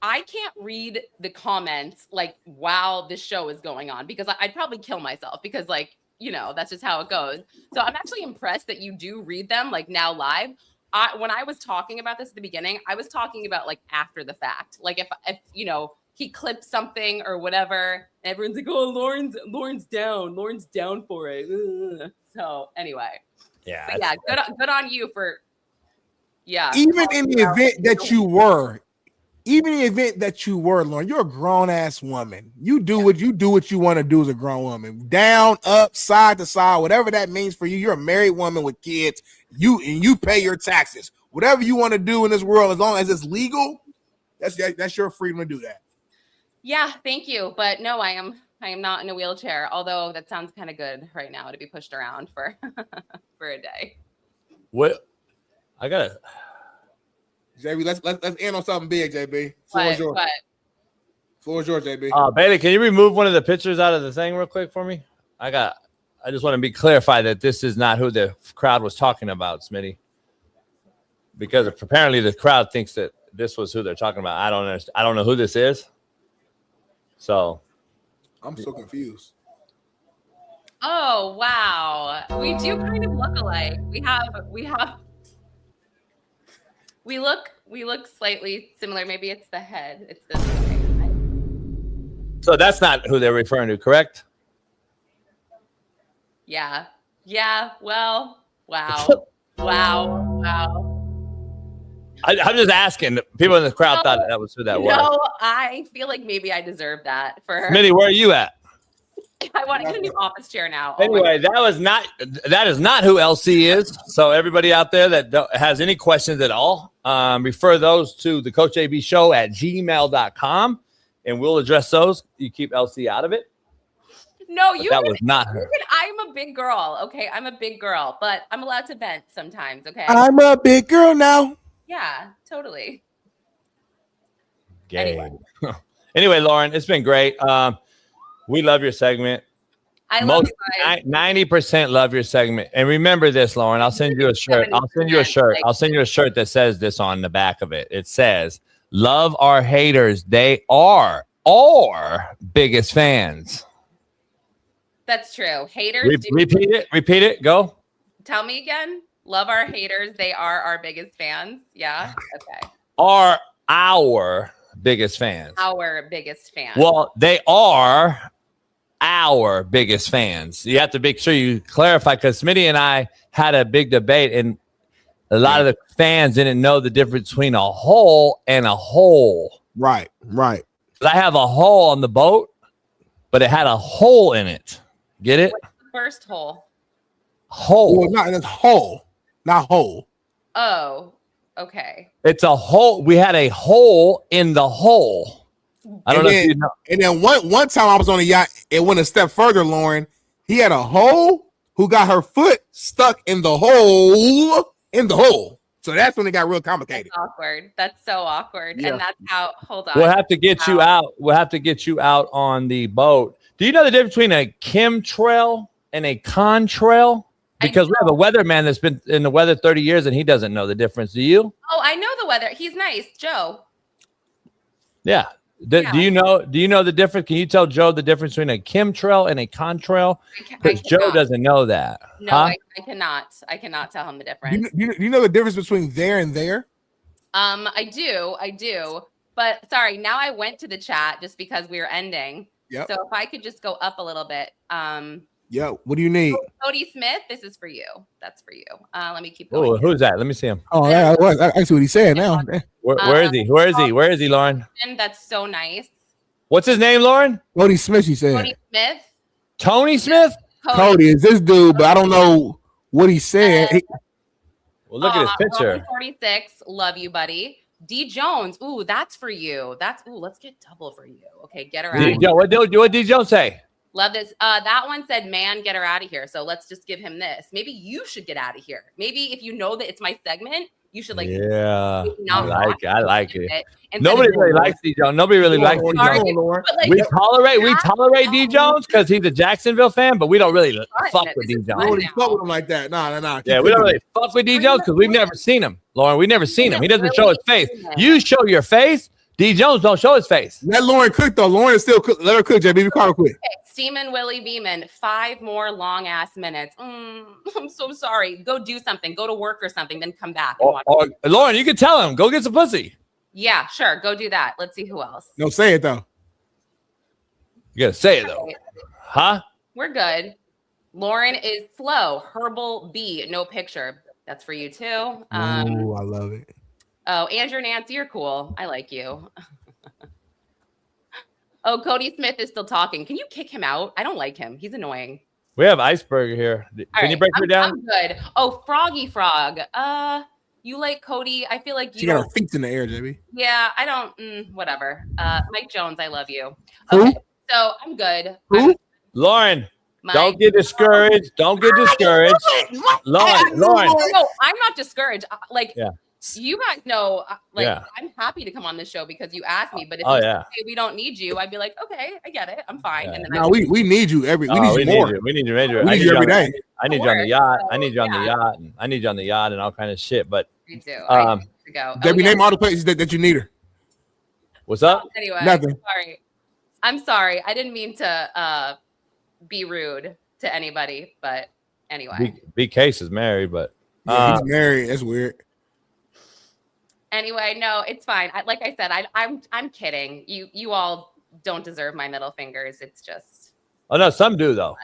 I can't read the comments like while this show is going on because I'd probably kill myself because, like, you know, that's just how it goes. So I'm actually impressed that you do read them like now live. When I was talking about this at the beginning, I was talking about like after the fact. Like if you know, he clipped something or whatever, and everyone's like, oh, Lauren's down for it. Ugh. So anyway. Yeah. But yeah, good on you for Even in the event that you were, Lauren, you're a grown ass woman. You do what you want to do as a grown woman. Down, up, side to side, whatever that means for you. You're a married woman with kids. You pay your taxes. Whatever you want to do in this world, as long as it's legal, that's your freedom to do that. Yeah, thank you. But no, I am not in a wheelchair. Although that sounds kind of good right now to be pushed around for for a day. What? I gotta. JB, let's end on something big, JB. Floor is yours, JB. Bailey, can you remove one of the pictures out of the thing real quick for me? I just want to be clarified that this is not who the crowd was talking about, Smitty. Because apparently the crowd thinks that this was who they're talking about. I don't understand. I don't know who this is. So I'm so confused. Oh wow. We do kind of look alike. We look slightly similar. Maybe it's the head. It's this way. So that's not who they're referring to, correct? Yeah. Well, wow. I'm just asking. People in the crowd thought that was who that was. No, I feel like maybe I deserve that for her. Smitty, where are you at? I want to get a new office chair now. Anyway, that is not who LC is. So everybody out there that has any questions at all, refer those to the Coach AB Show at gmail.com, and we'll address those. You keep LC out of it. No, was not her. I'm a big girl. Okay, I'm a big girl, but I'm allowed to vent sometimes. Okay, I'm a big girl now. Yeah, totally. Anyway, Lauren, it's been great. We love your segment. I love you guys. 90% love your segment. And remember this, Lauren, I'll send you a shirt. I'll send you a shirt that says this on the back of it. It says, love our haters. They are our biggest fans. That's true. Haters. Repeat it. Go. Tell me again. Love our haters. They are our biggest fans. Yeah. Okay. Are our biggest fans. Our biggest fans. Well, they are our biggest fans. You have to make sure you clarify, because Smitty and I had a big debate, and a lot of the fans didn't know the difference between a hole and a hole. Right. I have a hole on the boat, but it had a hole in it. Get it? What's the first hole? Hole. Well, it's hole, not hole. Oh, okay. It's a hole. We had a hole in the hole. I don't know if you know. And then one time I was on a yacht, it went a step further, Lauren. He had a hole who got her foot stuck in the hole. So that's when it got real complicated. That's awkward. That's so awkward. Yeah. And that's how, hold on. We'll have to get you out. We'll have to get you out on the boat. Do you know the difference between a chemtrail and a contrail? Because we have a weatherman that's been in the weather 30 years and he doesn't know the difference. Do you? Oh, I know the weather. He's nice. Joe. Yeah. Do you know the difference? Can you tell Joe the difference between a chemtrail and a contrail? Because Joe doesn't know that. No, huh? I cannot. I cannot tell him the difference. Do you know the difference between there and there? I do. But sorry, now I went to the chat just because we were ending. Yep. So if I could just go up a little bit. Yo, what do you need? Cody Smith, this is for you. That's for you. Let me keep going. Oh, who's that? Let me see him. Oh, I see what he said now. Where is he? Where is he, Lauren? That's so nice. What's his name, Lauren? Cody Smith, he said. Cody Smith. Tony Smith? Cody is this dude, but I don't know what he said. Well, look at his picture. 46, love you, buddy. D Jones, ooh, that's for you. Let's get double for you. Okay, get her out. What did D Jones say? Love this. That one said, man, get her out of here. So let's just give him this. Maybe you should get out of here. Maybe if you know that it's my segment, you should like. Yeah, not I like it. Instead Nobody of- really likes D Jones. Nobody really likes D Sorry, Jones. but, like, We tolerate D Jones because he's a Jacksonville fan, but we don't really fuck with D I don't Jones. really fuck with him like that. Nah. Yeah, we don't really fuck with D Jones because we've never seen him, Lauren. We've never seen him. He doesn't show his face. You show your face. D Jones don't show his face. Let Lauren cook though. Lauren is still cook. Let her cook, JB. Be quiet quick. Okay, Steeman Willie Beeman, 5 more long ass minutes. I'm so sorry. Go do something. Go to work or something. Then come back. And watch. Or Lauren, you can tell him go get some pussy. Yeah, sure. Go do that. Let's see who else. No, say it though. You gotta say it though, huh? We're good. Lauren is slow. Herbal B, no picture. That's for you too. Ooh, I love it. Oh, Andrew Nance, you're cool. I like you. Oh, Cody Smith is still talking. Can you kick him out? I don't like him. He's annoying. We have Iceberg here. Can you break her down? I'm good. Oh, Froggy Frog. You like Cody? I feel like you. She got her feet in the air, JB. Yeah, I don't. Whatever. Mike Jones, I love you. Who? Okay, so I'm good. Who? Lauren, Mike. don't get discouraged. Don't get discouraged. Lauren. No, I'm not discouraged. Yeah. You guys know, Yeah. I'm happy to come on this show because you asked me. But if Oh, you yeah. say we don't need you, I'd be like, okay, I get it. I'm fine. Yeah. And then No, we need you every. We need you more. We need you. We need you every day. I need you on the yacht. I need you on the yacht. And I need you on the yacht and all kind of shit. But Me too. I need to go. JB, name all the places that you need her. what's up? Anyway, Nothing. I'm sorry. I didn't mean to be rude to anybody, but anyway. B Case is married, but Yeah, he's married. That's weird. Anyway, no, it's fine. Like I said, I'm kidding. You all don't deserve my middle fingers. It's just. oh no, some do though.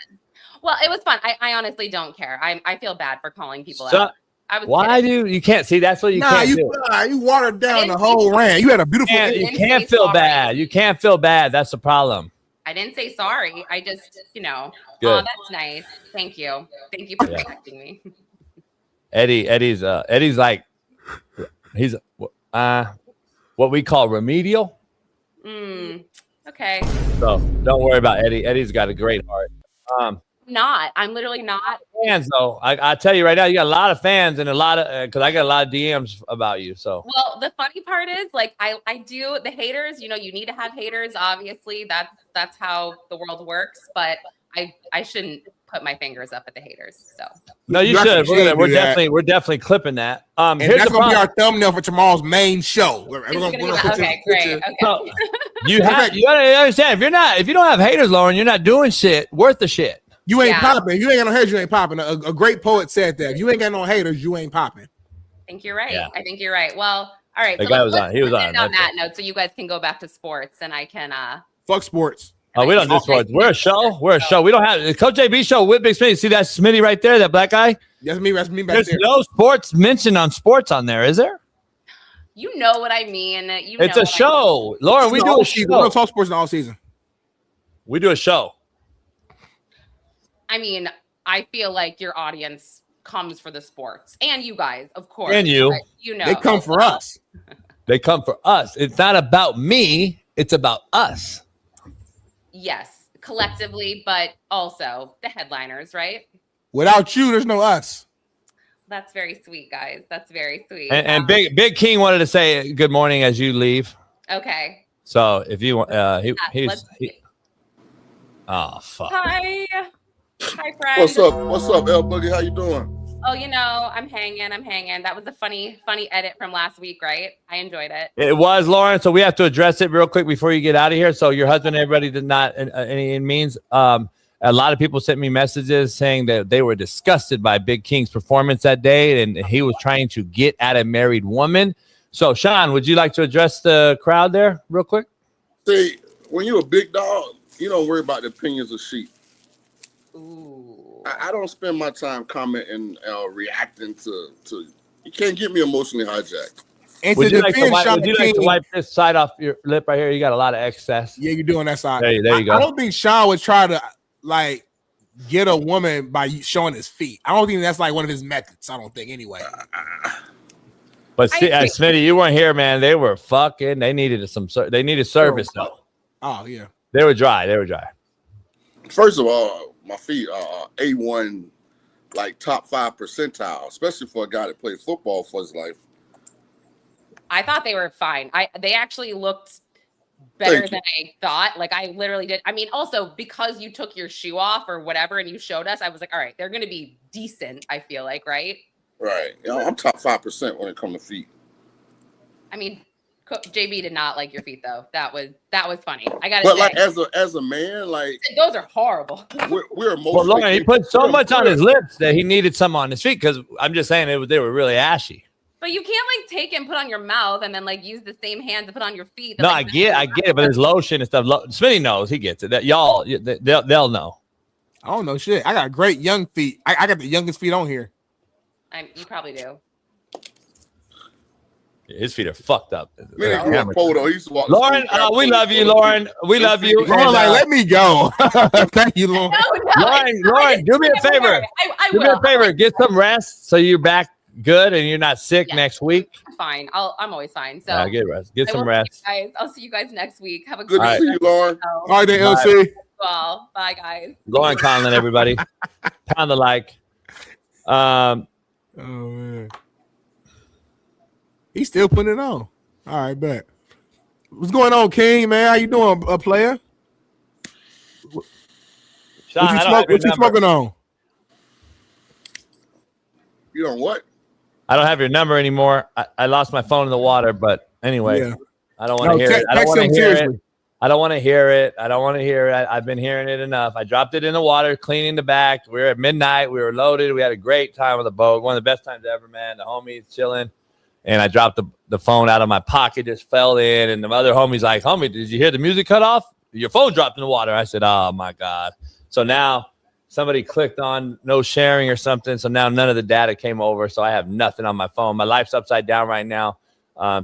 Well, it was fun. I honestly don't care. I feel bad for calling people out. I was Why kidding. do you can't see? That's what you can't do. You watered down the whole rant. You had a beautiful. You can't feel bad. You can't feel bad. That's the problem. I didn't say sorry. I just, Good. Oh, that's nice. Thank you. Thank you for protecting me. Eddie's like he's what we call remedial. Okay. So don't worry about Eddie. Eddie's got a great heart. I'm literally not. Fans though, I tell you right now, you got a lot of fans and a lot of because I got a lot of DMs about you. So Well, the funny part is, like, I do the haters. You need to have haters. Obviously, that's how the world works. But I shouldn't put my fingers up at the haters. So no, you should. We're definitely clipping that. And Here's that's the gonna be problem. our thumbnail for tomorrow's main show. Okay, great. Okay. So, you gotta understand if you don't have haters, Lauren, you're not doing shit worth the shit. You ain't popping. You ain't got no haters. You ain't popping. A great poet said that. If you ain't got no haters, you ain't popping. I think you're right. Yeah. I think you're right. Well, all right. The So guy let's was on. He was on. on that note, so you guys can go back to sports, and I can. Fuck sports. Oh, we don't do sports. We're a show. We're a show. We don't have Coach JB show with Big Smitty. See that Smitty right there, that black guy? That's me. That's me back There's there. no sports mentioned on sports on there, is there? You know what I mean. It's a show, Lauren. We do a show. We don't talk sports in all season. We do a show. I mean, I feel like your audience comes for the sports, and you guys, of course, And you. but They come for us. They come for us. It's not about me. It's about us. Yes, collectively, but also the headliners, right? Without you, there's no us. That's very sweet, guys. That's very sweet. And Big King wanted to say good morning as you leave. Okay. So if you want, Let's oh fuck. Hi, friend. What's up, L Boogie? How you doing? Oh, I'm hanging. That was a funny edit from last week, right? I enjoyed it. It was, Lauren. So we have to address it real quick before you get out of here. So your husband and everybody did not any means. A lot of people sent me messages saying that they were disgusted by Big King's performance that day, and he was trying to get at a married woman. So, Shaun, would you like to address the crowd there real quick? See, when you're a big dog, you don't worry about the opinions of sheep. Ooh. I don't spend my time commenting, reacting to. You can't get me emotionally hijacked. And Would to you like to defend wipe this side off your lip right here? You got a lot of excess. Yeah, you're doing that side. There you go. I don't think Shaun would try to get a woman by showing his feet. I don't think that's one of his methods. I don't think anyway. But see, Smitty, you weren't here, man. They were fucking. They needed service though. Oh yeah. They were dry. First of all, my feet are A1, like top 5 percentile, especially for a guy that played football for his life. I thought they were fine. They actually looked better than I thought. Like I literally did. I mean, also because you took your shoe off or whatever and you showed us, I was like, all right, they're going to be decent. I feel like, right? Right. You know, I'm top 5% when it comes to feet. I mean, JB did not like your feet though. That was funny. I got to But say, like as a man, like those are horrible. We're mostly. Well, Lauren, he put so much on his lips that he needed some on his feet because I'm just saying they were really ashy. But you can't like take and put on your mouth and then like use the same hand to put on your feet. No, I get it, but there's lotion and stuff. Smitty knows, he gets it. That y'all, they'll know. I don't know shit. I got great young feet. I got the youngest feet on here. You probably do. His feet are fucked up. Lauren, we love you, Lauren. We love you. Lauren, like, let me go. Thank you, Lauren. Lauren, do me a favor. Do me a favor. Get some rest so you're back good and you're not sick next week. Fine. I'm always fine. So get rest. Get some rest. Guys, I'll see you guys next week. Have a good to see you, Lauren. All right, then, LC. Well, bye, guys. Lauren Conlon, everybody. Pound the like. Oh man. He's still putting it on. All right, bet. What's going on, King, man? How you doing, a player? Shaun, what you smoking on? You know what? I don't have your number anymore. I lost my phone in the water, but anyway, I don't want to hear it. I don't want to hear it. I don't want to hear it. I don't want to hear it. I've been hearing it enough. I dropped it in the water, cleaning the back. We were at midnight. We were loaded. We had a great time on the boat. One of the best times ever, man. The homies chilling. And I dropped the phone out of my pocket, just fell in. And the other homie's like, homie, did you hear the music cut off? Your phone dropped in the water. I said, oh, my God. So now somebody clicked on no sharing or something. So now none of the data came over. So I have nothing on my phone. My life's upside down right now.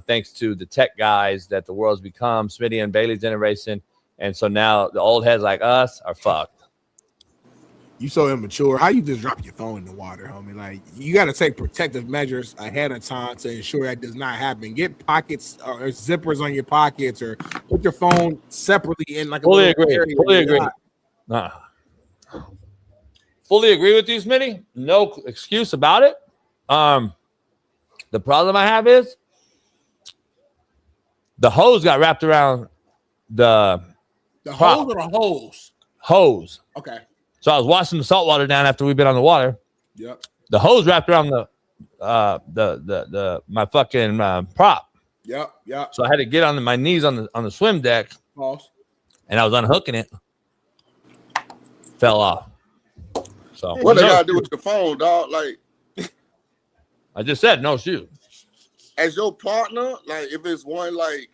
Thanks to the tech guys that the world's become, Smitty and Bailey's generation. And so now the old heads like us are fucked. You so immature. How you just drop your phone in the water, homie? Like, you got to take protective measures ahead of time to ensure that does not happen. Get pockets or zippers on your pockets, or put your phone separately in like a fully agree. Fully agree. Fully agree with you, Smitty. No excuse about it. The problem I have is the hose got wrapped around the hose or the hose? Hose. Okay. So I was washing the salt water down after we've been on the water. Yep. The hose wrapped around my fucking prop. Yep. Yep. So I had to get on my knees on the swim deck. Pause. And I was unhooking it. Fell off. So what they gotta do with the phone, dog? Like I just said, no shoot. As your partner, like if it's one like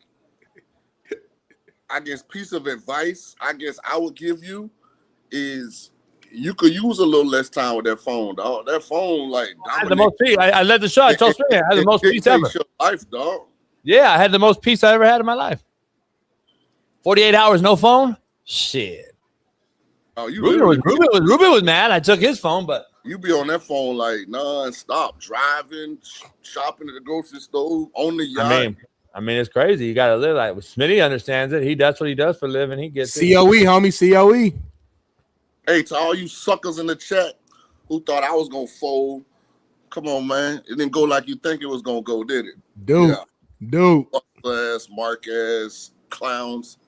I guess piece of advice I guess I would give you is you could use a little less time with that phone, dog. That phone, like, I had the most peace. I led the show. I told Smitty I had the most peace ever. Your life, dog. Yeah, I had the most peace I ever had in my life. 48 hours, no phone? Shit. Oh, Ruben was mad. I took his phone, but you be on that phone like non-stop, driving, shopping at the grocery store, on the yacht. I mean, it's crazy. You gotta live like Smitty understands it. That's what he does for a living. He gets COE, it. Homie, COE. Hey, to all you suckers in the chat who thought I was gonna fold, come on, man. It didn't go like you think it was gonna go, did it? Dude. Ass, Marquez, clowns.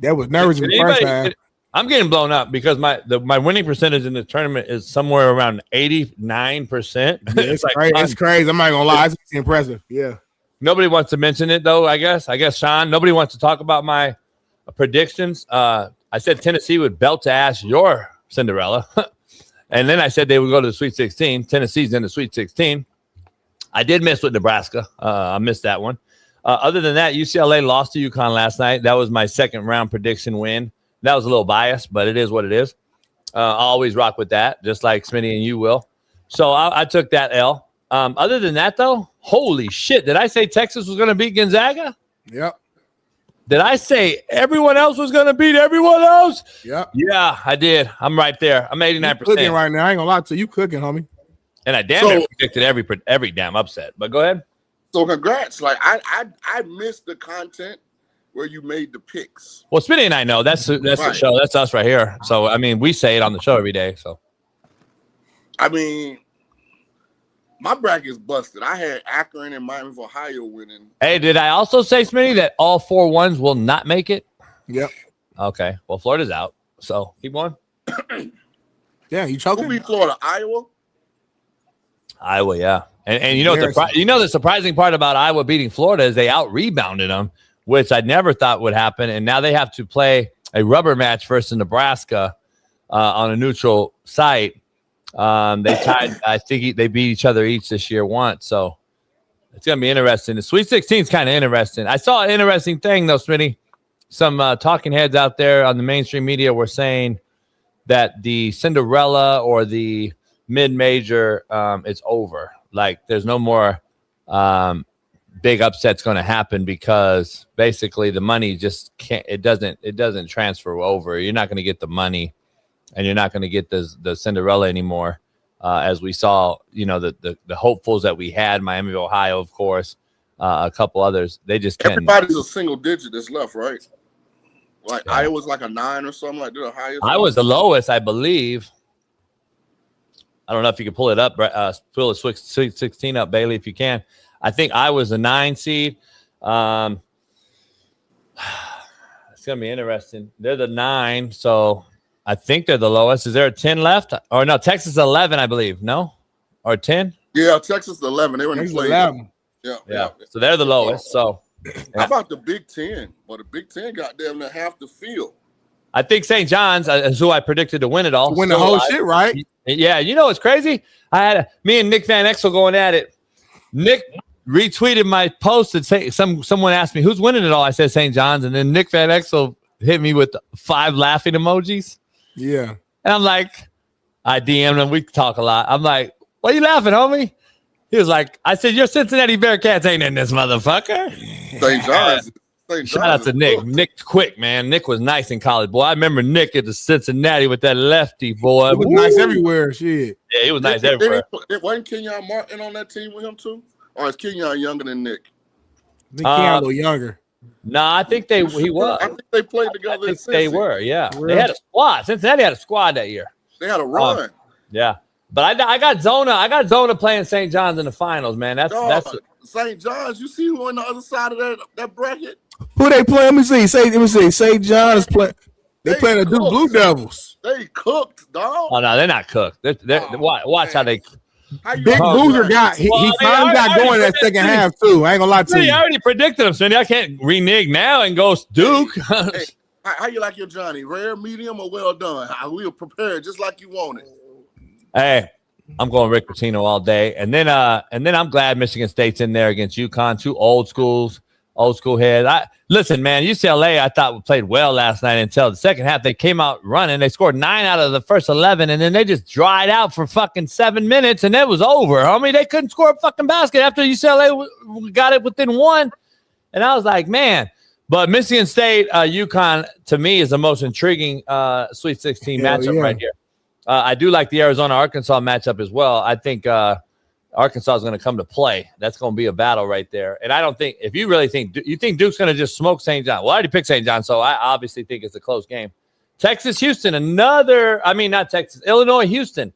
That was nervous in the first half. I'm getting blown up because my winning percentage in the tournament is somewhere around 89%. Yeah, it's crazy. I'm not gonna lie. It's impressive. Yeah. Nobody wants to mention it though. I guess Shaun. Nobody wants to talk about my predictions. I said Tennessee would belt to ass your Cinderella. And then I said they would go to the Sweet 16. Tennessee's in the Sweet 16. I did miss with Nebraska. I missed that one. Other than that, UCLA lost to UConn last night. That was my second round prediction win. That was a little biased, but it is what it is. I'll always rock with that, just like Smitty and you will. So I took that L. Other than that, though, holy shit. Did I say Texas was going to beat Gonzaga? Yep. Did I say everyone else was going to beat everyone else? Yep. Yeah, I did. I'm right there. I'm 89%. You cooking right now. I ain't going to lie to you. Cooking, homie. And I damn near predicted every damn upset. But go ahead. So congrats. Like I missed the content where you made the picks. Well, Smitty and I know that's the show. That's us right here. So I mean, we say it on the show every day. So I mean, my bracket's busted. I had Akron and Miami of Ohio winning. Hey, did I also say, Smitty, that all 4 ones will not make it? Yep. Okay. Well, Florida's out. So keep going. Yeah, you choking? Who beat Florida? Iowa? Iowa, yeah. And you know the surprising part about Iowa beating Florida is they out-rebounded them, which I never thought would happen. And now they have to play a rubber match versus Nebraska on a neutral site. They tied. I think they beat each other each this year once. So it's going to be interesting. The Sweet 16 is kind of interesting. I saw an interesting thing, though, Smitty. Some talking heads out there on the mainstream media were saying that the Cinderella or the mid-major is over. Like there's no more big upsets going to happen because basically the money just can't. It doesn't transfer over. You're not going to get the money, and you're not going to get the Cinderella anymore. As we saw, you know, the hopefuls that we had, Miami of Ohio, of course, a couple others. They just can't. Everybody's a single digit that's left, right? Like Iowa's like a 9 or something. Like they're the highest. I was the lowest, I believe. I don't know if you can pull it up. Pull the Sweet 16 up, Bailey, if you can. I think I was a 9 seed. It's gonna be interesting. They're the 9, so I think they're the lowest. Is there a 10 left? Or no, Texas 11, I believe. No, or 10? Yeah, Texas 11. They were in the play. Yeah. So they're the lowest. So how about the Big Ten? Well, the Big Ten got them to half the field. I think St. John's is who I predicted to win it all. To win the whole shit, right? Yeah. You know what's crazy? I had me and Nick Van Exel going at it. Nick retweeted my post and say someone asked me who's winning it all. I said St. John's, and then Nick Van Exel hit me with 5 laughing emojis. Yeah. And I'm like, I DM'd him. We talk a lot. I'm like, why you laughing, homie? He was like, I said, your Cincinnati Bearcats ain't in this motherfucker. St. John's. Shout out to Nick. Nick's quick, man. Nick was nice in college, boy. I remember Nick at the Cincinnati with that lefty, boy. He was nice everywhere, shit. Yeah, he was nice everywhere. Wasn't Kenyon Martin on that team with him too? Or is Kenyon younger than Nick? I think Kenyon a little younger. Nah, I think he was. I think they played together. I think they were, yeah. They had a squad. Cincinnati had a squad that year. They had a run. Yeah. But I got Zona playing St. John's in the finals, man. That's St. John's. You see who on the other side of that bracket? Who they play? Let me see. St. John's play. They playing the Blue Devils. They cooked, dog. Oh no, they're not cooked. Watch how they. Big Boozer got he finally got going that second half too. I ain't gonna lie to you. I already predicted him, Smitty. I can't renege now and go Duke. Hey, how you like your Johnny? Rare, medium, or well done? We were prepared just like you wanted. Hey, I'm going Rick Pitino all day, and then I'm glad Michigan State's in there against UConn. 2 old school heads. Listen, man, UCLA I thought played well last night until the second half. They came out running. They scored 9 out of the first 11, and then they just dried out for fucking 7 minutes, and it was over. Homie, they couldn't score a fucking basket after UCLA got it within 1, and I was like, man. But Michigan State, UConn, to me, is the most intriguing Sweet 16 matchup right here. I do like the Arizona-Arkansas matchup as well. I think Arkansas is going to come to play. That's going to be a battle right there. And I don't think, if you really think, you think Duke's going to just smoke St. John. Well, I already picked St. John, so I obviously think it's a close game. Texas-Houston, not Texas, Illinois-Houston.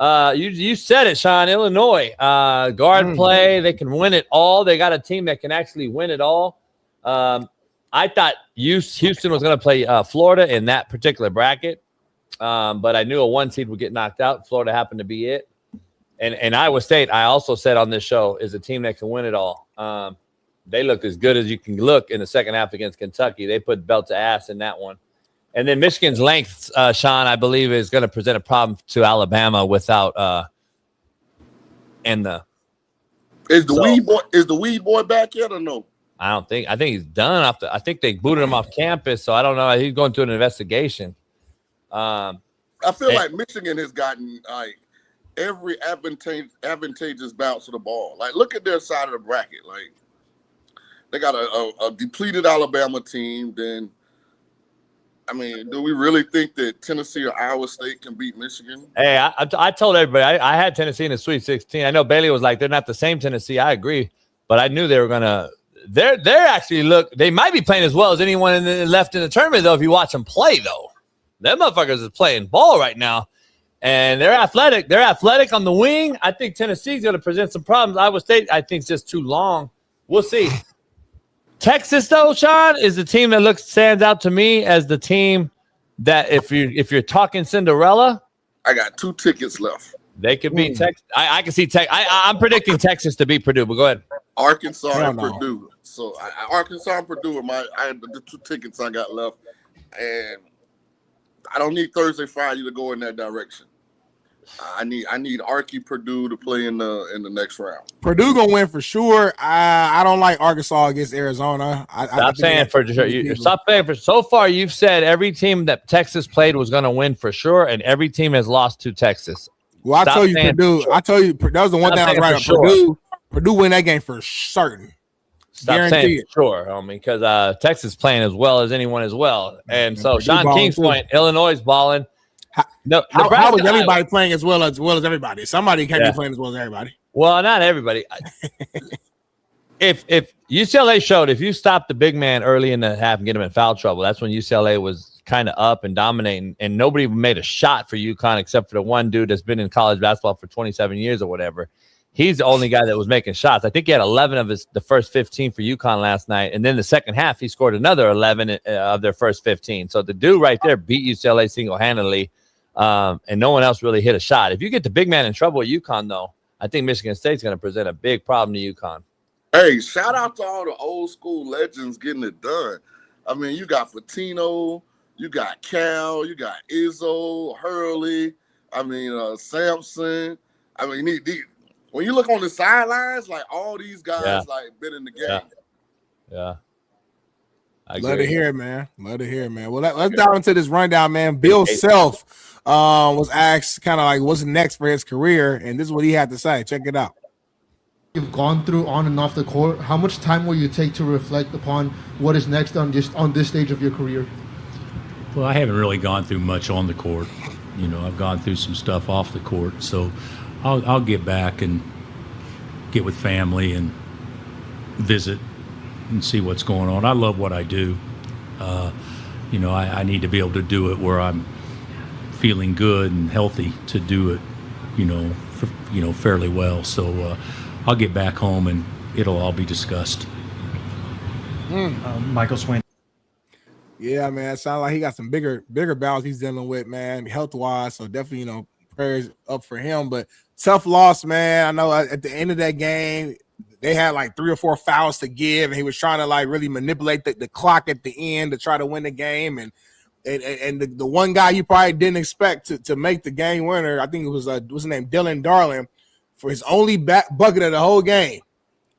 You said it, Shaun. Illinois, guard play. They can win it all. They got a team that can actually win it all. I thought Houston was going to play Florida in that particular bracket. But I knew a 1 seed would get knocked out. Florida happened to be it. And Iowa State, I also said on this show, is a team that can win it all. They looked as good as you can look in the second half against Kentucky. They put belt to ass in that one. And then Michigan's length, Shaun, I believe, is going to present a problem to Alabama without Is the weed boy back yet or no? I think he's done. I think they booted him off campus, so I don't know. He's going through an investigation. I feel like Michigan has gotten like every advantageous bounce of the ball. Like, look at their side of the bracket. Like, they got a depleted Alabama team. Then, I mean, do we really think that Tennessee or Iowa State can beat Michigan? Hey, I told everybody I had Tennessee in the Sweet 16. I know Bailey was like, they're not the same Tennessee. I agree, but I knew they were gonna. they're actually they might be playing as well as anyone left in the tournament though. If you watch them play though, them motherfuckers is playing ball right now, and they're athletic. They're athletic on the wing. I think Tennessee's going to present some problems. Iowa State, I think, is just too long. We'll see. Texas though, Shaun, is the team that stands out to me as the team that if you're talking Cinderella, I got 2 tickets left. They could beat Texas. I can see Texas. I'm predicting Texas to beat Purdue, but go ahead. Arkansas and Purdue. So Arkansas and Purdue are the 2 tickets I got left, and I don't need Thursday, Friday to go in that direction. I need Arky Purdue to play in the next round. Purdue gonna win for sure. I don't like Arkansas against Arizona. Stop saying for sure. Stop saying for so far. You've said every team that Texas played was going to win for sure, and every team has lost to Texas. Well, I told you Purdue. I told you that was the one that I was right on. Sure. Purdue win that game for certain. Stop saying for sure, homie, because Texas playing as well as anyone as well. And so Shaun King's point, Illinois is balling. No, how was everybody playing as well as everybody? Somebody can't be playing as well as everybody. Well, not everybody. If UCLA showed, if you stop the big man early in the half and get him in foul trouble, that's when UCLA was kind of up and dominating, and nobody made a shot for UConn except for the one dude that's been in college basketball for 27 years or whatever. He's the only guy that was making shots. I think he had 11 of the first 15 for UConn last night, and then the second half he scored another 11 of their first 15. So the dude right there beat UCLA single-handedly, and no one else really hit a shot. If you get the big man in trouble at UConn, though, I think Michigan State's going to present a big problem to UConn. Hey, shout out to all the old school legends getting it done. I mean, you got Patino, you got Cal, you got Izzo, Hurley, I mean, Sampson. I mean, when you look on the sidelines, like all these guys like been in the game. Yeah. Love to hear it, man. Love to hear it, man. Well, let's dive into this rundown, man. Bill Self was asked kind of like what's next for his career, and this is what he had to say. Check it out. You've gone through on and off the court. How much time will you take to reflect upon what is next on this stage of your career? Well, I haven't really gone through much on the court. You know, I've gone through some stuff off the court, so I'll get back and get with family and visit and see what's going on. I love what I do. You know, I need to be able to do it where I'm feeling good and healthy to do it, fairly well. So I'll get back home and it'll all be discussed. Michael Swain. Yeah, man. It sounds like he got some bigger battles he's dealing with, man, health-wise. So definitely, prayers up for him. But tough loss, man. I know at the end of that game, they had like 3 or 4 fouls to give, and he was trying to like really manipulate the clock at the end to try to win the game. And the one guy you probably didn't expect to make the game winner, I think it was what's his name, Dylan Darling, for his only bucket of the whole game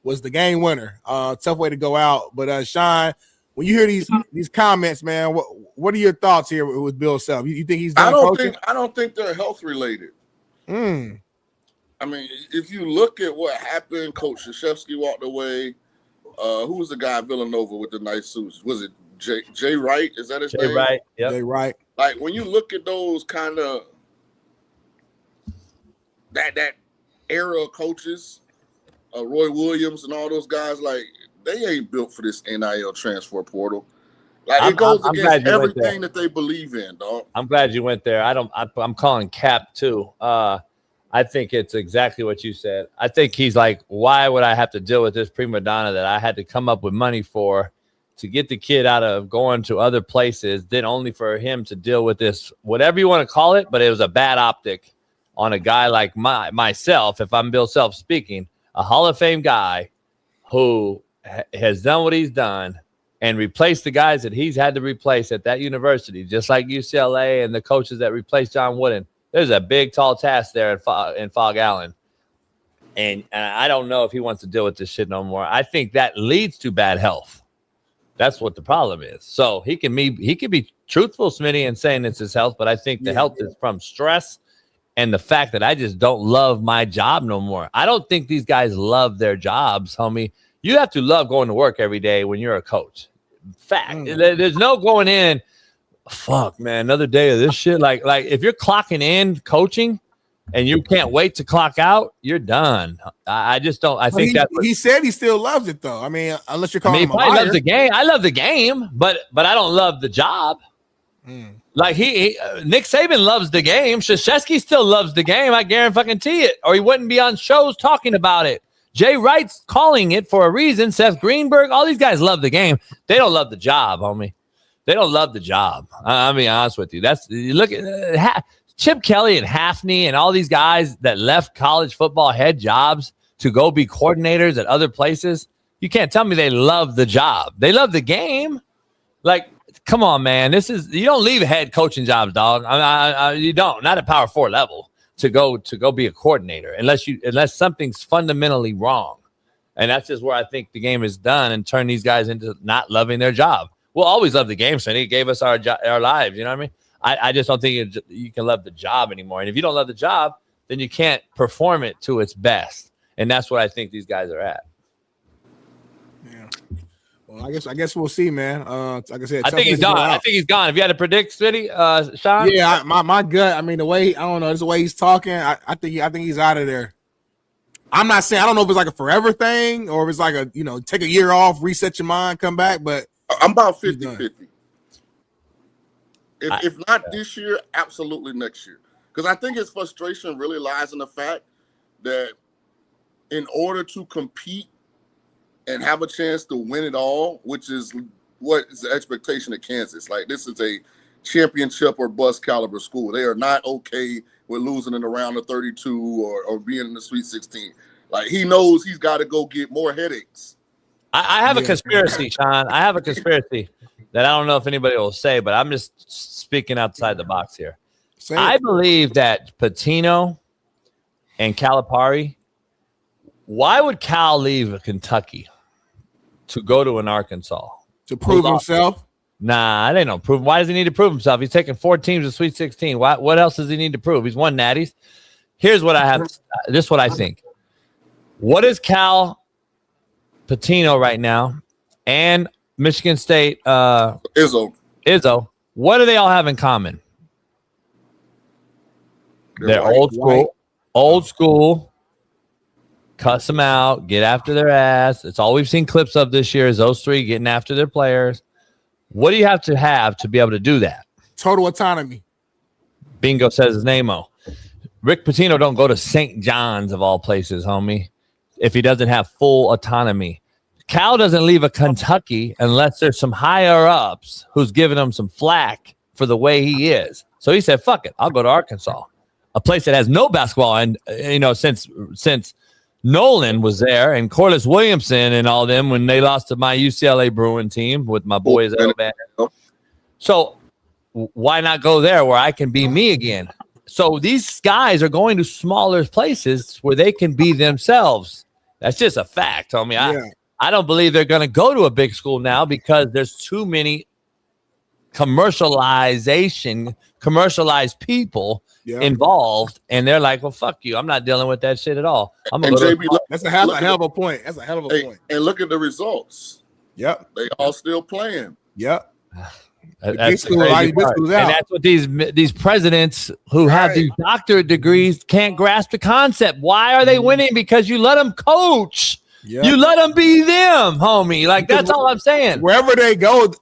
was the game winner. Tough way to go out. But Shaun, when you hear these comments, man, what are your thoughts here with Bill Self? You think he's done coaching? I don't think they're health related. I mean, if you look at what happened, Coach Krzyzewski walked away. Who was the guy at Villanova with the nice suits? Was it Jay Wright? Is that his name? Jay Wright. Yep. Jay Wright. Like when you look at those kind of that era of coaches, Roy Williams and all those guys, like they ain't built for this NIL transfer portal. Like it goes against everything that they believe in, dog. I'm glad you went there. I'm calling Cap too. I think it's exactly what you said. I think he's like, why would I have to deal with this prima donna that I had to come up with money for to get the kid out of going to other places, then only for him to deal with this, whatever you want to call it, but it was a bad optic on a guy like myself, if I'm Bill Self speaking, a Hall of Fame guy who has done what he's done and replaced the guys that he's had to replace at that university, just like UCLA and the coaches that replaced John Wooden. There's a big, tall task there in Fog Allen. And I don't know if he wants to deal with this shit no more. I think that leads to bad health. That's what the problem is. So he can be truthful, Smitty, in saying it's his health, but I think the health is from stress and the fact that I just don't love my job no more. I don't think these guys love their jobs, homie. You have to love going to work every day when you're a coach. Fact. There's no going in, fuck, man, another day of this shit. Like if you're clocking in coaching, and you can't wait to clock out, you're done. I just don't. I think that he said he still loves it though. I mean, unless you're calling him a liar. He loves the game. I love the game, but I don't love the job. Like Nick Saban loves the game. Krzyzewski still loves the game. I guarantee it, or he wouldn't be on shows talking about it. Jay Wright's calling it for a reason. Seth Greenberg, all these guys love the game. They don't love the job, homie. They don't love the job. I'll be honest with you. You look at Chip Kelly and Hafney and all these guys that left college football head jobs to go be coordinators at other places. You can't tell me they love the job. They love the game. Like, come on, man. You don't leave head coaching jobs, dog. You don't. Not at Power 4 level to go be a coordinator unless something's fundamentally wrong. And that's just where I think the game is done and turn these guys into not loving their job. We'll always love the game, Sonny. He gave us our lives. You know what I mean? I just don't think you can love the job anymore. And if you don't love the job, then you can't perform it to its best. And that's what I think these guys are at. Yeah. Well, I guess we'll see, man. Like I said, I think he's gone. I think he's gone. If you had to predict, Smitty, Shaun? Yeah, my gut. I mean, the way I don't know, it's the way he's talking. I think he's out of there. I'm not saying I don't know if it's like a forever thing or if it's like a take a year off, reset your mind, come back. But I'm about 50-50. If not this year, absolutely next year. Because I think his frustration really lies in the fact that in order to compete and have a chance to win it all, which is what is the expectation of Kansas. Like, this is a championship or bust caliber school. They are not okay with losing in the round of 32 or being in the Sweet 16. Like, he knows he's got to go get more headaches. I have a conspiracy, Shaun. I have a conspiracy that I don't know if anybody will say, but I'm just speaking outside the box here. I believe that Pitino and Calipari, why would Cal leave Kentucky to go to an Arkansas? To prove himself? Nah, they don't prove. Why does he need to prove himself? He's taking 4 teams to Sweet 16. What else does he need to prove? He's won natties. Here's what I have. This is what I think. What is Cal Pitino right now and Michigan State Izzo? What do they all have in common? They're old school. Cuss them out, get after their ass. It's all we've seen clips of this year is those three getting after their players. What do you have to be able to do that? Total autonomy. Bingo says his name-o. Rick Pitino don't go to St. John's of all places, homie, if he doesn't have full autonomy. Cal doesn't leave a Kentucky unless there's some higher-ups who's giving him some flack for the way he is. So he said, fuck it, I'll go to Arkansas, a place that has no basketball. And, since Nolan was there and Corliss Williamson and all them when they lost to my UCLA Bruin team with my boys at Alabama. So why not go there where I can be me again? So these guys are going to smaller places where they can be themselves. That's just a fact, homie. I don't believe they're going to go to a big school now because there's too many commercialized people involved, and they're like, well, fuck you. I'm not dealing with that shit at all. That's a hell of a point. That's a hell of a point. And look at the results. Yep. They all still playing. Yep. That's the crazy part. And that's what these presidents who have these doctorate degrees can't grasp the concept. Why are they winning? Because you let them coach. Yep. You let them be them, homie. Like, that's all I'm saying. Wherever they go,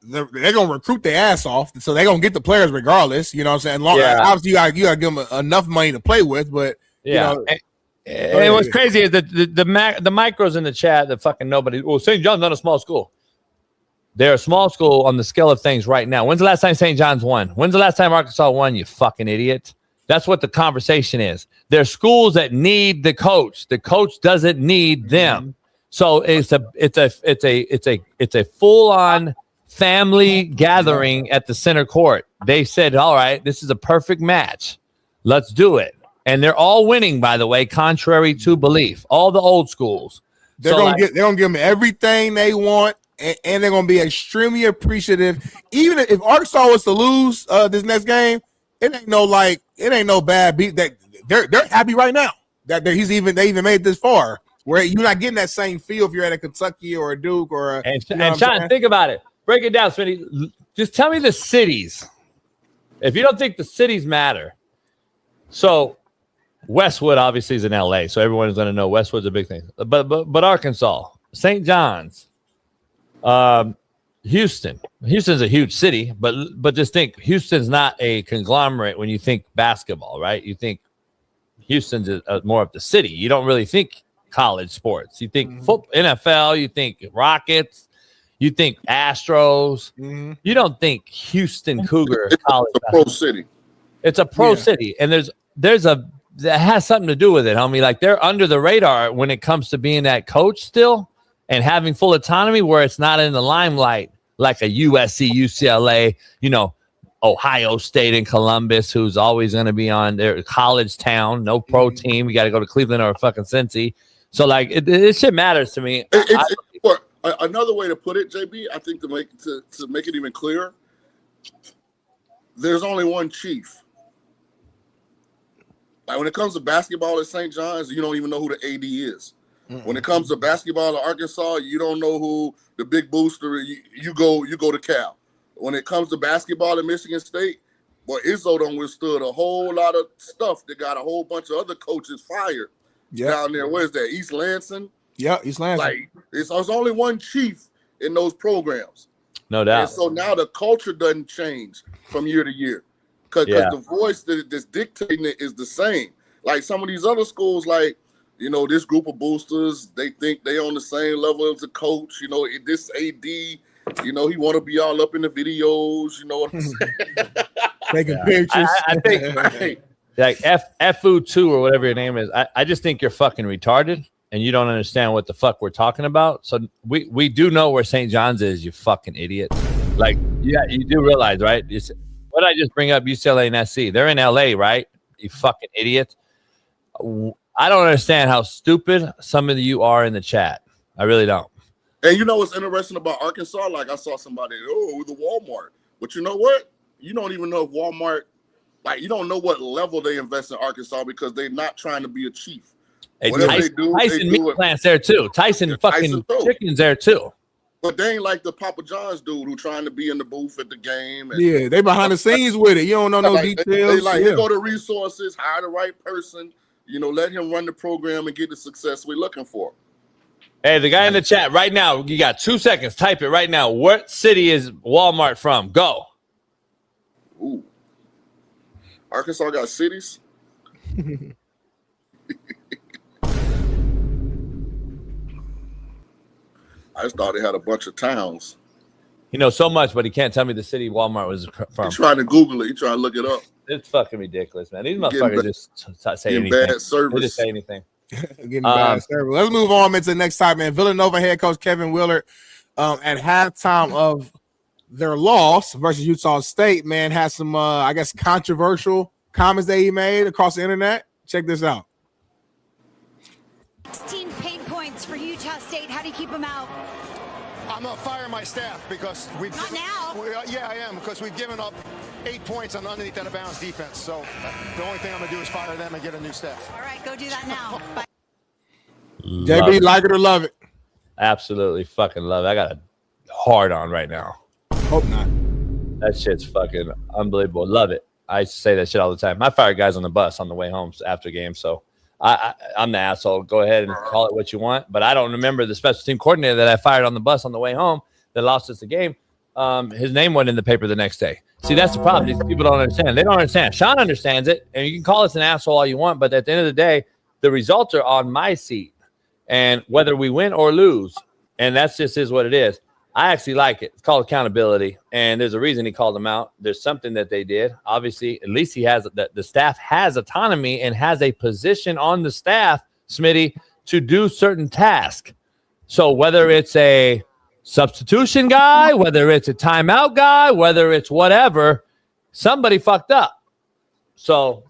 they're going to recruit their ass off. So they're going to get the players regardless. You know what I'm saying? Obviously, you got to give them enough money to play with. But, and what's crazy is that the micros in the chat, the fucking nobody. Well, St. John's not a small school. They're a small school on the scale of things right now. When's the last time St. John's won? When's the last time Arkansas won, you fucking idiot? That's what the conversation is. They're schools that need the coach. The coach doesn't need them. So it's a full-on family gathering at the center court. They said, all right, this is a perfect match. Let's do it. And they're all winning, by the way, contrary to belief. All the old schools. They're going to give them everything they want. And they're going to be extremely appreciative. Even if Arkansas was to lose this next game, it ain't no bad beat. That they're happy right now that they even made it this far. Where you're not getting that same feel if you're at a Kentucky or a Duke or a. And Shaun, think about it. Break it down, Smitty. Just tell me the cities. If you don't think the cities matter, so Westwood obviously is in LA, so everyone's going to know Westwood's a big thing. But Arkansas, St. John's, Houston. Houston's a huge city, but just think Houston's not a conglomerate when you think basketball, right? You think Houston's more of the city. You don't really think college sports. You think football, NFL, you think Rockets, you think Astros. You don't think Houston Cougar college. It's a pro city. It's a pro city, and that has something to do with it, homie. Like they're under the radar when it comes to being that coach still and having full autonomy, where it's not in the limelight like a USC, UCLA, Ohio State and Columbus, who's always going to be on their college town, no pro team. You got to go to Cleveland or fucking Cincy. So like it shit matters to me. Another way to put it, JB, I think to make it even clearer, there's only one chief. Like when it comes to basketball at St. John's, you don't even know who the AD is. When it comes to basketball at Arkansas, you don't know who the big booster. You go to Cal. When it comes to basketball at Michigan State, boy, Izzo done withstood a whole lot of stuff that got a whole bunch of other coaches fired down there. Where's that? East Lansing? Yeah, East Lansing. Like there's only one chief in those programs. No doubt. And so now the culture doesn't change from year to year. Because the voice that's dictating it is the same. Like some of these other schools, like, this group of boosters, they think they on the same level as the coach. This AD, he want to be all up in the videos. You know what I'm saying? Taking pictures. I think like FU2 or whatever your name is. I just think you're fucking retarded and you don't understand what the fuck we're talking about. So we do know where St. John's is, you fucking idiot. Like, yeah, you do realize, right? What did I just bring up? UCLA and SC. They're in LA, right? You fucking idiot. I don't understand how stupid some of you are in the chat. I really don't. And you know what's interesting about Arkansas? Like I saw somebody, the Walmart. But you know what? You don't even know if Walmart, like you don't know what level they invest in Arkansas because they're not trying to be a chief. Tyson meat plants there too. Tyson fucking chicken's there too. But they ain't like the Papa John's dude who trying to be in the booth at the game. And, they behind the scenes with it. You don't know no details. They go to resources, hire the right person, let him run the program and get the success we're looking for. Hey, the guy in the chat right now, you got 2 seconds. Type it right now. What city is Walmart from? Go. Ooh. Arkansas got cities? I just thought they had a bunch of towns. He knows so much, but he can't tell me the city Walmart was from. He's trying to Google it. He's trying to look it up. It's fucking ridiculous, man. These motherfuckers just say anything. Bad service. They just say anything. Getting bad service. Let's move on into the next time, man. Villanova head coach Kevin Willard at halftime of their loss versus Utah State, man, has some, controversial comments that he made across the internet. Check this out. 16 pain points for Utah State. How do you keep them out? I'm going to fire my staff because we've... Not now. Yeah, I am, because we've given up 8 points on underneath out of bounds defense. So the only thing I'm going to do is fire them and get a new staff. All right, go do that now. Bye. JB, like it or love it? Absolutely fucking love it. I got a hard on right now. Hope not. That shit's fucking unbelievable. Love it. I used to say that shit all the time. I fire guys on the bus on the way home after games, so I'm the asshole. Go ahead and call it what you want, but I don't remember the special team coordinator that I fired on the bus on the way home that lost us the game. His name went in the paper the next day. See, that's the problem. These people don't understand. They don't understand. Shaun understands it, and you can call us an asshole all you want, but at the end of the day, the results are on my seat, and whether we win or lose, and that's just is what it is. I actually like it. It's called accountability, and there's a reason he called them out. There's something that they did. Obviously, at least he has the staff has autonomy and has a position on the staff, Smitty, to do certain tasks. So whether it's a substitution guy, whether it's a timeout guy, whether it's whatever, somebody fucked up. So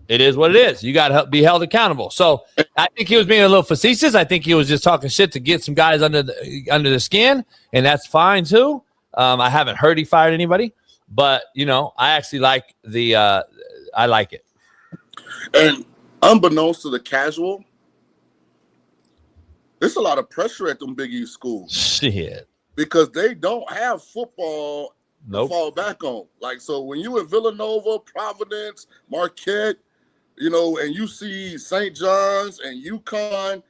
it is what it is. You got to be held accountable. So I think he was being a little facetious. I think he was just talking shit to get some guys under the skin, and that's fine too. I haven't heard he fired anybody, but I actually like I like it. And unbeknownst to the casual, there's a lot of pressure at them Big East schools. Shit. Because they don't have football to fall back on. Like, so when you in Villanova, Providence, Marquette, you know, and you see St. John's and UConn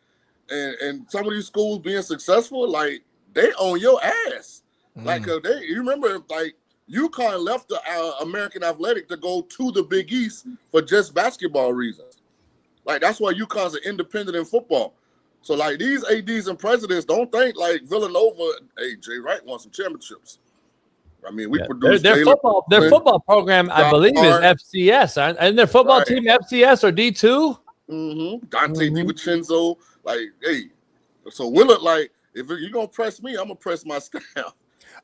and some of these schools being successful, like they own your ass. Like you remember, like UConn left the American Athletic to go to the Big East for just basketball reasons. Like that's why UConn's an independent in football. So like these ADs and presidents don't think like Villanova. Hey, Jay Wright won some championships. I mean, we produce their football program, I believe, is FCS. And their football team FCS or D2? Mm-hmm. Dante DiVincenzo. Like, hey, so will it like if you're gonna press me, I'm gonna press my staff.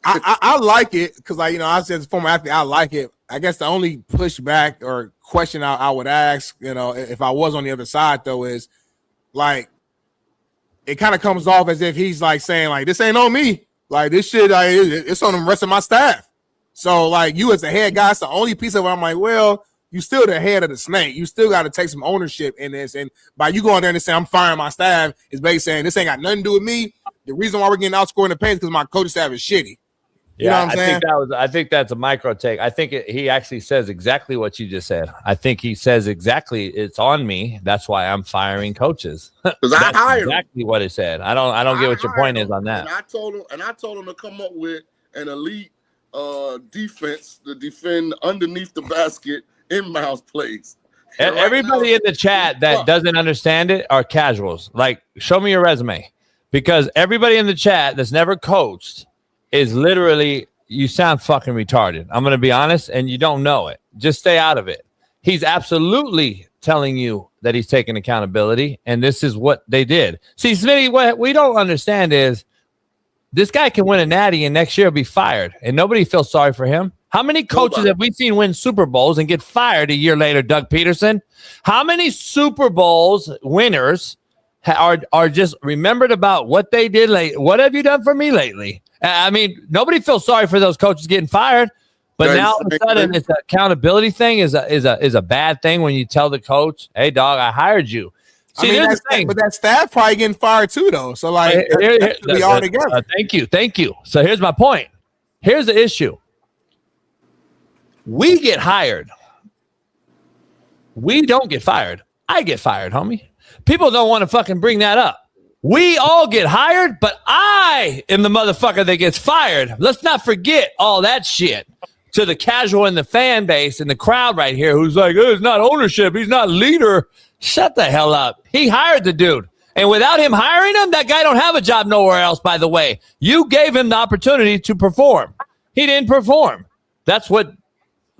I like it because, like, you know, I said as a former athlete, I like it. I guess the only pushback or question I would ask, you know, if I was on the other side, though, is like it kind of comes off as if he's like saying, like, this ain't on me. Like, this shit, it's on the rest of my staff. So, like, you as the head guy, it's the only piece of it. I'm like, well, you still the head of the snake. You still got to take some ownership in this. And by you going there and saying, I'm firing my staff, is basically saying, this ain't got nothing to do with me. The reason why we're getting outscored in the paint is because my coaching staff is shitty. You know what I'm saying? I think that's a micro take. I think he actually says exactly what you just said. I think he says exactly it's on me. That's why I'm firing coaches. Because I hired exactly what he said. I don't get what your point is on that. And I told him to come up with an elite defense to defend underneath the basket inbounds plays. And everybody in the chat that doesn't understand it are casuals. Like, show me your resume, because everybody in the chat that's never coached is literally, you sound fucking retarded. I'm going to be honest, and you don't know it. Just stay out of it. He's absolutely telling you that he's taking accountability, and this is what they did. See, Smitty, what we don't understand is this guy can win a natty and next year be fired, and nobody feels sorry for him. How many coaches have we seen win Super Bowls and get fired a year later, Doug Peterson? How many Super Bowls winners are just remembered about what they did late? What have you done for me lately? I mean, nobody feels sorry for those coaches getting fired, but now all of a sudden it's an accountability thing is a bad thing when you tell the coach, "Hey, dog, I hired you." See, I mean, that's the thing. But that staff probably getting fired too, though. So like, we all together. Thank you. So here's my point. Here's the issue. We get hired. We don't get fired. I get fired, homie. People don't want to fucking bring that up. We all get hired, but I am the motherfucker that gets fired. Let's not forget all that shit to the casual and the fan base and the crowd right here who's like, oh, it's not ownership. He's not leader. Shut the hell up. He hired the dude. And without him hiring him, that guy don't have a job nowhere else, by the way. You gave him the opportunity to perform. He didn't perform. That's what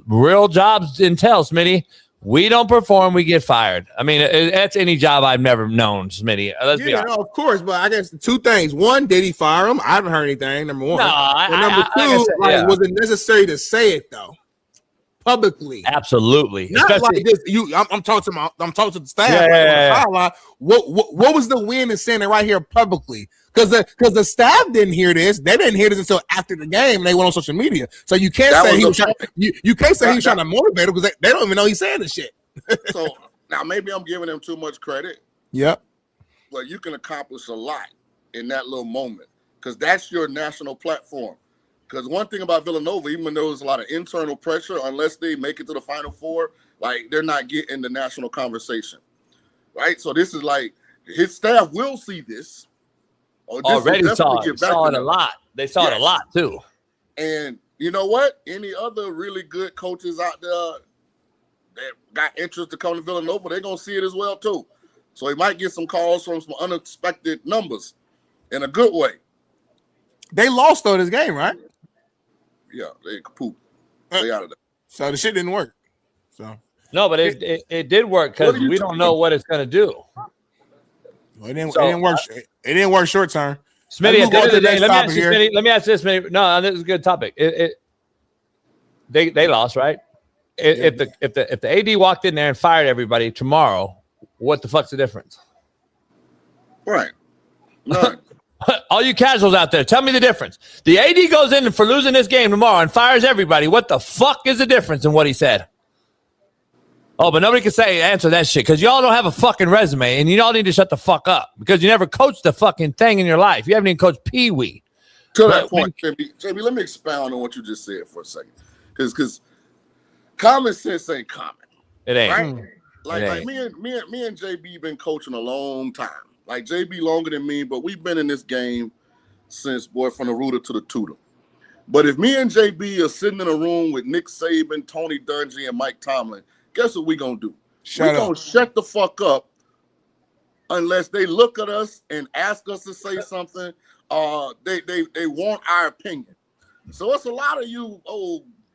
real jobs entail, Smitty. We don't perform, we get fired. I mean, that's any job I've never known, Smitty. Let's be honest. No, of course, but I guess two things. One, did he fire him? I haven't heard anything. Number one. Number two, was it necessary to say it though? Publicly. Absolutely. Not like this. I'm talking to the staff. What was the win in saying it right here publicly? Because the staff didn't hear this. They didn't hear this until after the game. They went on social media. So you can't say he was trying. You can't say he was trying to motivate him because they don't even know he's saying this shit. So now maybe I'm giving him too much credit. Yep. But you can accomplish a lot in that little moment because that's your national platform. Because one thing about Villanova, even though there's a lot of internal pressure, unless they make it to the Final Four, like they're not getting the national conversation, right? So this is like his staff will see this. Already saw it a lot. They saw it a lot too. And you know what? Any other really good coaches out there that got interest to come to Villanova, they're gonna see it as well too. So he might get some calls from some unexpected numbers in a good way. They lost though this game, right? Yeah, they poop. They out of there. So the shit didn't work. So no, but it did work because we don't know what it's gonna do. Well, it didn't work. It didn't work short term. Smitty, at the end of the day, let me ask this, Smitty. No, this is a good topic. They lost, right? If the AD walked in there and fired everybody tomorrow, what the fuck's the difference? Right. None. All you casuals out there, tell me the difference. The AD goes in for losing this game tomorrow and fires everybody. What the fuck is the difference in what he said? Oh, but nobody can answer that shit because y'all don't have a fucking resume and you all need to shut the fuck up because you never coached a fucking thing in your life. You haven't even coached Pee Wee. To that point, JB, let me expound on what you just said for a second. Because common sense ain't common. It ain't. Right? Like me and JB been coaching a long time. Like JB longer than me, but we've been in this game since from the rooter to the tutor. But if me and JB are sitting in a room with Nick Saban, Tony Dungy, and Mike Tomlin, guess what we gonna do? We're gonna shut the fuck up unless they look at us and ask us to say something. They want our opinion. So it's a lot of you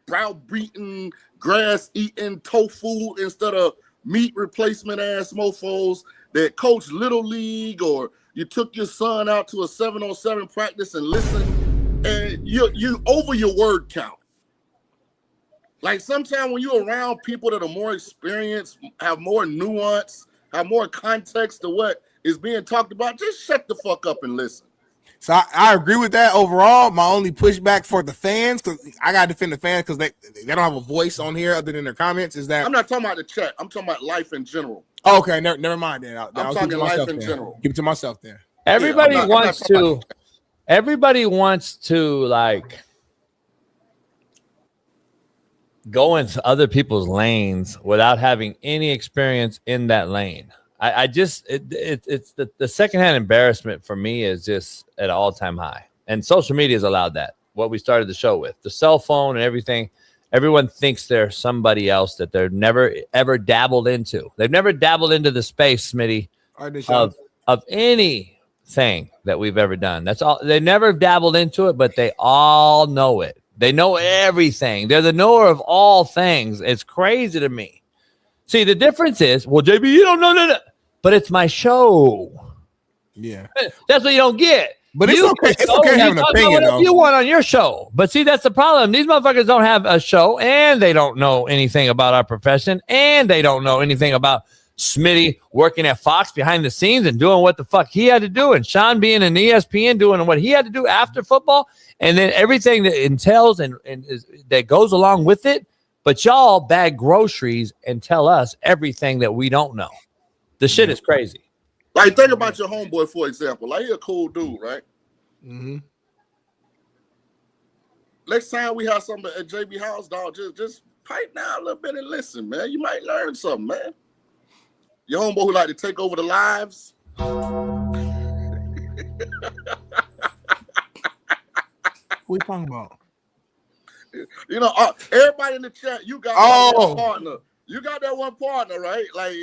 browbeaten, grass-eating tofu instead of meat replacement ass mofos that coach Little League, or you took your son out to a 7-on-7 practice and listened, and you over your word count. Like sometimes when you're around people that are more experienced, have more nuance, have more context to what is being talked about, just shut the fuck up and listen. So I agree with that overall. My only pushback for the fans, because I got to defend the fans because they don't have a voice on here other than their comments, is that... I'm not talking about the chat. I'm talking about life in general. Okay, never mind then. I'm talking life in general. Keep it to myself then. Everybody wants to like go into other people's lanes without having any experience in that lane. It's the secondhand embarrassment for me is just at an all-time high. And social media has allowed that. What we started the show with, the cell phone and everything. Everyone thinks they're somebody else that they're never ever dabbled into. They've never dabbled into the space, Smitty, of anything that we've ever done. That's all. They never dabbled into it, but they all know it. They know everything. They're the knower of all things. It's crazy to me. See, the difference is, well, JB, you don't know that, but it's my show. Yeah, that's what you don't get. But it's okay. It's okay having an opinion, though. You want on your show, but see, that's the problem. These motherfuckers don't have a show, and they don't know anything about our profession, and they don't know anything about Smitty working at Fox behind the scenes and doing what the fuck he had to do, and Shaun being in ESPN doing what he had to do after football, and then everything that entails and that goes along with it. But y'all bag groceries and tell us everything that we don't know. The shit is crazy. Like, think about your homeboy, for example. Like, he a cool dude, right? Mm-hmm. Next time we have something at JB house, dog, just pipe down a little bit and listen, man. You might learn something, man. Your homeboy who like to take over the lives. What we talking about? You know, everybody in the chat, you got that one partner. You got that one partner, right? Like,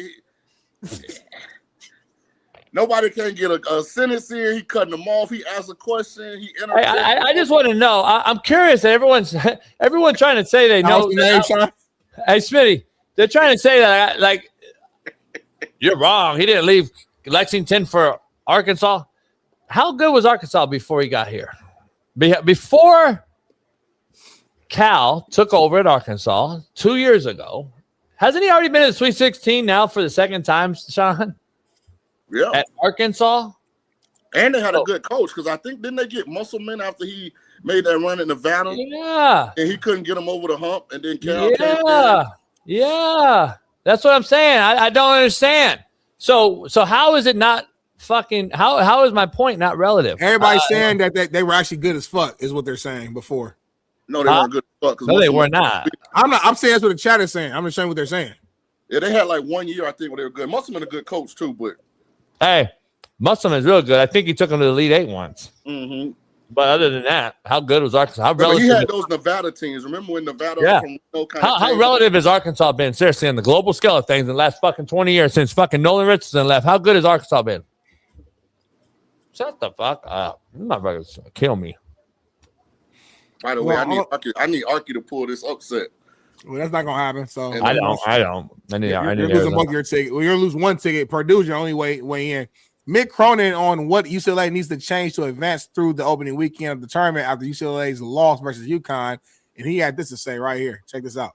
nobody can get a sentence in. He cutting them off. He asks a question. He I just want to know. I'm curious that everyone's trying to say they know. Hey, Smitty, they're trying to say that like you're wrong. He didn't leave Lexington for Arkansas. How good was Arkansas before he got here? Before Cal took over at Arkansas 2 years ago, hasn't he already been in the Sweet 16 now for the second time, Shaun? Yeah. At Arkansas? And they had a good coach because I think didn't they get Musselman after he made that run at Nevada? Yeah. And he couldn't get him over the hump, and then Cal Yeah. That's what I'm saying. I don't understand. So how is it not fucking how is my point not relative? Everybody's saying that they were actually good as fuck is what they're saying before. No, they weren't good as fuck. No, they were not. I'm saying that's what the chat is saying. I'm just saying what they're saying. Yeah, they had like 1 year, I think, where they were good. Musselman a good coach too, but hey, Musselman's real good. I think he took him to the Elite Eight once. Mm-hmm. But other than that, how good was Arkansas? He had those Nevada teams. Remember when Nevada? Yeah. How relative has Arkansas been? Seriously, on the global scale of things, in the last fucking 20 years since fucking Nolan Richardson left, how good has Arkansas been? Shut the fuck up! You motherfuckers kill me. By the way, I need Arky to pull this upset. Well, that's not gonna happen. So I don't. You're losing both your ticket. Well, you're gonna lose one ticket. Purdue's your only way in. Mick Cronin on what UCLA needs to change to advance through the opening weekend of the tournament after UCLA's loss versus UConn, and he had this to say right here. Check this out.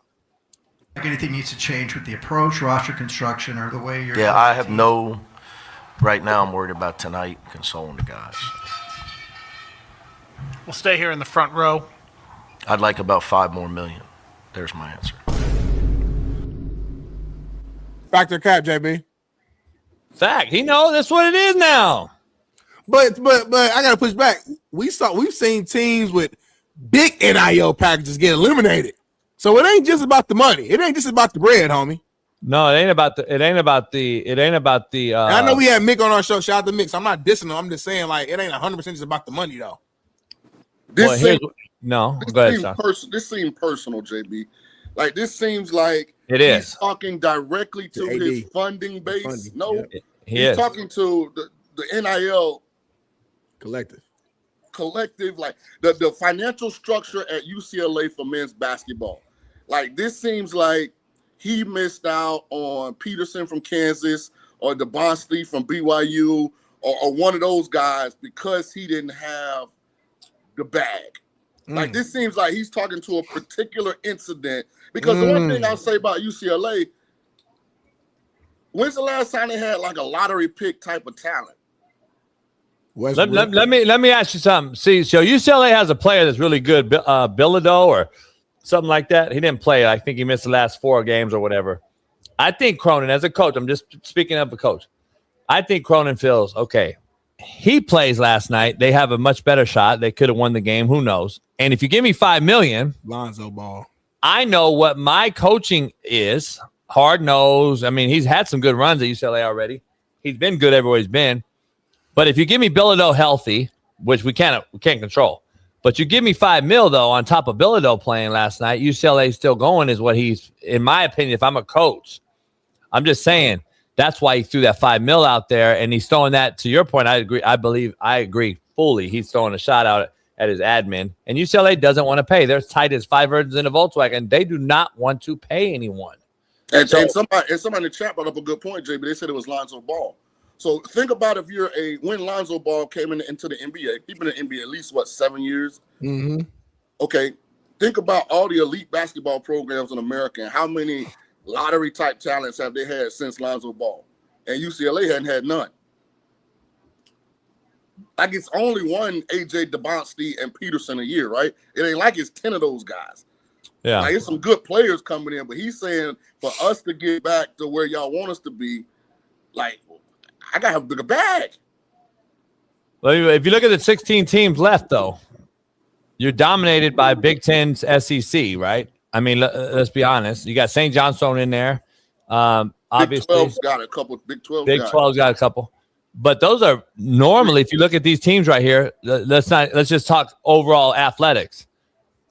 Anything needs to change with the approach, roster construction, or the way you're. Yeah, I have no. Right now, I'm worried about tonight, consoling the guys. We'll stay here in the front row. I'd like about $5 more. There's my answer. Factor cap, JB. Fact. He knows that's what it is now. But I gotta push back. We've seen teams with big NIL packages get eliminated. So it ain't just about the money. It ain't just about the bread, homie. No, it ain't about the. I know we had Mick on our show. Shout out to Mick. So I'm not dissing him. I'm just saying, like, it ain't 100% just about the money, though. Go ahead, Shaun. This seems personal, JB. Like, this seems like he's talking directly to his funding base. He's talking to the NIL collective, like the financial structure at UCLA for men's basketball. Like, this seems like he missed out on Peterson from Kansas or DeBonsley from BYU or one of those guys because he didn't have the bag. Like, this seems like he's talking to a particular incident. Because the one thing I'll say about UCLA, when's the last time they had like a lottery pick type of talent? Let me ask you something. See, so UCLA has a player that's really good, Bilodeau or something like that. He didn't play. I think he missed the last 4 games or whatever. I think Cronin, as a coach, I'm just speaking of a coach. I think Cronin feels, okay, he plays last night. They have a much better shot. They could have won the game. Who knows? And if you give me $5 million, Lonzo Ball, I know what my coaching is. Hard nose. I mean, he's had some good runs at UCLA already. He's been good everywhere he's been. But if you give me Bilodeau healthy, which we can't control, but you give me $5 million though on top of Bilodeau playing last night, UCLA still going is what he's, in my opinion. If I'm a coach, I'm just saying that's why he threw that $5 million out there, and he's throwing that. To your point, I agree. I agree fully. He's throwing a shot out at his admin, and UCLA doesn't want to pay. They're tight as 5 virgins in a Volkswagen. They do not want to pay anyone. And somebody in the chat brought up a good point, Jay, but they said it was Lonzo Ball. So think about if you're when Lonzo Ball came into the NBA, he's been in the NBA at least, 7 years? Mm-hmm. Okay, think about all the elite basketball programs in America and how many lottery-type talents have they had since Lonzo Ball? And UCLA hadn't had none. Like, it's only one A.J. DeBonsley and Peterson a year, right? It ain't like it's 10 of those guys. Yeah. Like, it's some good players coming in, but he's saying for us to get back to where y'all want us to be, like, I got to have a bigger bag. Well, if you look at the 16 teams left, though, you're dominated by Big Ten's SEC, right? I mean, let's be honest. You got St. John's thrown in there. Obviously, Big 12's got a couple. Big 12's got a couple. But those are normally, if you look at these teams right here, let's just talk overall athletics.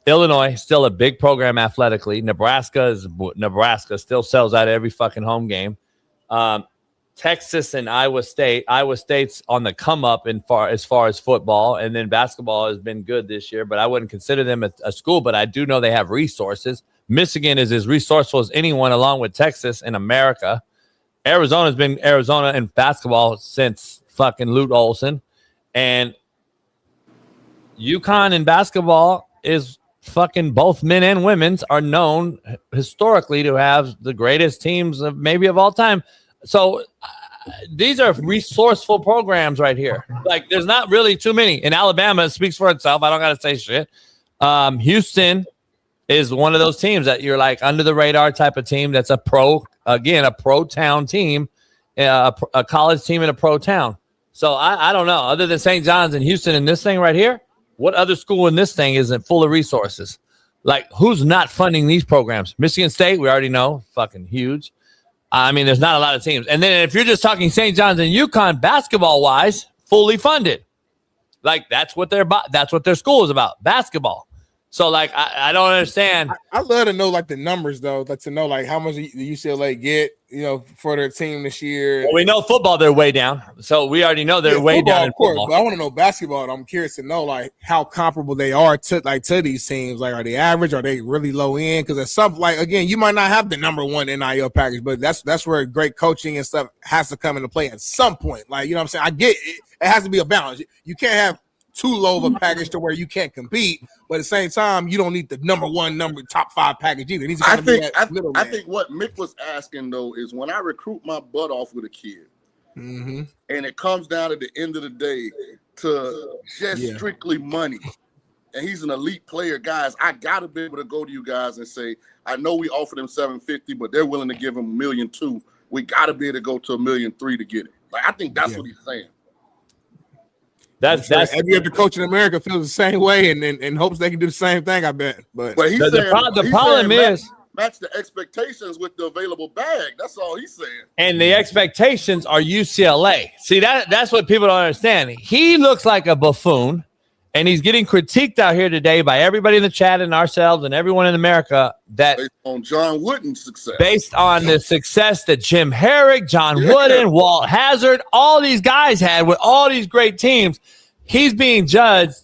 Illinois, still a big program athletically. Nebraska still sells out every fucking home game. Texas and Iowa State. Iowa State's on the come up as far as football, and then basketball has been good this year, but I wouldn't consider them a school, but I do know they have resources. Michigan is as resourceful as anyone along with Texas in America. Arizona's been Arizona in basketball since fucking Lute Olson, and UConn in basketball is fucking both men and women's are known historically to have the greatest teams of all time. So these are resourceful programs right here. Like, there's not really too many. In Alabama, it speaks for itself. I don't got to say shit. Houston is one of those teams that you're like under the radar type of team. That's a pro town team, a college team in a pro town. So I don't know. Other than St. John's and Houston in this thing right here, what other school in this thing isn't full of resources? Like, who's not funding these programs? Michigan State, we already know, fucking huge. I mean, there's not a lot of teams. And then if you're just talking St. John's and UConn basketball-wise, fully funded. Like, that's what their school is about, basketball. So, like, I don't understand. I love to know, like, the numbers, though. Like, to know, like, how much the UCLA get, for their team this year. Well, we know football, they're way down. So we already know they're way down in football. But I want to know basketball. I'm curious to know, like, how comparable they are to these teams. Like, are they average? Are they really low end? Because it's something, like, again, you might not have the number one NIL package, but that's where great coaching and stuff has to come into play at some point. Like, you know what I'm saying? I get it. It has to be a balance. You can't have too low of a package to where you can't compete, but at the same time, you don't need the top 5 package either. I think what Mick was asking, though, is when I recruit my butt off with a kid, and it comes down at the end of the day to just strictly money, and he's an elite player, guys, I got to be able to go to you guys and say, I know we offered him $750,000, but they're willing to give him $1.2 million. We got to be able to go to $1.3 million to get it. Like, I think that's what he's saying. That's every other coach in America feels the same way and hopes they can do the same thing. I bet, but he's saying, the problem is match the expectations with the available bag. That's all he's saying. And the expectations are UCLA. See, that's what people don't understand. He looks like a buffoon, and he's getting critiqued out here today by everybody in the chat and ourselves and everyone in America that based on John Wooden's success. Based on the success that Jim Herrick, John Wooden, Walt Hazard, all these guys had with all these great teams, he's being judged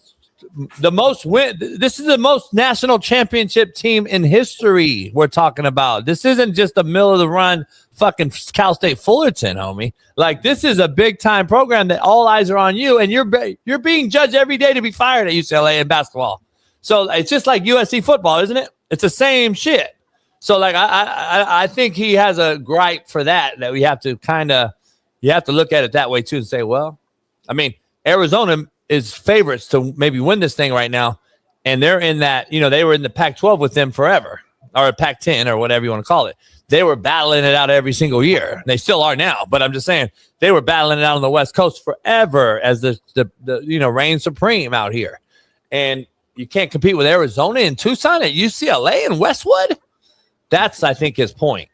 the most win. This is the most national championship team in history we're talking about. This isn't just a middle of the run fucking Cal State Fullerton, homie. Like, this is a big time program that all eyes are on you, and you're being judged every day to be fired at UCLA in basketball. So it's just like USC football, isn't it? It's the same shit. So like I think he has a gripe for that we have to you have to look at it that way too and say, well, I mean, Arizona is favorites to maybe win this thing right now, and they're in that, they were in the Pac-12 with them forever, or Pac-10 or whatever you want to call it. They were battling it out every single year. They still are now, but I'm just saying they were battling it out on the West Coast forever as the reign supreme out here. And you can't compete with Arizona and Tucson at UCLA and Westwood. That's, I think, his point.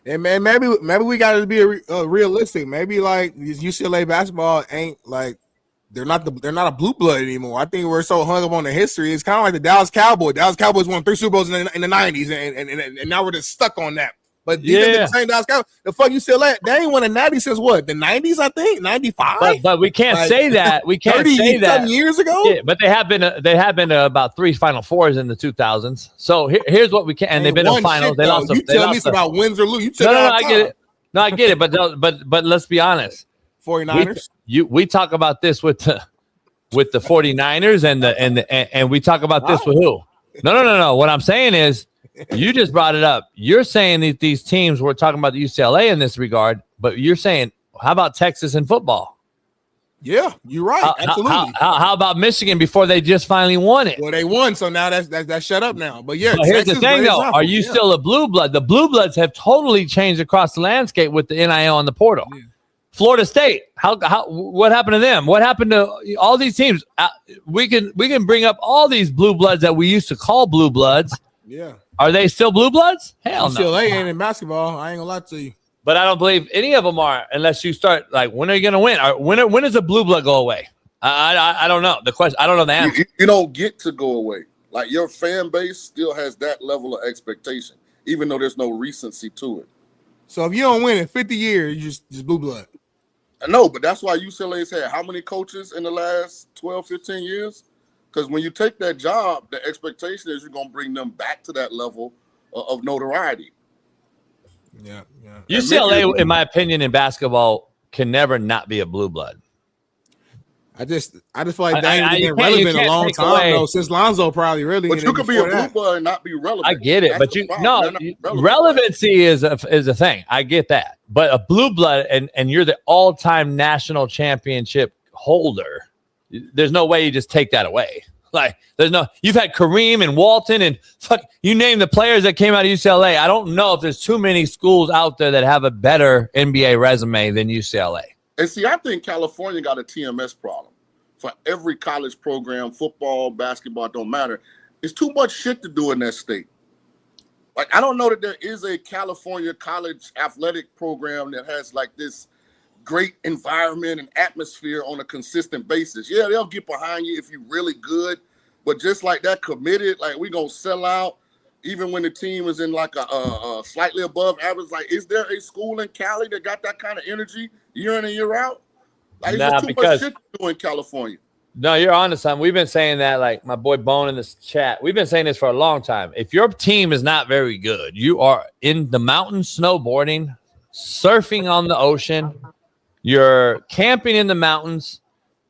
And man, maybe we got to be realistic. Maybe like UCLA basketball ain't like they're not a blue blood anymore. I think we're so hung up on the history. It's kind of like the Dallas Cowboys. Dallas Cowboys won 3 Super Bowls in the 90s, and now we're just stuck on that. But these are the same Dallas Cowboys. The fuck UCLA, they ain't won a natty since what? The 90s, I think, 95. But we can't say that. We can't say that years ago. Yeah, but they have been to about 3 Final Fours in the 2000s. So here's what we can. And they've been in finals. They lost. You tell me it's about wins or lose. No, I get it. No, I get it. But let's be honest. 49ers. We talk about this with the 49ers and we talk about this with who? No. What I'm saying is, you just brought it up. You're saying that these teams, we're talking about the UCLA in this regard, but you're saying, how about Texas in football? Yeah, you're right. Absolutely. How about Michigan before they just finally won it? Well, they won, so now that's shut up now. But yeah, here's the thing, though. Are you still a blue blood? The blue bloods have totally changed across the landscape with the NIL and the portal. Yeah. Florida State, what happened to them? What happened to all these teams? We can bring up all these blue bloods that we used to call blue bloods. Yeah. Are they still blue bloods? Hell no. UCLA ain't in basketball. I ain't gonna lie to you. But I don't believe any of them are, unless you start like, when are you gonna win? When does a blue blood go away? I don't know the question. I don't know the answer. You don't get to go away. Like, your fan base still has that level of expectation, even though there's no recency to it. So if you don't win in 50 years, you just blue blood. I know, but that's why UCLA's had how many coaches in the last 12, 15 years? Because when you take that job, the expectation is you're going to bring them back to that level of notoriety. Yeah. UCLA, in my opinion, in basketball, can never not be a blue blood. I just feel like they ain't been relevant a long time though, since Lonzo probably really. But you could be a blue blood and not be relevant. I get it, That's but relevancy is a thing. I get that, but a blue blood and you're the all-time national championship holder. There's no way you just take that away. Like, you've had Kareem and Walton and you name the players that came out of UCLA. I don't know if there's too many schools out there that have a better NBA resume than UCLA. And see, I think California got a TMS problem. For every college program, football, basketball, don't matter. It's too much shit to do in that state. Like, I don't know that there is a California college athletic program that has like this great environment and atmosphere on a consistent basis. Yeah, they'll get behind you if you're really good, but just like that committed, like, we gonna sell out even when the team is in like a slightly above average. Like, is there a school in Cali that got that kind of energy year in and year out? Like, there's too much shit to do in California. No, you're on to something. We've been saying that, like my boy Bone in this chat. We've been saying this for a long time. If your team is not very good, you are in the mountains snowboarding, surfing on the ocean, you're camping in the mountains,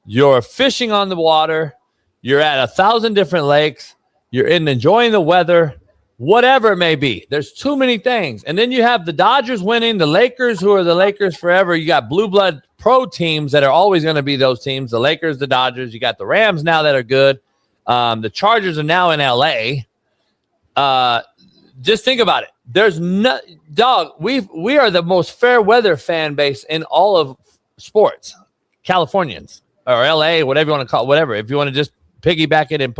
you're fishing on the water, you're at 1,000 different lakes, you're enjoying the weather, whatever it may be. There's too many things. And then you have the Dodgers winning, the Lakers, who are the Lakers forever. You got blue blood pro teams that are always going to be those teams, the Lakers, the Dodgers. You got the Rams now that are good. The Chargers are now in LA. Just think about it. There's no dog. We are the most fair weather fan base in all of sports. Californians or LA, whatever you want to call it, whatever. If you want to just piggyback it and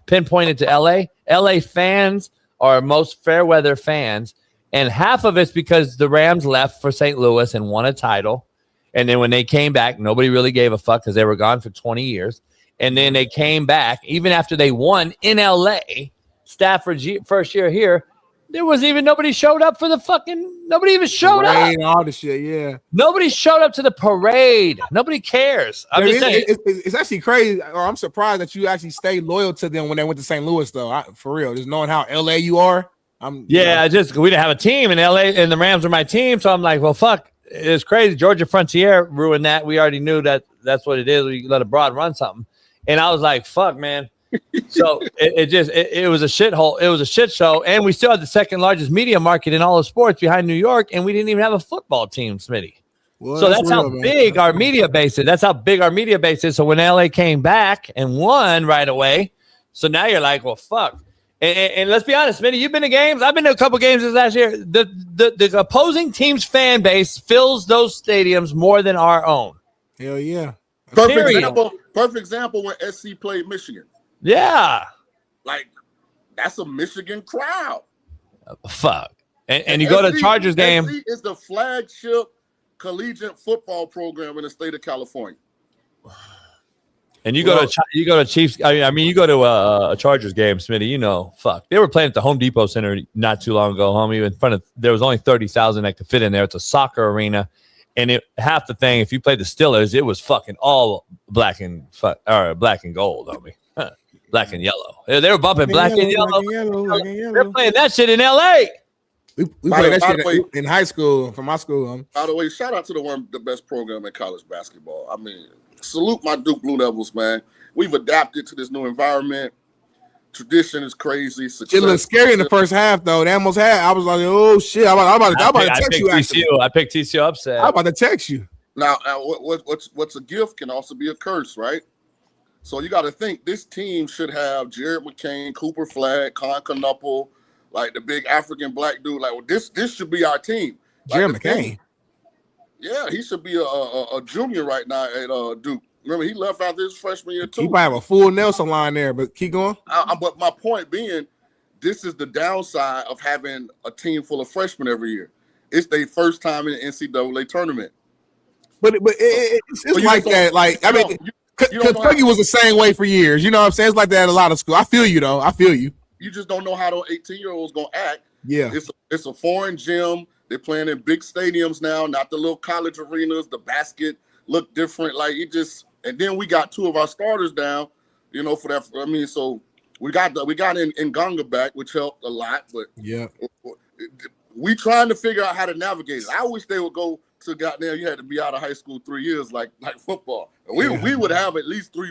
pinpoint it to LA fans are most fair weather fans. And half of it's because the Rams left for St. Louis and won a title. And then when they came back, nobody really gave a fuck because they were gone for 20 years. And then they came back, even after they won in L.A., Stafford's first year here, there was even nobody showed up for the fucking, nobody even showed up. All the shit, yeah. Nobody showed up to the parade. Nobody cares. I'm just saying. It's actually crazy, or I'm surprised that you actually stayed loyal to them when they went to St. Louis, though. For real, just knowing how LA you are. We didn't have a team in LA, and the Rams were my team, so I'm like, well, fuck. It's crazy. Georgia Frontier ruined that. We already knew that that's what it is. We let a broad run something, and I was like, fuck, man. So it was a shithole. It was a shit show, and we still had the second largest media market in all of sports behind New York, and we didn't even have a football team, Smitty. Well, so that's how big our media base is. That's how big our media base is. So when LA came back and won right away, so now you're like, well, fuck. And let's be honest, Smitty, you've been to games. I've been to a couple games this last year. The opposing team's fan base fills those stadiums more than our own. Hell yeah. Perfect example when SC played Michigan. Yeah. Like, that's a Michigan crowd. Fuck. And you go to Chargers game. SC is the flagship collegiate football program in the state of California. And you go to Chiefs. I mean, you go to a Chargers game, Smitty. You know, fuck. They were playing at the Home Depot Center not too long ago, homie. In front of there was only 30,000 that could fit in there. It's a soccer arena, and half the thing. If you played the Steelers, it was fucking all black and gold, homie. Black and yellow. They were bumping black and yellow. They're playing that shit in L.A. We played that shit in high school from my school. By the way, shout out to the best program in college basketball. I mean, salute my Duke Blue Devils, man. We've adapted to this new environment. Tradition is crazy. It looked scary in the first half, though. They almost had. I was like, oh shit! I'm about to text you. I picked TCU upset. I'm about to text you. Now what's a gift can also be a curse, right? So you got to think this team should have Jared McCain, Cooper Flagg, Con Knuckle, like the big African black dude. Like, well, this should be our team. Jared McCain. Yeah, he should be a junior right now at Duke. Remember, he left after his freshman year too. He might have a full Nelson line there, but keep going. But my point being, this is the downside of having a team full of freshmen every year. It's their first time in the NCAA tournament. But it's like that. Like, I mean, Kentucky was the same way for years. You know what I'm saying? It's like that at a lot of schools. I feel you, though. I feel you. You just don't know how those 18-year-olds going to act. Yeah. It's a foreign gym. They're playing in big stadiums now, not the little college arenas. The basket look different. Like, it just – and then we got two of our starters down, you know, for that. I mean, so we got Nganga back, which helped a lot. But yeah, we trying to figure out how to navigate it. I wish they would go to goddamn, you had to be out of high school 3 years like football. And we would have at least 4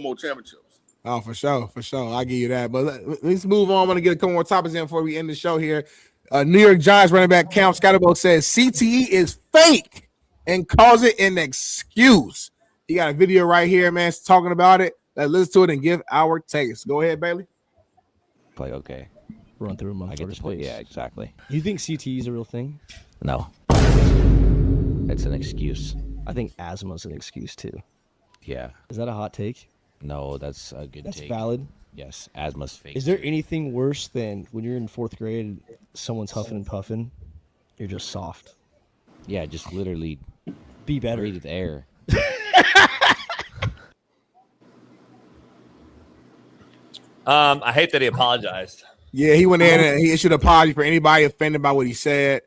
more championships. Oh, for sure. I give you that. But let's move on. I'm going to get a couple more topics in before we end the show here. New York Giants running back Cam Scotterbo says CTE is fake and calls it an excuse. He got a video right here, man, talking about it. Let's listen to it and give our takes. Go ahead, Bailey. Play okay. Run through them. I get to play. Yeah, exactly. You think CTE is a real thing? No. It's an excuse. I think asthma is an excuse too. Yeah. Is that a hot take? No, that's a good take. That's valid. Yes, asthma's fake. Is there anything worse than when you're in 4th grade and someone's huffing and puffing? You're just soft. Yeah, just literally be better. Breathe the air. I hate that he apologized. Yeah, he went in and he issued an apology for anybody offended by what he said.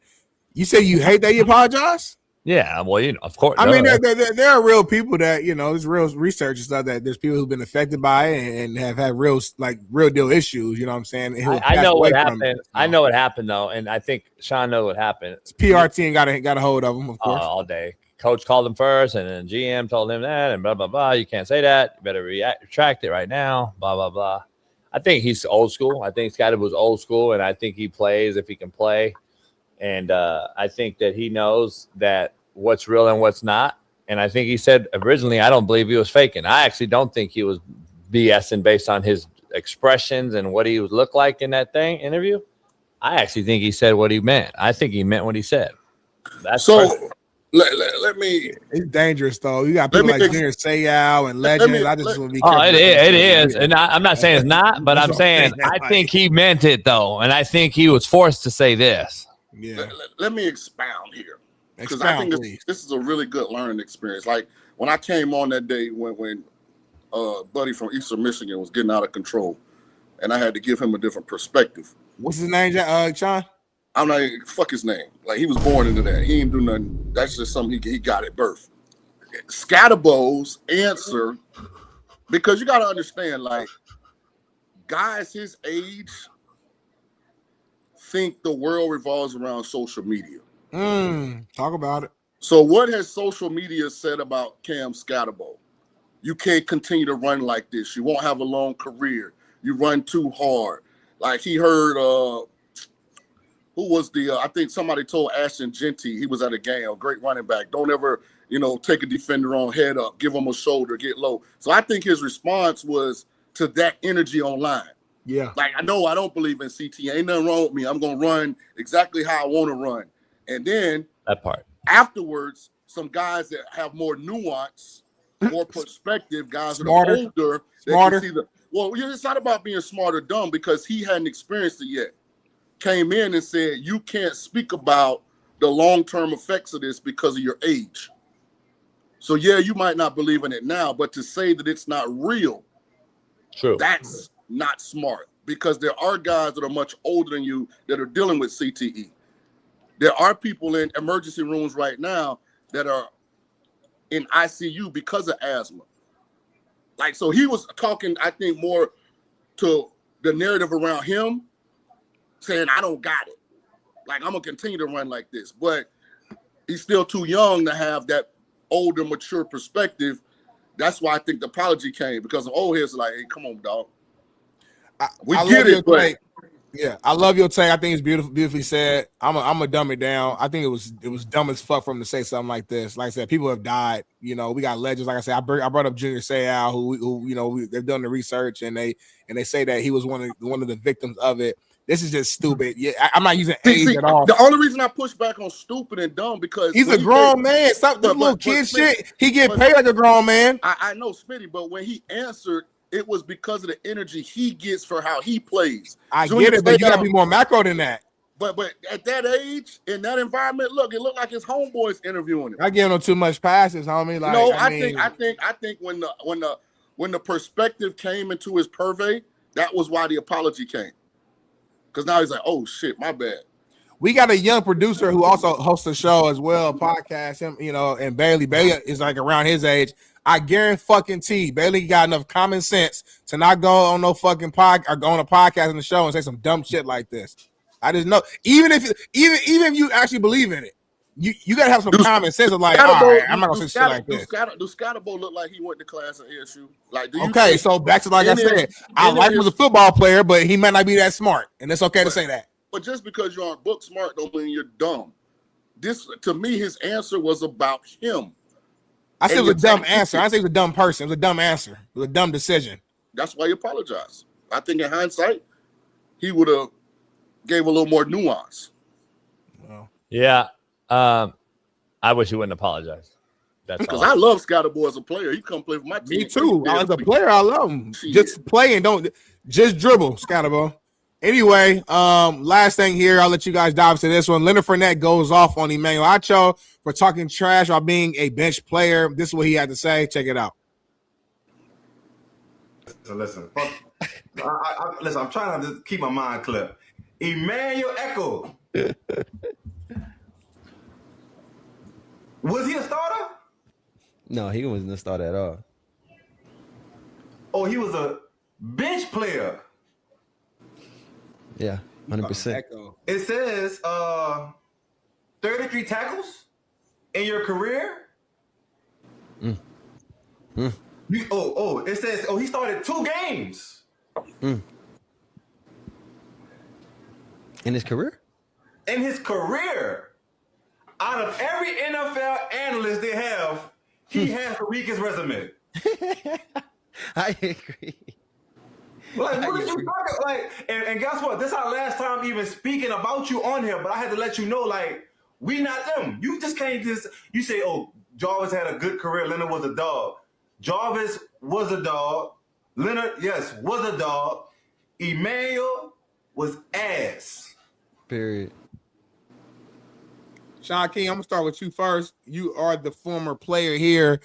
You say you hate that he apologized? Yeah, well, you know, of course. I mean, there are real people that, you know, there's real research and stuff that there's people who've been affected by it and have had real deal issues. You know what I'm saying? I know what happened. I know what happened though, and I think Shaun knows what happened. His PR team got a hold of him, of course, all day. Coach called him first, and then GM told him that, and blah blah blah. You can't say that. You better retract it right now. Blah blah blah. I think he's old school. I think Scotty was old school, and I think he plays if he can play. And I think that he knows that what's real and what's not. And I think he said originally, I don't believe he was faking. I actually don't think he was BSing based on his expressions and what he would look like in that interview. I actually think he said what he meant. I think he meant what he said. That's so. Let me. It's dangerous though. You got people like Junior Seau and legends. I just want to be Oh, careful. it is. And I'm not saying it's not, but I'm saying I think he meant it though. And I think he was forced to say this. Yeah. Let me expound here. Because I think this is a really good learning experience. Like when I came on that day when buddy from Eastern Michigan was getting out of control, and I had to give him a different perspective. What's his name, Shaun? I'm like, fuck his name. Like, he was born into that. He didn't do nothing. That's just something he got at birth. Scatterbo's answer, because you got to understand, like, guys his age think the world revolves around social media. Talk about it. So what has social media said about Cam Scatterbo? You can't continue to run like this. You won't have a long career. You run too hard. Like, he heard... who was I think somebody told Ashton Genty, he was at a game, a great running back. Don't ever, take a defender on head up, give him a shoulder, get low. So I think his response was to that energy online. Yeah. Like, I know I don't believe in CTE. Ain't nothing wrong with me. I'm going to run exactly how I want to run. And then that part afterwards, some guys that have more nuance, more perspective, guys that Smarter. are older. Smarter. Can see it's not about being smart or dumb because he hadn't experienced it yet. Came in and said, you can't speak about the long-term effects of this because of your age. So, yeah, you might not believe in it now, but to say that it's not real, that's not smart because there are guys that are much older than you that are dealing with CTE. There are people in emergency rooms right now that are in ICU because of asthma. Like, so he was talking, I think, more to the narrative around him, saying, I don't got it. Like, I'm going to continue to run like this. But he's still too young to have that older, mature perspective. That's why I think the apology came, because of old heads like, hey, come on, dog. We get it, but... Yeah, I love your take. I think it's beautifully said. I'm a dumb it down. I think it was dumb as fuck for him to say something like this. Like I said, people have died. We got legends. Like I said, I brought up Junior Seau, who they've done the research and they say that he was one of the victims of it. This is just stupid. Yeah, I'm not using age at all. The only reason I push back on stupid and dumb because he's a grown man. Stop the little kid shit. He get paid like a grown man. I know, Smitty, but when he answered, it was because of the energy he gets for how he plays. I get it, but you gotta be more macro than that. But at that age, in that environment, look, it looked like his homeboys interviewing him. I give him too much passes, homie. Like, no, I think when the perspective came into his purvey, that was why the apology came. Because now he's like, oh shit, my bad. We got a young producer who also hosts a show as well, podcast. Him, and Bailey. Bailey is like around his age. I guarantee Bailey got enough common sense to not go on no fucking or go on a podcast in the show and say some dumb shit like this. I just know, even if you actually believe in it, you gotta have some common sense of like, all right, I'm not gonna say shit like this. Do Scatterbo look like he went to class at ASU? Like, okay, so back to like I said, I like him as a football player, but he might not be that smart, and it's okay to say that. But just because you aren't book smart don't mean you're dumb. This, to me, his answer was about him. I said it was a dumb answer. I say it was a dumb person. It was a dumb answer. It was a dumb decision. That's why he apologized. I think in hindsight, he would have gave a little more nuance. Yeah. I wish he wouldn't apologize. That's because I love Scatterbo as a player. He come play for my team. Me too. As a player, I love him. Just play and don't just dribble, Scatterbo. Anyway, last thing here, I'll let you guys dive into this one. Leonard Fournette goes off on Emmanuel Acho for talking trash while being a bench player. This is what he had to say. Check it out. Listen, listen, I'm trying to keep my mind clear. Emmanuel Echo. Was he a starter? No, he wasn't a starter at all. Oh, he was a bench player. Yeah, 100%. It says 33 tackles in your career. It says he started 2 games. In his career? In his career. Out of every NFL analyst they have, he has the weakest resume. I agree. Like, what did you talking like? And guess what? This is our last time even speaking about you on here, but I had to let you know, like, We not them. You just can't you say, oh, Jarvis had a good career. Leonard was a dog. Jarvis was a dog. Leonard, yes, was a dog. Emmanuel was ass. Period. Shaun King, I'm gonna start with you first. You are the former player here.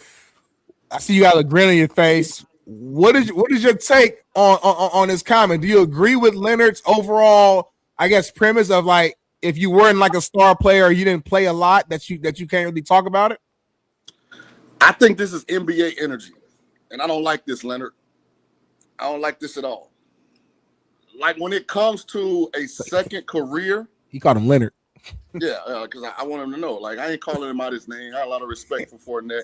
I see you got a grin on your face. What is your take on this comment? Do you agree with Leonard's overall, I guess, premise of like if you weren't like a star player or you didn't play a lot that you can't really talk about it? I think this is NBA energy, and I don't like this, Leonard. I don't like this at all. Like when it comes to a second career, he called him Leonard. Yeah, because I want him to know. Like I ain't calling him out his name. I have a lot of respect for Fournette,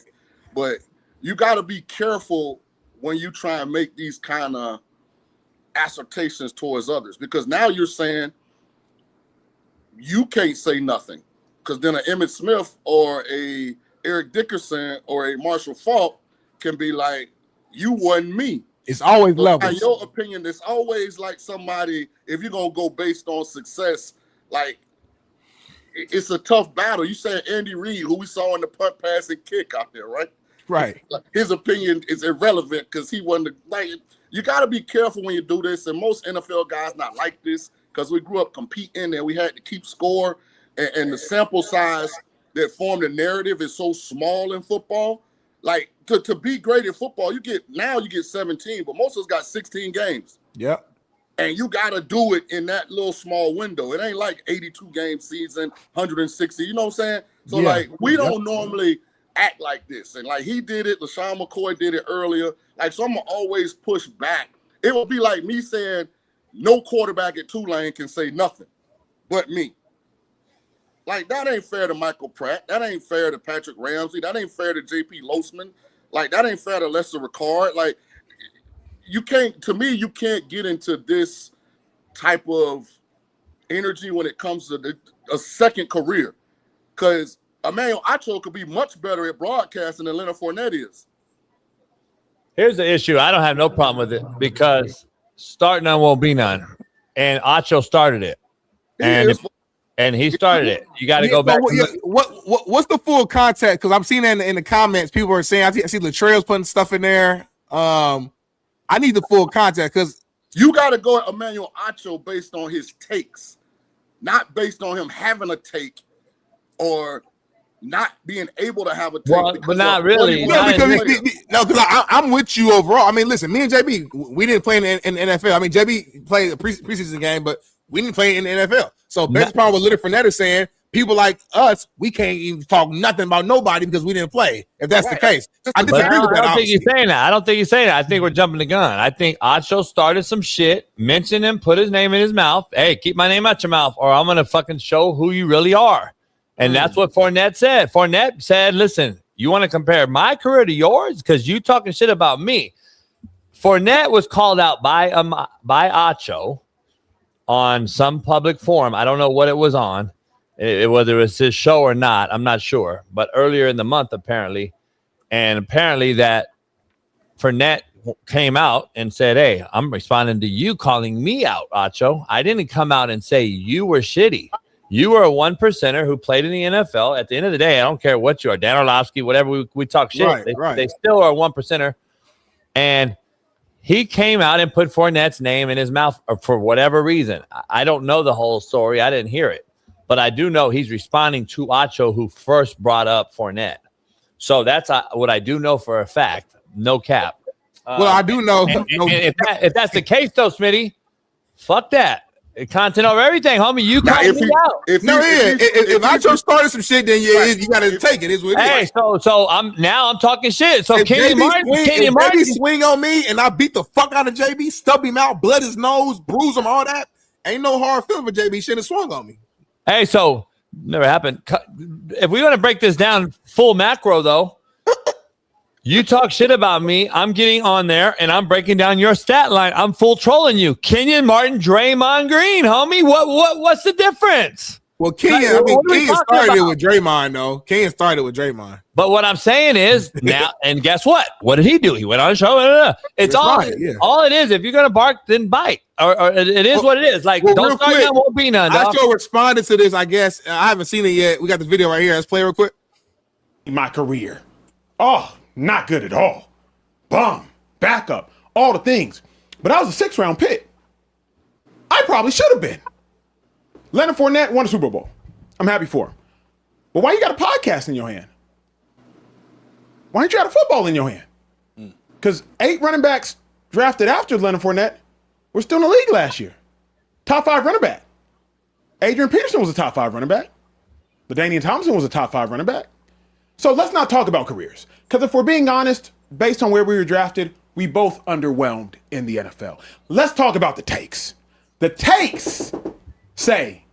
but you got to be careful when you try and make these kind of assertions towards others, because now you're saying you can't say nothing, because then an Emmitt Smith or a Eric Dickerson or a Marshall Faulk can be like, you wasn't me. It's always levels. In your opinion, it's always like somebody, if you're going to go based on success, like it's a tough battle. You said Andy Reid, who we saw in the punt, pass, and kick out there, right? Right. Like, his opinion is irrelevant because he wasn't like. You got to be careful when you do this, and most NFL guys not like this because we grew up competing and we had to keep score, and the sample size that formed the narrative is so small in football. Like to be great in football, you get 17, but most of us got 16 games. Yep. And you got to do it in that little small window. It ain't like 82 game season, 160. You know what I'm saying? So like we don't normally act like this. And like he did it, LaShawn McCoy did it earlier. Like, so I'm gonna always push back. It would be like me saying no quarterback at Tulane can say nothing but me. Like, that ain't fair to Michael Pratt. That ain't fair to Patrick Ramsey. That ain't fair to JP Losman. Like, that ain't fair to Lester Ricard. Like, you can't get into this type of energy when it comes to a second career. Because Emmanuel Acho could be much better at broadcasting than Leonard Fournette is. Here's the issue. I don't have no problem with it because starting none won't be none. And Acho started it. And he started it. You got to go back. What's the full context? Because I'm seeing that in the comments. People are saying, I see Latrell's putting stuff in there. I need the full context because you got to go at Emmanuel Acho based on his takes, not based on him having a take or not being able to have a take. Well, but not really. Because I'm with you overall. I mean, listen, me and JB, we didn't play in the NFL. I mean, JB played a preseason game, but we didn't play in the NFL. So based upon what Leonard Fournette is saying, people like us, we can't even talk nothing about nobody because we didn't play. If that's the case, I disagree with that. I don't think he's saying that. I don't think he's saying that. I think we're jumping the gun. I think Acho started some shit, mentioned him, put his name in his mouth. Hey, keep my name out your mouth, or I'm gonna fucking show who you really are. And that's what Fournette said. Fournette said, listen, you want to compare my career to yours? Because you talking shit about me. Fournette was called out by Acho on some public forum. I don't know what it was on, whether it was his show or not. I'm not sure. But earlier in the month, apparently. And apparently that Fournette came out and said, hey, I'm responding to you calling me out, Acho. I didn't come out and say you were shitty. You were a 1%er who played in the NFL. At the end of the day, I don't care what you are, Dan Orlovsky, whatever, we talk shit. They still are a 1%er. And he came out and put Fournette's name in his mouth for whatever reason. I don't know the whole story. I didn't hear it. But I do know he's responding to Acho, who first brought up Fournette. So that's what I do know for a fact. No cap. Well, I do know. If that's the case, though, Smitty, fuck that. Content over everything, homie. You call me out. If Acho started some shit, then you got to take it. It's what it is. So I'm talking shit. So Kenny Martin swing on me, and I beat the fuck out of JB, stub him out, blood his nose, bruise him, all that. Ain't no hard feeling for JB. Shouldn't have swung on me. Hey, so never happened. If we're gonna break this down full macro, though. You talk shit about me, I'm getting on there, and I'm breaking down your stat line. I'm full trolling you. Kenyon Martin, Draymond Green, homie. What's the difference? Well, Kenyon started it with Draymond, though. Kenyon started with Draymond. But what I'm saying is now, and guess what? What did he do? He went on a show. It's all it is. If you're gonna bark, then bite. Or it is what it is. Like, don't start none, won't be none. I still responded to this. I guess I haven't seen it yet. We got the video right here. Let's play real quick. My career, not good at all. Bum, backup, all the things. But I was a 6th round pick. I probably should have been. Leonard Fournette won a Super Bowl. I'm happy for him. But why you got a podcast in your hand? Why ain't you got a football in your hand? Because 8 running backs drafted after Leonard Fournette were still in the league last year. Top 5 running back. Adrian Peterson was a top 5 running back. LaDainian Thompson was a top 5 running back. So let's not talk about careers. Because if we're being honest, based on where we were drafted, we both underwhelmed in the NFL. Let's talk about the takes. The takes say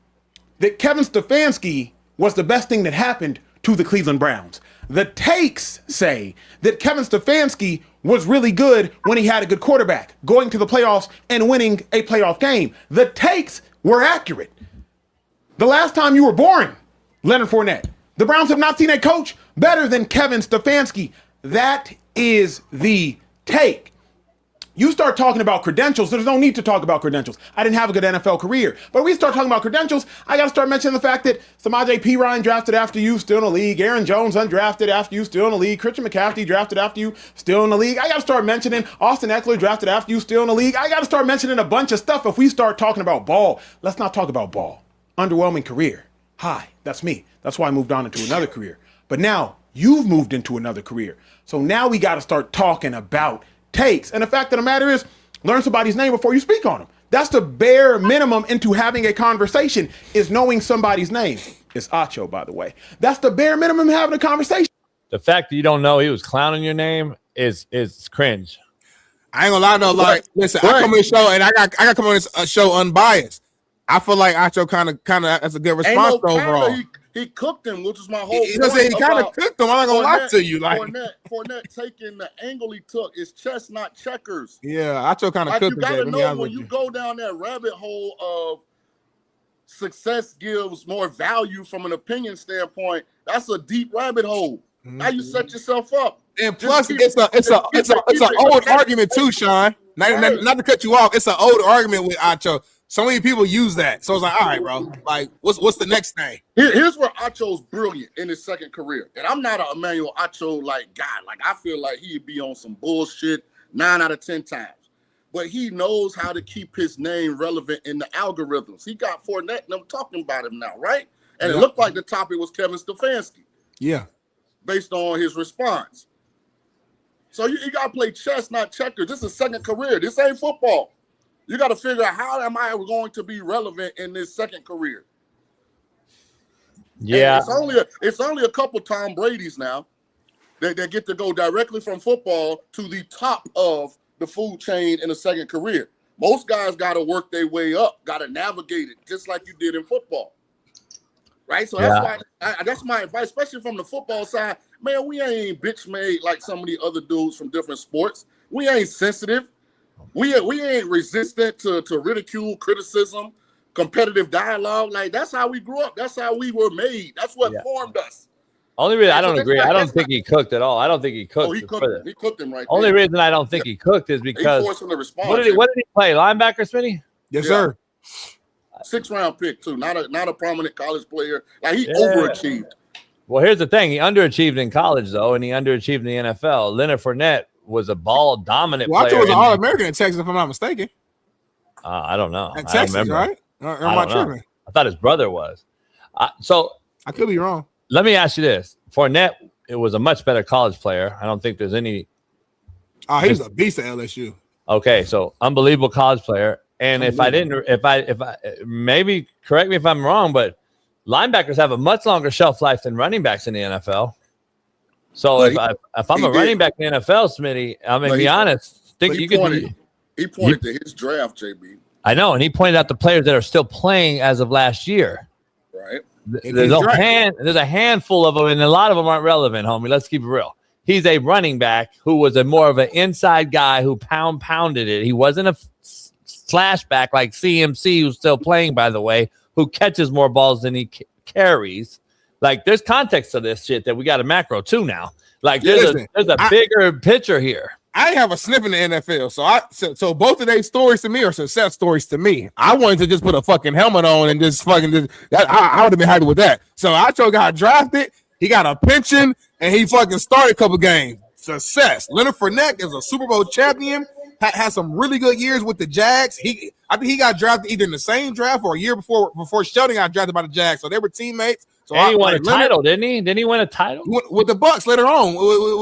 that Kevin Stefanski was the best thing that happened to the Cleveland Browns. The takes say that Kevin Stefanski was really good when he had a good quarterback, going to the playoffs and winning a playoff game. The takes were accurate. The last time you were born, Leonard Fournette, the Browns have not seen a coach better than Kevin Stefanski. That is the take. You start talking about credentials, there's no need to talk about credentials. I didn't have a good NFL career. But we start talking about credentials, I got to start mentioning the fact that Samaje Perine drafted after you, still in the league. Aaron Jones undrafted after you, still in the league. Christian McCaffrey drafted after you, still in the league. I got to start mentioning Austin Eckler drafted after you, still in the league. I got to start mentioning a bunch of stuff if we start talking about ball. Let's not talk about ball. Underwhelming career. Hi, that's me. That's why I moved on into another career. But now you've moved into another career. So now we got to start talking about takes. And the fact of the matter is, learn somebody's name before you speak on them. That's the bare minimum into having a conversation, is knowing somebody's name. It's Acho, by the way. That's the bare minimum having a conversation. The fact that you don't know he was clowning your name is cringe. I ain't gonna lie, no. Like, listen, I come on this show and I got to come on this show unbiased. I feel like Acho kind of that's a good response overall. He cooked him, which is my whole point. He kind of cooked him. I'm not gonna lie to you. Like Fournette taking the angle he took is chess, not checkers. Yeah, Acho kind of cooked him. You gotta know when you go down that rabbit hole of success gives more value from an opinion standpoint. That's a deep rabbit hole. Now you set yourself up. And plus, it's an old argument too, Shaun. Not to cut you off, it's an old argument with Acho. So many people use that. So it's like, all right, bro. Like, what's the next thing? Here's where Acho's brilliant in his second career. And I'm not an Emmanuel Acho like guy. Like, I feel like he'd be on some bullshit 9 out of 10 times. But he knows how to keep his name relevant in the algorithms. He got Fournette and them talking about him now, right? And it looked like the topic was Kevin Stefanski. Yeah. Based on his response. So you got to play chess, not checkers. This is second career. This ain't football. You got to figure out how am I going to be relevant in this second career. Yeah, and it's only a couple Tom Brady's now that get to go directly from football to the top of the food chain in a second career. Most guys got to work their way up, got to navigate it just like you did in football, right? So that's my advice, especially from the football side. Man, we ain't bitch made like some of the other dudes from different sports. We ain't sensitive. We ain't resistant to ridicule, criticism, competitive dialogue. Like, that's how we grew up. That's how we were made. That's what formed us. Only reason I don't agree. I don't think he cooked at all. I don't think he cooked. Oh, he cooked him. He cooked him right Only there. reason I don't think he cooked is because he forced him to respond. What did he play? Linebacker, Smitty? Yes, sir. 6th round pick too. Not a prominent college player. Like, he overachieved. Well, here's the thing. He underachieved in college though, and he underachieved in the NFL. Leonard Fournette was a ball dominant player. Watcher was an All-American in Texas, if I'm not mistaken. I don't know. At Texas, right? Or am I tripping? I thought his brother was. So I could be wrong. Let me ask you this: Fournette, it was a much better college player. I don't think there's any. Oh, he was a beast at LSU. Okay, so unbelievable college player. And if I maybe correct me if I'm wrong, but linebackers have a much longer shelf life than running backs in the NFL. So if I'm a running back in the NFL, Smitty, I'm gonna be honest. Think you could? He pointed to his draft, JB. I know, and he pointed out the players that are still playing as of last year. Right. There's a handful of them, and a lot of them aren't relevant, homie. Let's keep it real. He's a running back who was more of an inside guy who pounded it. He wasn't a slash back like CMC, who's still playing, by the way, who catches more balls than he carries. Like, there's context to this shit that we got a macro too now. Like, there's a bigger picture here. I have a sniff in the NFL, so both of their stories to me are success stories to me. I wanted to just put a fucking helmet on and just fucking I would have been happy with that. So Acho got drafted, he got a pension, and he fucking started a couple games. Success. Leonard Fournette is a Super Bowl champion. Had some really good years with the Jags. I think he got drafted either in the same draft or a year before Sheldon got drafted by the Jags. So they were teammates. So and he won a title, didn't he? Didn't he win a title with the Bucks later on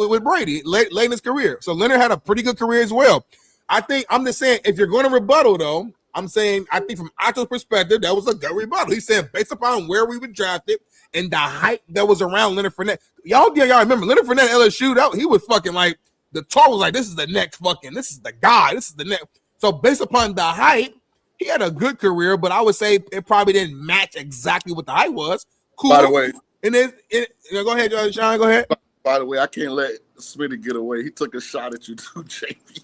with Brady late in his career? So Leonard had a pretty good career as well. I'm just saying, if you're going to rebuttal though, I'm saying I think from Acho's perspective that was a good rebuttal. He said based upon where we were drafted and the hype that was around Leonard Fournette. Y'all remember Leonard Fournette LSU? He was fucking like the talk was like, this is the next fucking, this is the guy, this is the next. So based upon the hype, he had a good career, but I would say it probably didn't match exactly what the hype was. Cool. By the way, and then go ahead, Shaun. Go ahead. By the way, I can't let Smitty get away. He took a shot at you too, JP.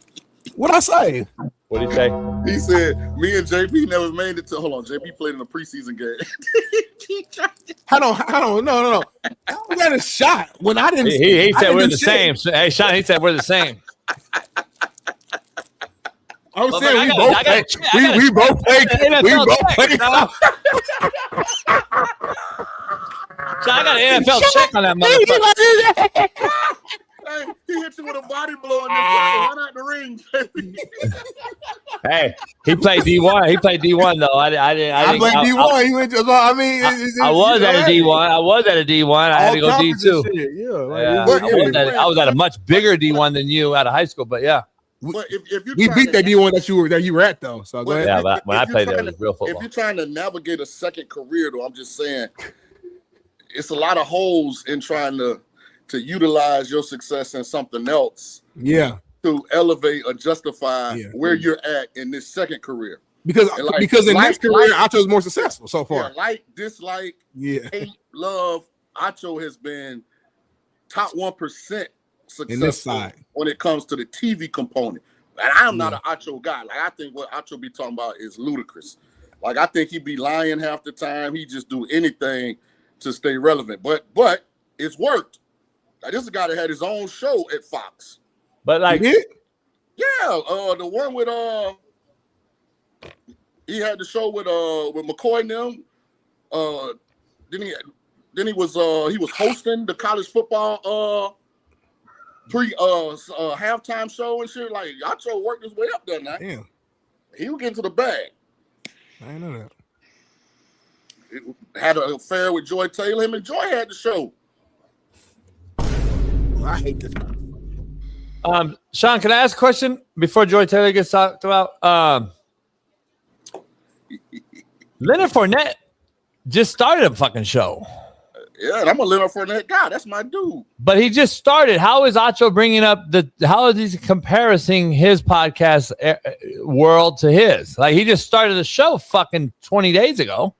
What'd I say? What'd he say? He said me and JP never made it to. Hold on, JP played in a preseason game. I don't. No. I got a shot when I didn't. He said we're the same. Hey, Shaun, he said we're the same. I'm saying we both played. So I got an NFL check on that motherfucker. Hey, he hit you with a body blow in the run out the ring. Hey, he played D1. He played D1 though. I played D1. He went to. I mean, I was at a D1. I was at a D1. I had to go D2. I was at a much bigger D1 than you out of high school. But yeah. But if you beat that D1 that you were at though. So go ahead. Yeah, but when I played there, it was real football. If you're trying to navigate a second career, though, I'm just saying it's a lot of holes in trying to utilize your success in something else. Yeah. To elevate or justify where you're at in this second career. Because in this career, Acho's more successful so far. Yeah, like, dislike, hate, love. Acho has been top 1% successful when it comes to the TV component. And I'm not an Acho guy. Like, I think what Acho be talking about is ludicrous. Like, I think he be lying half the time. He just do anything to stay relevant. But it's worked. Like, this is a guy that had his own show at Fox. But like, the one with he had the show with McCoy and them. Then he was hosting the college football halftime show and shit. Like, Acho worked his way up there now. Damn. He was getting to the bag. I didn't know that. It had an affair with Joy Taylor. Him and Joy had the show. I hate this. Shaun, can I ask a question before Joy Taylor gets talked about? Leonard Fournette just started a fucking show. Yeah, and I'm a Leonard Fournette guy. That's my dude. But he just started. How is Acho bringing up how is he comparing his podcast world to his? Like, he just started the show fucking 20 days ago.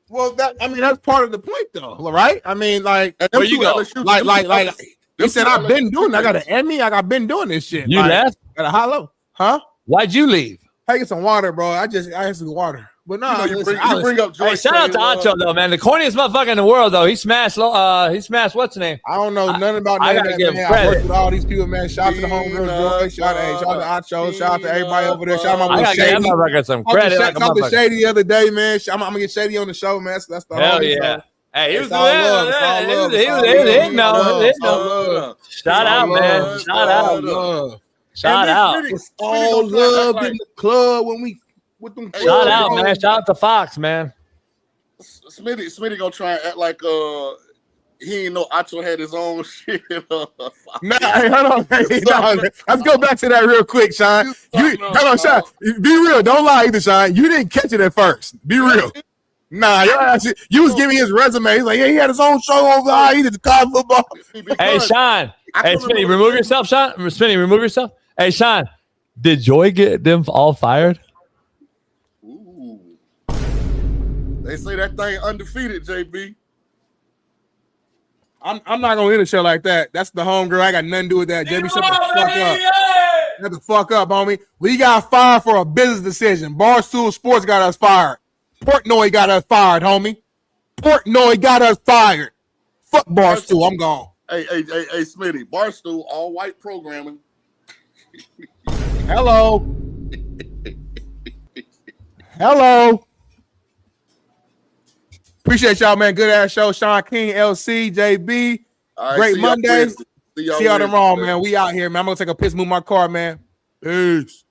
Well, that's part of the point, though, right? I mean, like, where you go? Like, he said, I've been doing. I got an Emmy. I've been doing this shit. You left at a hollow, huh? Why'd you leave? I get some water, bro. I had some water, but no. You bring up Joy. Hey, shout out to Acho though, man. The corniest motherfucker in the world, though. He smashed. What's the name? I don't know nothing about that. I gotta give him credit. I worked with all these people, man. Shout out to the homegirl Joy. Shout out to Acho. Shout out to everybody over there. Shout out to my Shady. I gotta give some credit. Shout out to Shady the other day, man. I'm gonna get Shady on the show, man. So that's the hell yeah. Show. Hey, he was He was Shout out, man. Shout out. Shout out. It's all love in the club when we with them. Shout out, man. Shout out to Fox, man. Smitty gonna try and act like he ain't know Acho had his own shit. Nah, hey, hold on. Hey, let's go back to that real quick, Shaun. Hold on, Shaun. Be real. Don't lie either, Shaun. You didn't catch it at first. Be real. Nah, you was giving his resume. He's like, yeah, he had his own show over there. He did the college football. Hey, Shaun. Hey, Smitty, remove yourself, Shaun. Smitty, remove yourself. Hey, Shaun, did Joy get them all fired? Ooh. They say that thing undefeated, JB. I'm not gonna end a show like that. That's the homegirl. I got nothing to do with that. JB, shut the fuck up. Shut the fuck up, homie. We got fired for a business decision. Barstool Sports got us fired. Portnoy got us fired, homie. Portnoy got us fired. Fuck Barstool. I'm gone. Hey, Smitty. Barstool, all white programming. Hello. Hello. Appreciate y'all, man. Good ass show. Shaun King, LC, JB. Right, Great Monday. See y'all tomorrow, man. We out here, man. I'm gonna take a piss, move my car, man. Peace.